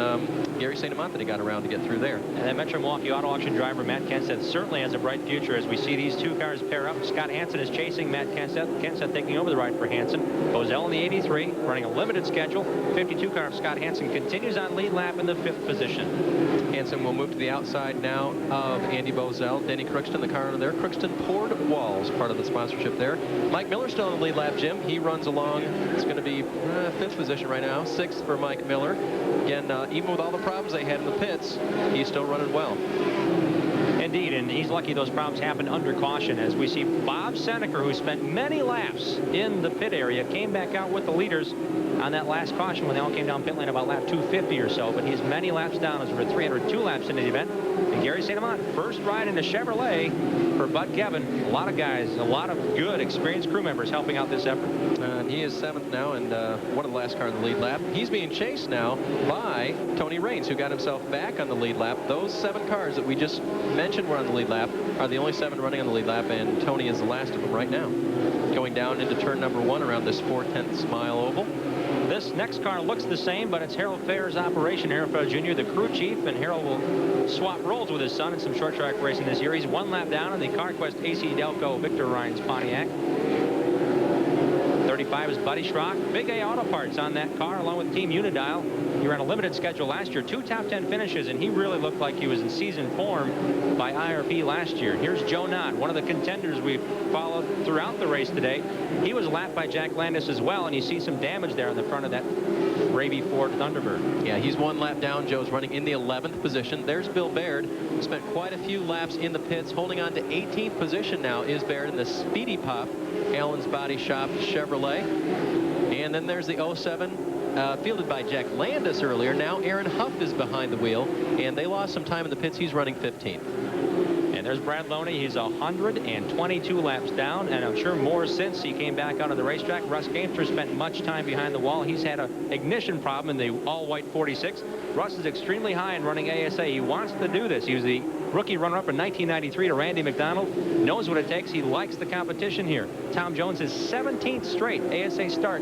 Gary St. Amant that he got around to get through there. And that Metro Milwaukee Auto Auction driver Matt Kenseth certainly has a bright future as we see these 2 cars pair up. Scott Hansen is chasing Matt Kenseth. Kenseth taking over the ride for Hansen. Bozell in the 83, running a limited schedule. 52 car of Scott Hansen continues on lead lap in the 5th position. Hansen will move to the outside now of Andy Bozell. Danny Crookston, the car under there. Crookston poured walls, part of the sponsorship there. Mike Miller still on the lead lap, Jim. He runs along. It's going to be 5th position right now. 6th for Mike Miller. Again, even with all the problems they had in the pits, he's still running well. Indeed, and he's lucky those problems happened under caution, as we see Bob Sineker, who spent many laps in the pit area, came back out with the leaders on that last caution when they all came down pit lane about lap 250 or so, but he's many laps down as we're 302 laps into the event. And Gary St. Amant, first ride in the Chevrolet for Bud Kevin. A lot of guys, a lot of good, experienced crew members helping out this effort. And he is 7th now, and one of the last cars in the lead lap. He's being chased now by Tony Raines, who got himself back on the lead lap. Those 7 cars that we just mentioned were on the lead lap are the only 7 running on the lead lap, and Tony is the last of them right now. Going down into turn number 1 around this 4/10 mile oval. This next car looks the same, but it's Harold Fair's operation. Harold Fair Jr., the crew chief, and Harold will swap roles with his son in some short track racing this year. He's 1 lap down in the CarQuest AC-Delco Victor Ryan's Pontiac. 35 is Buddy Schrock. Big A Auto Parts on that car, along with Team Unidial. He ran a limited schedule last year, 2 top 10 finishes, and he really looked like he was in season form by IRP last year. Here's Joe Knott, one of the contenders we've followed throughout the race today. He was lapped by Jack Landis as well, and you see some damage there on the front of that Raby Ford Thunderbird. Yeah, he's 1 lap down. Joe's running in the 11th position. There's Bill Baird. Spent quite a few laps in the pits. Holding on to 18th position now is Baird in the Speedy Puff, Allen's Body Shop Chevrolet. And then there's the 07, fielded by Jack Landis earlier. Now Aaron Huff is behind the wheel, and they lost some time in the pits. He's running 15th. And there's Brad Loney. He's 122 laps down, and I'm sure more since he came back out on the racetrack. Russ Gamester spent much time behind the wall. He's had an ignition problem in the all-white 46. Russ is extremely high in running ASA. He wants to do this. He was the rookie runner-up in 1993 to Randy McDonald. Knows what it takes. He likes the competition here. Tom Jones, his 17th straight ASA start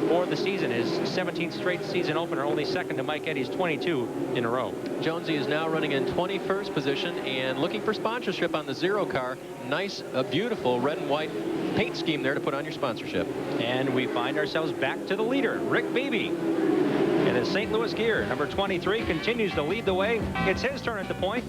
for the season. His 17th straight season opener, only second to Mike Eddy's 22 in a row. Jonesy is now running in 21st position and looking for sponsorship on the Zero car. Nice, beautiful red and white paint scheme there to put on your sponsorship. And we find ourselves back to the leader, Rick Beebe. In his St. Louis gear, number 23 continues to lead the way. It's his turn at the point.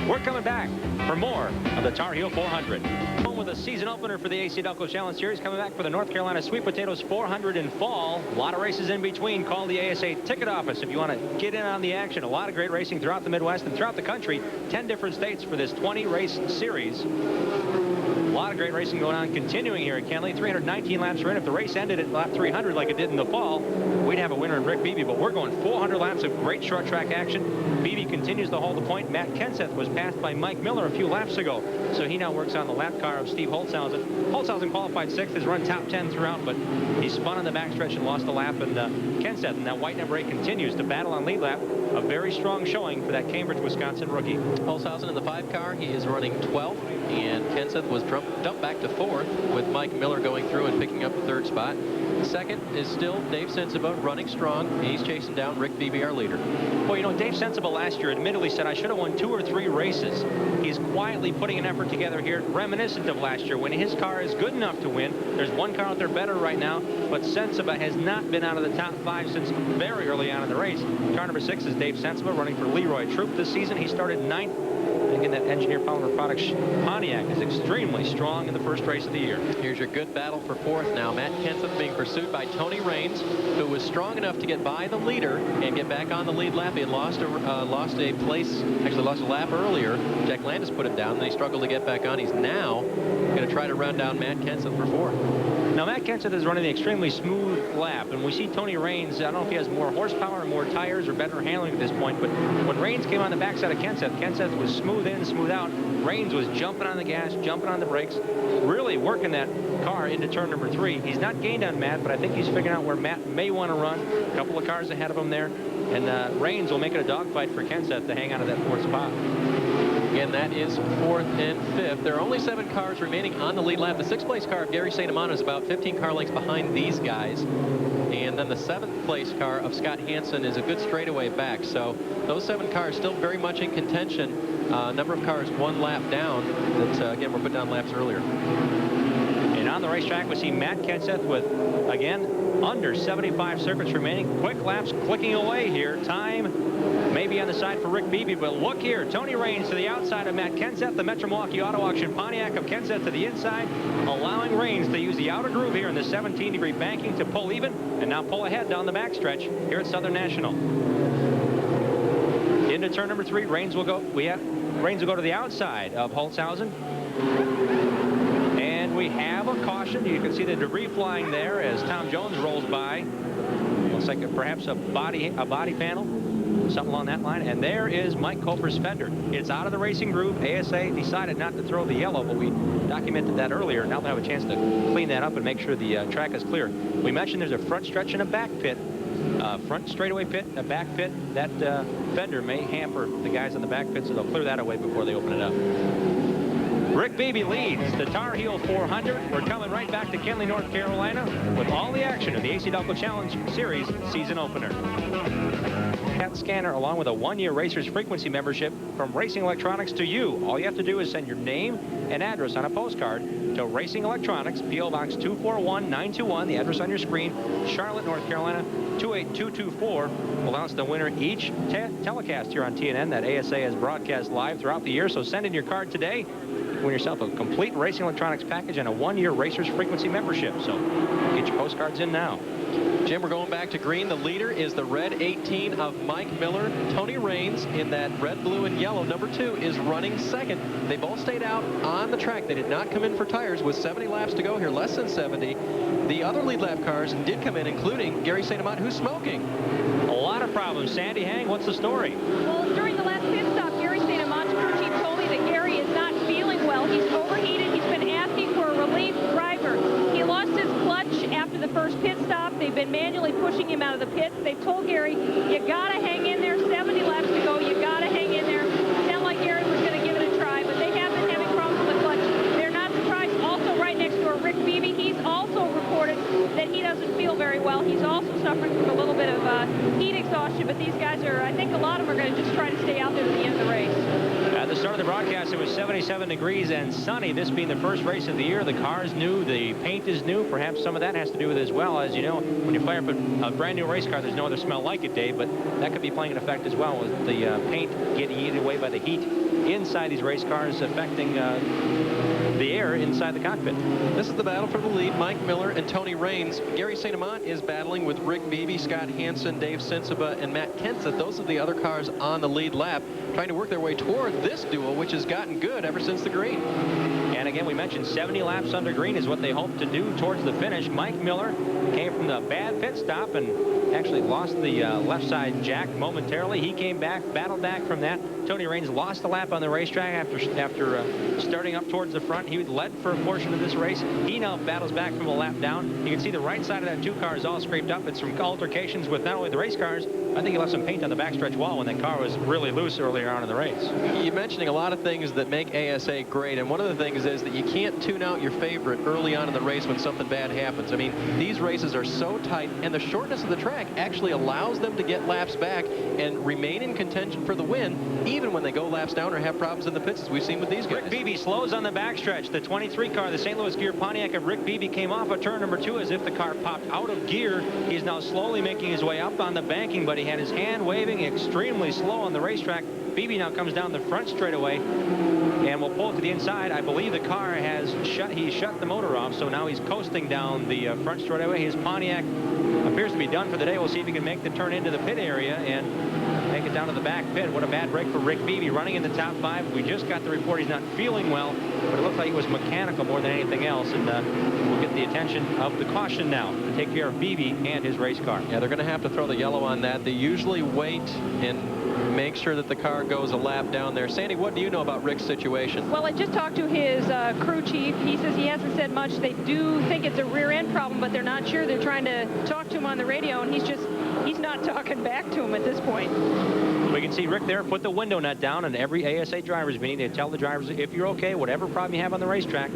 We're coming back for more of the Tar Heel 400. Home with a season opener for the AC-Delco Challenge Series, coming back for the North Carolina Sweet Potatoes 400 in fall. A lot of races in between. Call the ASA ticket office if you want to get in on the action. A lot of great racing throughout the Midwest and throughout the country. 10 different states for this 20-race series. A lot of great racing going on, continuing here at Kenley. 319 laps are in. If the race ended at lap 300 like it did in the fall, we'd have a winner in Rick Beebe, but we're going 400 laps of great short track action. Beebe continues to hold the point. Matt Kenseth was passed by Mike Miller a few laps ago, so he now works on the lap car of Steve Holtzhausen. Holtzhausen qualified 6th, has run top 10 throughout, but he spun on the backstretch and lost a lap, and Kenseth in that white number 8 continues to battle on lead lap. A very strong showing for that Cambridge, Wisconsin rookie. Holtzhausen in the 5 car, he is running 12th, and Kenseth was dumped back to 4th with Mike Miller going through and picking up the 3rd spot. Second is still Dave Sensiba running strong. He's chasing down Rick Beebe, our leader. Well, you know, Dave Sensiba last year admittedly said, I should have won 2 or 3 races. He's quietly putting an effort together here, reminiscent of last year when his car is good enough to win. There's one car out there better right now, but Sensiba has not been out of the top 5 since very early on in the race. Car number 6 is Dave Sensiba running for Leroy Troop this season. He started 9th. Again, that Engineer Polymer Products Pontiac is extremely strong in the first race of the year. Here's your good battle for 4th now. Matt Kenseth being pursued by Tony Raines, who was strong enough to get by the leader and get back on the lead lap. He had lost a lap earlier. Jack Landis put him down, and he struggled to get back on. He's now going to try to run down Matt Kenseth for 4th. Now, Matt Kenseth is running an extremely smooth lap, and we see Tony Raines, I don't know if he has more horsepower or more tires or better handling at this point, but when Raines came on the backside of Kenseth was smooth in, smooth out. Raines was jumping on the gas, jumping on the brakes, really working that car into turn number 3. He's not gained on Matt, but I think he's figuring out where Matt may want to run. A couple of cars ahead of him there, and Raines will make it a dogfight for Kenseth to hang on to that 4th spot. Again, that is 4th and 5th. There are only 7 cars remaining on the lead lap. The 6th place car of Gary St. Amano is about 15 car lengths behind these guys. And then the 7th place car of Scott Hansen is a good straightaway back. So those 7 cars still very much in contention. Number of cars 1 lap down. That, again, were put down laps earlier. And on the racetrack, we see Matt Kenseth with, again, under 75 circuits remaining. Quick laps clicking away here. Time maybe on the side for Rick Beebe, but look here. Tony Raines to the outside of Matt Kenseth. The Metro Milwaukee Auto Auction Pontiac of Kenseth to the inside, allowing Raines to use the outer groove here in the 17-degree banking to pull even and now pull ahead down the backstretch here at Southern National. Into turn number 3, Raines will go. Raines will go to the outside of Holtzhausen. And we have a caution. You can see the debris flying there as Tom Jones rolls by. Looks like perhaps a body panel, something along that line. And there is Mike Coper's fender. It's out of the racing groove. ASA decided not to throw the yellow, but we documented that earlier. Now they'll have a chance to clean that up and make sure the track is clear. We mentioned there's a front stretch and a back pit. Front straightaway pit, a back pit. That fender may hamper the guys on the back pit, so they'll clear that away before they open it up. Rick Beebe leads the Tar Heel 400. We're coming right back to Kenley, North Carolina with all the action of the AC-Delco Challenge Series season opener. CAT scanner along with a 1-year Racers Frequency membership from Racing Electronics to you. All you have to do is send your name and address on a postcard to Racing Electronics, P.O. Box 241921, the address on your screen, Charlotte, North Carolina, 28224. We'll announce the winner each telecast here on TNN that ASA has broadcast live throughout the year. So send in your card today. Win yourself a complete Racing Electronics package and a 1-year Racers Frequency membership. So get your postcards in now. Jim, we're going back to green. The leader is the red 18 of Mike Miller. Tony Raines in that red, blue, and yellow, number 2, is running second. They both stayed out on the track. They did not come in for tires with 70 laps to go here, less than 70. The other lead lap cars did come in, including Gary St. Amant, who's smoking. A lot of problems. Sandy Hang, what's the story? Well, during the last pit stop, Gary St. Amant's crew chief told me that Gary is not feeling well. He's overheated. He's been asking for a relief driver. He lost his clutch after the first pit stop. They've been manually pushing him out of the pits. They've told Gary, you gotta hang in there. 70 laps to go. You gotta hang in there. Sounded like Gary was going to give it a try, but they have been having problems with the clutch. They're not surprised. Also, right next door, Rick Beebe. He's also reported that he doesn't feel very well. He's also suffering from a little bit of heat exhaustion, but these guys are, I think a lot of them are going to just try to stay out there to the end of the race. At the start of the broadcast, it was 77 degrees and sunny. This being the first race of the year, the car is new, the paint is new. Perhaps some of that has to do with it as well. As you know, when you fire up a brand new race car, there's no other smell like it, Dave, but that could be playing an effect as well, with the paint getting eaten away by the heat inside these race cars, affecting the air inside the cockpit. This is the battle for the lead. Mike Miller and Tony Raines. Gary St. Amant is battling with Rick Beebe, Scott Hansen, Dave Sensiba, and Matt Kenseth. Those are the other cars on the lead lap, trying to work their way toward this duel, which has gotten good ever since the green. And again, we mentioned 70 laps under green is what they hope to do towards the finish. Mike Miller came from the bad pit stop and actually lost the left side jack momentarily. He came back, battled back from that. Tony Raines lost the lap on the racetrack after starting up towards the front. He led for a portion of this race. He now battles back from a lap down. You can see the right side of that 2 car is all scraped up. It's from altercations with not only the race cars, I think he left some paint on the backstretch wall when that car was really loose earlier on in the race. You're mentioning a lot of things that make ASA great, and one of the things is that you can't tune out your favorite early on in the race when something bad happens. I mean, these races are so tight, and the shortness of the track actually allows them to get laps back and remain in contention for the win, even when they go laps down or have problems in the pits, as we've seen with these guys. Rick Beebe slows on the backstretch. The 23 car, the St. Louis Gear Pontiac of Rick Beebe, came off of turn number 2 as if the car popped out of gear. He's now slowly making his way up on the banking, but he had his hand waving extremely slow on the racetrack. Beebe now comes down the front straightaway and will pull it to the inside. I believe the car has shut the motor off, so now he's coasting down the front straightaway. His Pontiac appears to be done for the day. We'll see if he can make the turn into the pit area and make it down to the back pit. What a bad break for Rick Beebe, running in the top 5. We just got the report he's not feeling well, but it looked like he was mechanical more than anything else, and we'll get the attention of the caution now to take care of Beebe and his race car. Yeah, they're going to have to throw the yellow on that. They usually wait and make sure that the car goes a lap down there. Sandy, what do you know about Rick's situation? Well, I just talked to his crew chief. He says he hasn't said much. They do think it's a rear end problem, but they're not sure. They're trying to talk to him on the radio, and he's not talking back to him at this point. We can see Rick there put the window nut down, and every ASA driver's meeting, they tell the drivers, if you're okay, whatever problem you have on the racetrack,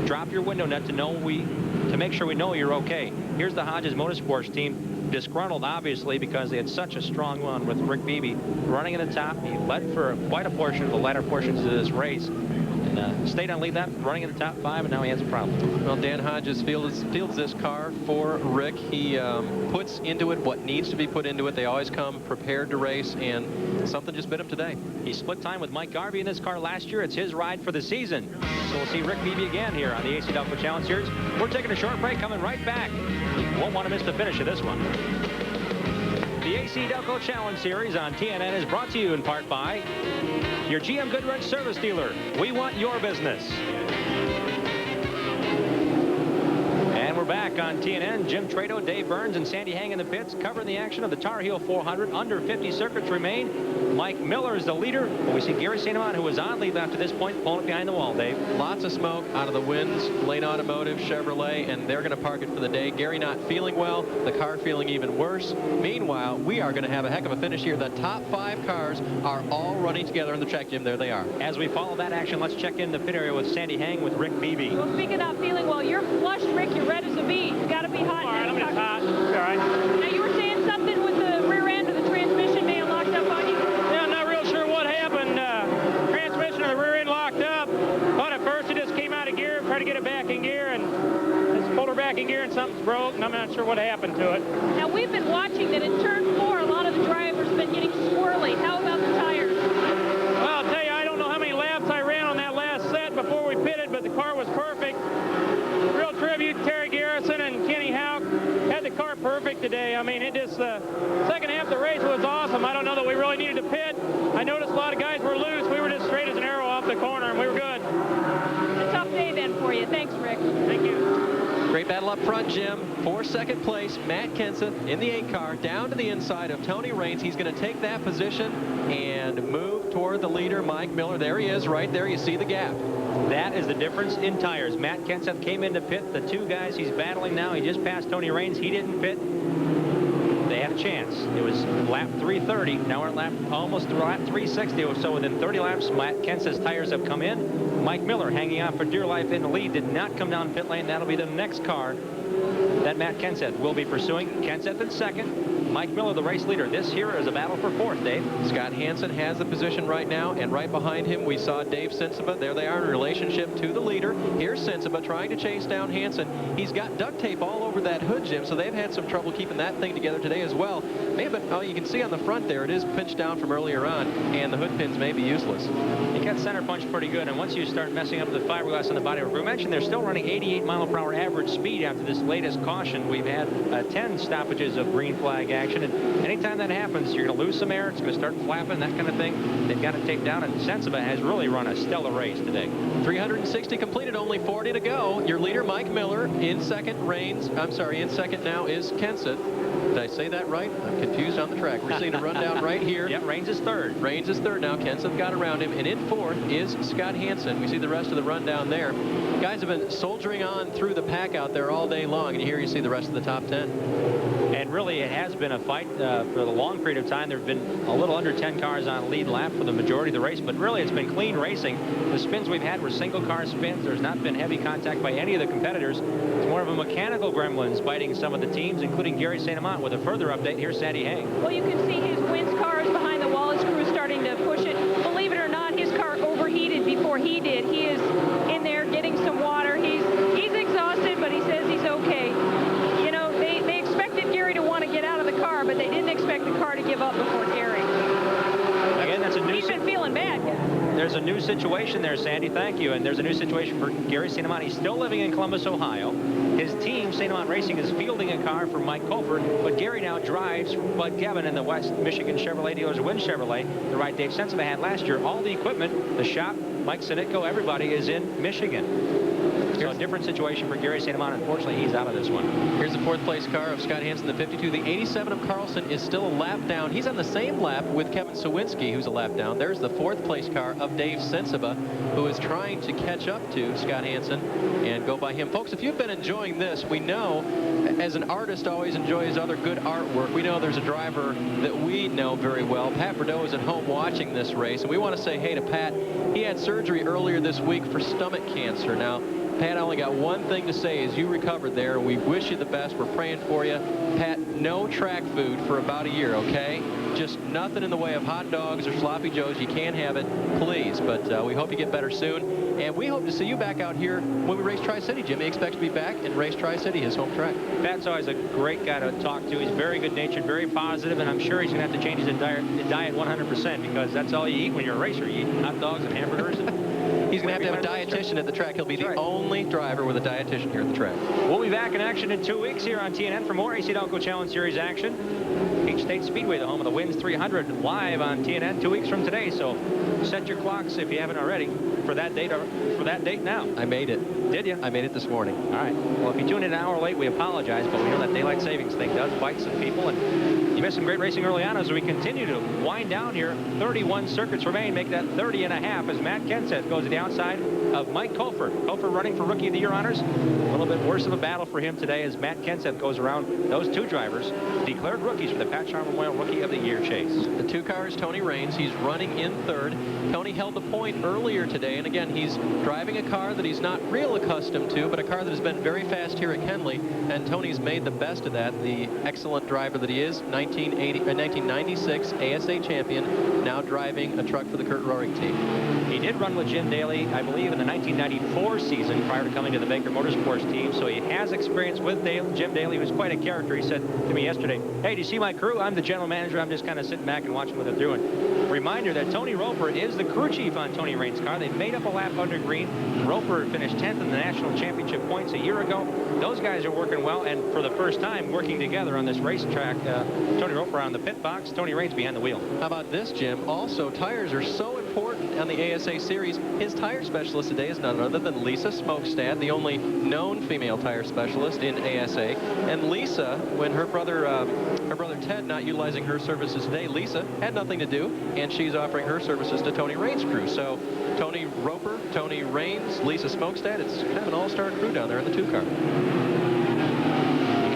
drop your window nut to make sure we know you're okay. Here's the Hodges Motorsports team, disgruntled obviously because they had such a strong run with Rick Beebe running in the top. He led for quite a portion of the latter portions of this race, and stayed on lead lap, running in the top 5, and now he has a problem. Well, Dan Hodges fields this car for Rick. He puts into it what needs to be put into it. They always come prepared to race, and something just bit him today. He split time with Mike Garvey in this car last year. It's his ride for the season. So we'll see Rick Beebe again here on the AC-Delco Challenge Series. We're taking a short break, coming right back. Won't want to miss the finish of this one. The AC-Delco Challenge Series on TNN is brought to you in part by your GM Goodwrench service dealer. We want your business. And we're back on TNN. Jim Trado, Dave Burns, and Sandy Hang in the pits, covering the action of the Tar Heel 400. Under 50 circuits remain. Mike Miller is the leader. But we see Gary St. Amant, who was on lead after this point, pulling it behind the wall, Dave. Lots of smoke out of the Wins, Lane Automotive, Chevrolet, and they're going to park it for the day. Gary not feeling well, the car feeling even worse. Meanwhile, we are going to have a heck of a finish here. The top 5 cars are all running together in the track, Jim. There they are. As we follow that action, let's check in the pit area with Sandy Hang with Rick Beebe. Well, speaking of feeling well, you're flushed, Rick. You're red as a bee. You got to be hot. All right, I'm just hot. All right. Now, you were saying something with the rear end of the transmission being locked up on you? Yeah, I'm not real sure what happened. Transmission of the rear end locked up. But at first it just came out of gear, tried to get it back in gear, and just pulled her back in gear, and something's broke, and I'm not sure what happened to it. Now, we've been watching that in turn 4, a lot of the drivers have been getting swirly. How about the tires? Well, I'll tell you, I don't know how many laps I ran on that last set before we pitted, but the car was perfect. Real tribute to Terry Garrison and Kenny Houck. Had the car perfect today. I mean, it just, second half of the race was awesome. I don't know that we really needed to pit. I noticed a lot of guys were loose. We were just straight as an arrow off the corner, and we were good. A tough day then for you. Thanks, Rick. Thank you. Great battle up front, Jim. For second place, Matt Kenseth in the 8 car, down to the inside of Tony Raines. He's going to take that position and move toward the leader, Mike Miller. There he is, right there. You see the gap. That is the difference in tires. Matt Kenseth came in to pit. The 2 guys he's battling now, he just passed Tony Raines. He didn't pit. They had a chance. It was lap 330. Now we're at almost lap 360. So within 30 laps, Matt Kenseth's tires have come in. Mike Miller, hanging on for dear life in the lead, did not come down pit lane. That'll be the next car that Matt Kenseth will be pursuing. Kenseth in second. Mike Miller, the race leader. This here is a battle for 4th, Dave. Scott Hansen has the position right now, and right behind him we saw Dave Sensiba. There they are in relationship to the leader. Here's Sensiba trying to chase down Hansen. He's got duct tape all over that hood, Jim, so they've had some trouble keeping that thing together today as well. Oh, you can see on the front there, it is pinched down from earlier on, and the hood pins may be useless. He got center punched pretty good, and once you start messing up the fiberglass on the body, we mentioned they're still running 88 mile-per-hour average speed after this latest caution. We've had 10 stoppages of green flag action, and anytime that happens, you're going to lose some air. It's going to start flapping, that kind of thing. They've got it taped down, and Sensiba has really run a stellar race today. 360 completed, only 40 to go. Your leader, Mike Miller, in second. In second now is Kenseth. Did I say that right? I'm confused on the track. We're seeing a rundown right here. Yeah, Raines is third. Raines is third now. Kenseth got around him. And in 4th is Scott Hansen. We see the rest of the rundown there. Guys have been soldiering on through the pack out there all day long. And here you see the rest of the top 10. And really, it has been a fight for a long period of time. There have been a little under 10 cars on lead lap for the majority of the race. But really, it's been clean racing. The spins we've had were single-car spins. There's not been heavy contact by any of the competitors. It's more of a mechanical gremlins biting some of the teams, including Gary St. Amant. With a further update, here's Sandy Hay. Well, you can see his Wins car is behind the wall. His crew starting to push it. Believe it or not, his car overheated before he did. He is in there getting some water. He's exhausted, but he says he's okay. You know, they expected Gary to want to get out of the car, but they didn't expect the car to give up before Gary. Again, that's a new... He's been feeling bad, guys. There's a new situation there, Sandy. Thank you. And there's a new situation for Gary St. Amant. He's still living in Columbus, Ohio. His team, St. Amant Racing, is fielding a car for Mike Colford, but Gary now drives Bud Kevin in the West Michigan Chevrolet dealers Win Chevrolet, the right Dave Sensiba had last year. All the equipment, the shop, Mike Sinitko, everybody is in Michigan. So a different situation for Gary St. Amant. Unfortunately, he's out of this one. Here's the 4th place car of Scott Hansen, the 52. The 87 of Carlson is still a lap down. He's on the same lap with Kevin Sawinski, who's a lap down. There's the 4th place car of Dave Sensiba, who is trying to catch up to Scott Hansen and go by him. Folks, if you've been enjoying this, we know, as an artist always enjoys other good artwork, we know there's a driver that we know very well. Pat Bordeaux is at home watching this race, and we want to say hey to Pat. He had surgery earlier this week for stomach cancer. Now, Pat, I only got one thing to say is you recovered there. We wish you the best. We're praying for you. Pat, no track food for about a year, okay? Just nothing in the way of hot dogs or sloppy joes. You can't have it, please. But we hope you get better soon. And we hope to see you back out here when we race Tri-City. Jimmy expects to be back and race Tri-City, his home track. Pat's always a great guy to talk to. He's very good-natured, very positive, and I'm sure he's going to have to change his diet 100% because that's all you eat when you're a racer. You eat hot dogs and hamburgers. He's going to have a dietitian at the track. He'll be the only driver with a dietitian here at the track. We'll be back in action in 2 weeks here on TNN for more AC-Delco Challenge Series action. H-State Speedway, the home of the Wins 300, live on TNN 2 weeks from today. So set your clocks if you haven't already for that date now. I made it. Did you? I made it this morning. All right. Well, if you tune in an hour late, we apologize, but we know that daylight savings thing does bite some people, and you missed some great racing early on as we continue to wind down here. 31 circuits remain, make that 30 and a half as Matt Kenseth goes to the outside of Mike Colford. Colford running for Rookie of the Year honors. A little bit worse of a battle for him today as Matt Kenseth goes around those 2 drivers, declared rookies for the Pat Sharp Memorial Rookie of the Year chase. The 2 car is Tony Raines. He's running in 3rd. Tony held the point earlier today, and again, he's driving a car that he's not real accustomed to, but a car that has been very fast here at Kenley, and Tony's made the best of that. The excellent driver that he is, 1996 ASA champion, now driving a truck for the Kurt Rohrig team. He did run with Jim Daly, I believe, in the 1994 season prior to coming to the Baker Motorsports team, so he has experience with Jim Daly, who's quite a character. He said to me yesterday, hey, do you see my crew? I'm the general manager. I'm just kind of sitting back and watching what they're doing. reminder that Tony Roper is the crew chief on Tony Raines' car. They made up a lap under green. Roper finished 10th in the national championship points a year ago. Those guys are working well, and for the first time working together on this racetrack. Tony Roper on the pit box, Tony Raines behind the wheel. How about this, Jim? Also, tires are so important on the ASA series. His tire specialist today is none other than Lisa Smokestad, the only known female tire specialist in ASA. And Lisa, when her brother Ted not utilizing her services today, Lisa had nothing to do, and she's offering her services to Tony Raines' crew. So Tony Roper, Tony Raines, Lisa Smokestad, it's kind of an all-star crew down there in the 2-car.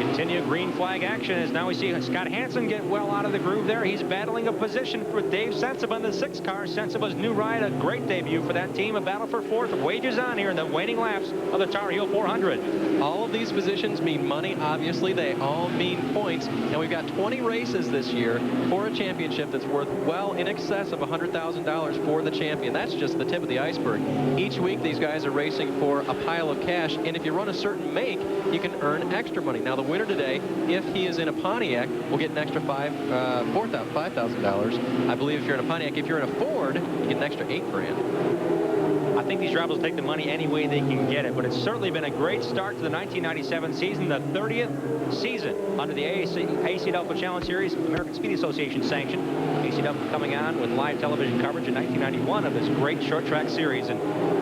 Continue green flag action as now we see Scott Hansen get well out of the groove there. He's battling a position for Dave Sensiba in the 6-car. Sensiba's new ride, a great debut for that team. A battle for 4th. Wages on here in the waning laps of the Tar Heel 400. All of these positions mean money. Obviously, they all mean points. And we've got 20 races this year for a championship that's worth well in excess of $100,000 for the champion. That's just the tip of the iceberg. Each week, these guys are racing for a pile of cash. And if you run a certain make, you can earn extra money. Now, the winner today, if he is in a Pontiac, will get an extra $5,000. I believe if you're in a Pontiac, if you're in a Ford, you get an extra $8,000. I think these drivers will take the money any way they can get it, but it's certainly been a great start to the 1997 season, the 30th season under the AC-Delco Challenge Series, American Speed Association sanction. AC-Delco coming on with live television coverage in 1991 of this great short track series. And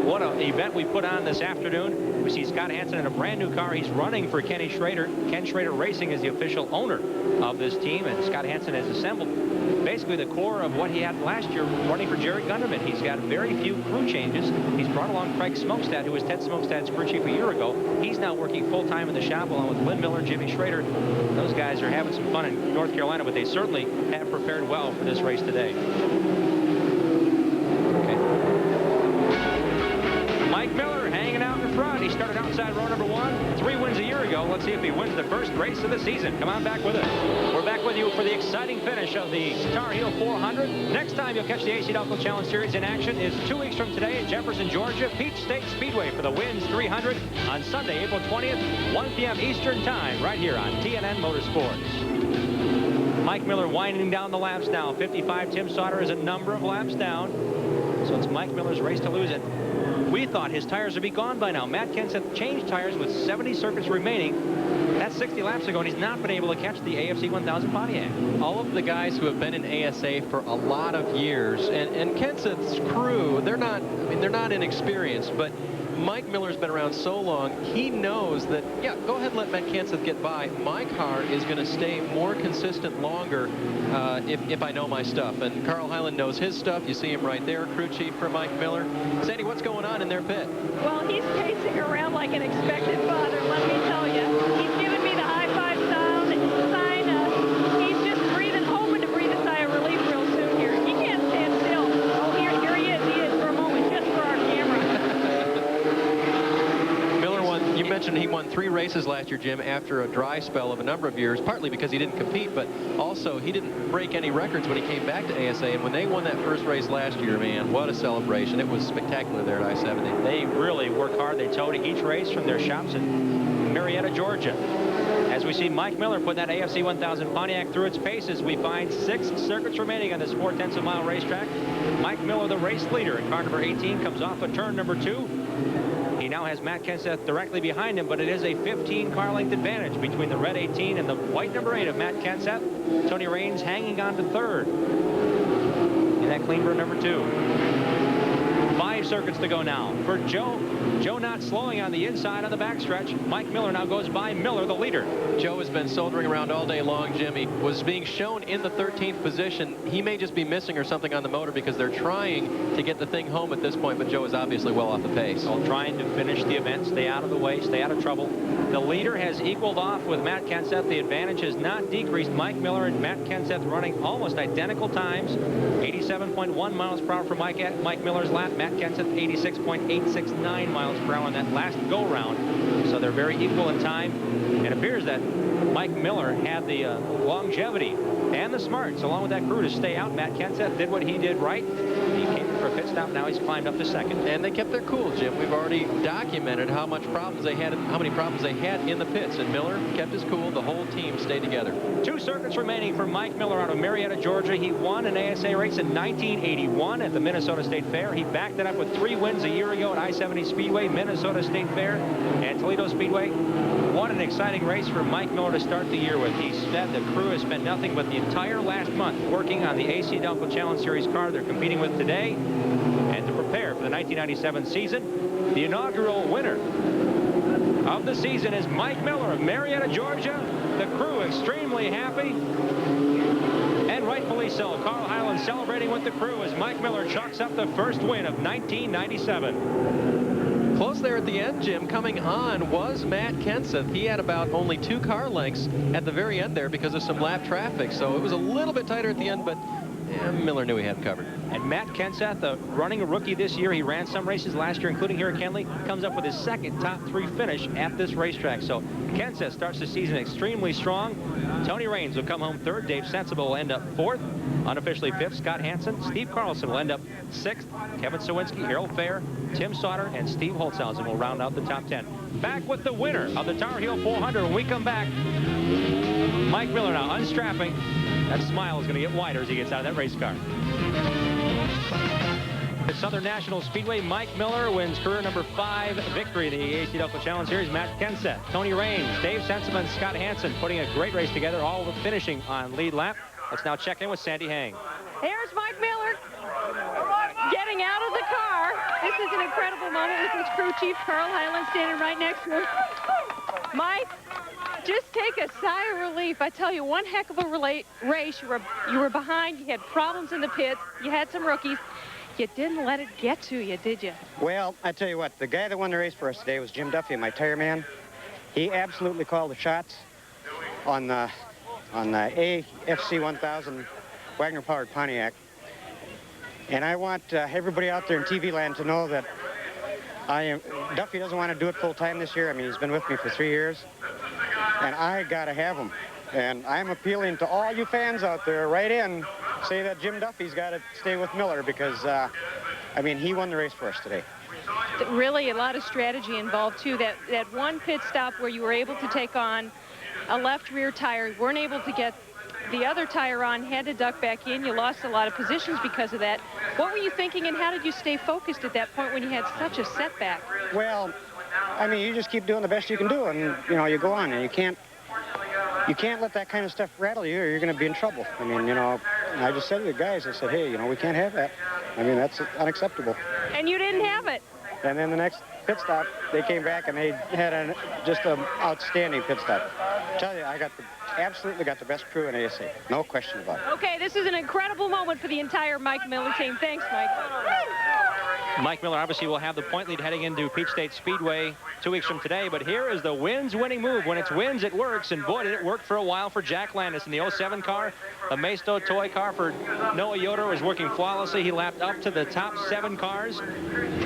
what an event we put on this afternoon. We see Scott Hansen in a brand new car. He's running for Kenny Schrader. Ken Schrader Racing is the official owner of this team, and Scott Hansen has assembled basically the core of what he had last year running for Jerry Gunderman. He's got very few crew changes. He's brought along Craig Smokestad, who was Ted Smokestad's crew chief a year ago. He's now working full-time in the shop along with Lynn Miller, Jimmy Schrader. Those guys are having some fun in North Carolina, but they certainly have prepared well for this race today. Okay. Mike Miller hanging out in front. He started outside row number 1, 3 wins a year ago. Let's see if he wins the first race of the season. Come on back with us. We're back with you for the exciting finish of the Tar Heel 400. Next time you'll catch the AC-Delco Challenge Series in action is 2 weeks from today in Jefferson, Georgia, Peach State Speedway for the Wins 300 on Sunday, April 20th, 1 p.m. Eastern Time, right here on TNN Motorsports. Mike Miller winding down the laps now. 55, Tim Sauter is a number of laps down. So it's Mike Miller's race to lose it. We thought his tires would be gone by now. Matt Kenseth changed tires with 70 circuits remaining. That's 60 laps ago, and he's not been able to catch the AFC 1000 Pontiac. All of the guys who have been in ASA for a lot of years, and Kenseth's crew, they're not inexperienced, but Mike Miller's been around so long, he knows that, yeah, go ahead and let Matt Kenseth get by. My car is going to stay more consistent longer if I know my stuff. And Carl Hyland knows his stuff. You see him right there, crew chief for Mike Miller. Sandy, what's going on in their pit? Well, he's pacing around like an expected father, let me tell you. He's giving me the high-five sign. He's just breathing, hoping to breathe a sigh of relief real soon here. He can't stand still. Oh, here he is. He is for a moment, just for our camera. You mentioned he won 3 races last year, Jim, after a dry spell of a number of years, partly because he didn't compete, but also he didn't break any records when he came back to ASA. And when they won that first race last year, man, what a celebration. It was spectacular there at I-70. They really work hard. They tow to each race from their shops in Marietta, Georgia. As we see Mike Miller put that AFC 1000 Pontiac through its paces, we find 6 circuits remaining on this 0.4 mile racetrack. Mike Miller, the race leader in car number 18, comes off of turn number 2. He now has Matt Kenseth directly behind him, but it is a 15-car length advantage between the red 18 and the white number 8 of Matt Kenseth. Tony Raines hanging on to 3rd in that clean burn number 2. 5 circuits to go now for Joe. Joe not slowing on the inside on the backstretch. Mike Miller now goes by Miller, the leader. Joe has been soldiering around all day long, Jim. He was being shown in the 13th position. He may just be missing or something on the motor because they're trying to get the thing home at this point, but Joe is obviously well off the pace. Well, trying to finish the event, stay out of the way, stay out of trouble. The leader has equaled off with Matt Kenseth. The advantage has not decreased. Mike Miller and Matt Kenseth running almost identical times. 87.1 miles per hour for Mike Miller's lap. Matt Kenseth 86.869 miles per hour on that last go-round. So they're very equal in time. It appears that Mike Miller had the longevity and the smarts, along with that crew, to stay out. Matt Kenseth did what he did right. He came for a pit stop. Now he's climbed up to second. And they kept their cool, Jim. We've already documented how many problems they had in the pits. And Miller kept his cool. The whole team stayed together. 2 circuits remaining for Mike Miller out of Marietta, Georgia. He won an ASA race in 1981 at the Minnesota State Fair. He backed it up with 3 wins a year ago at I-70 Speedway, Minnesota State Fair, and Toledo Speedway. What an exciting race for Mike Miller to start the year with. He said the crew has spent nothing but the entire last month working on the AC-Delco Challenge Series car they're competing with today. And to prepare for the 1997 season, the inaugural winner of the season is Mike Miller of Marietta, Georgia. The crew extremely happy, and rightfully so. Carl Hyland celebrating with the crew as Mike Miller chalks up the first win of 1997. Close there at the end, Jim. Coming on was Matt Kenseth. He had about only 2 car lengths at the very end there because of some lap traffic. So it was a little bit tighter at the end, but Miller knew he had it covered. And Matt Kenseth, running a rookie this year, he ran some races last year, including here at Kenley, comes up with his second top 3 finish at this racetrack. So Kenseth starts the season extremely strong. Tony Raines will come home 3rd. Dave Sensible will end up 4th. Unofficially 5th, Scott Hansen. Steve Carlson will end up 6th. Kevin Sawinski, Harold Fair, Tim Sauter, and Steve Holtzhausen will round out the top 10. Back with the winner of the Tar Heel 400 when we come back. Mike Miller now unstrapping. That smile is going to get wider as he gets out of that race car. At Southern National Speedway, Mike Miller wins career number 5 victory in the AC-Delco Challenge Series. Matt Kenseth, Tony Raines, Dave Sensible, and Scott Hansen putting a great race together, all finishing on lead lap. Let's now check in with Sandy Hang. There's Mike Miller getting out of the car. This is an incredible moment with his crew chief, Carl Hyland, standing right next to him. Mike, just take a sigh of relief. I tell you, one heck of a race. You were behind. You had problems in the pits. You had some rookies. You didn't let it get to you, did you? Well, I tell you what, the guy that won the race for us today was Jim Duffy, my tire man. He absolutely called the shots on the AFC 1000 Wagner-powered Pontiac. And I want everybody out there in TV land to know that Duffy doesn't want to do it full time this year. I mean, he's been with me for 3 years. And I got to have him. And I'm appealing to all you fans out there, right in, say that Jim Duffy's got to stay with Miller because, I mean, he won the race for us today. Really a lot of strategy involved, too. That one pit stop where you were able to take on a left rear tire, you weren't able to get the other tire on, had to duck back in. You lost a lot of positions because of that. What were you thinking, and how did you stay focused at that point when you had such a setback? Well, I mean, you just keep doing the best you can do, and, you know, you go on, and you can't let that kind of stuff rattle you or you're going to be in trouble. I mean, you know, I just said to the guys, I said, hey, you know, we can't have that. I mean, that's unacceptable. And you didn't have it. And then the next pit stop, they came back and they had just an outstanding pit stop. I tell you, I absolutely got the best crew in ASA. No question about it. Okay, this is an incredible moment for the entire Mike Miller team. Thanks, Mike. Mike Miller obviously will have the point lead heading into Peach State Speedway 2 weeks from today, but here is the wins winning move. When it's wins, it works, and boy, did it work for a while for Jack Landis in the 07 car. The Maisto toy car for Noah Yoder was working flawlessly. He lapped up to the top 7 cars.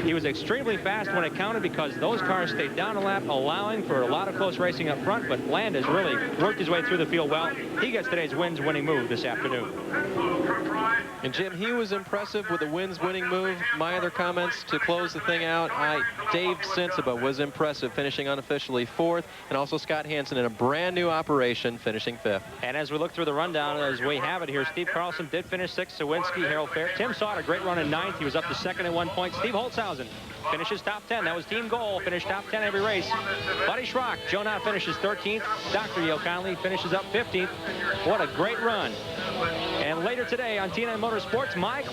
He was extremely fast when it counted because those cars stayed down a lap, allowing for a lot of close racing up front, but Landis really worked his way through the field well. He gets today's wins winning move this afternoon. And Jim, he was impressive with the wins winning move. My other comments to close the thing out, Dave Sensiba was impressive, finishing unofficially 4th, and also Scott Hansen in a brand new operation, finishing 5th. And as we look through the rundown, as we have it here, Steve Carlson did finish 6th, Sawinski, Harold Fair. Tim Sauter, great run in 9th. He was up to 2nd at 1 point. Steve Holtzhausen finishes top 10. That was team goal, finished top 10 every race. Buddy Schrock, Joe Knott finishes 13th. Dr. Yale Conley finishes up 15th. What a great run. And later today on TNN Motorsports, my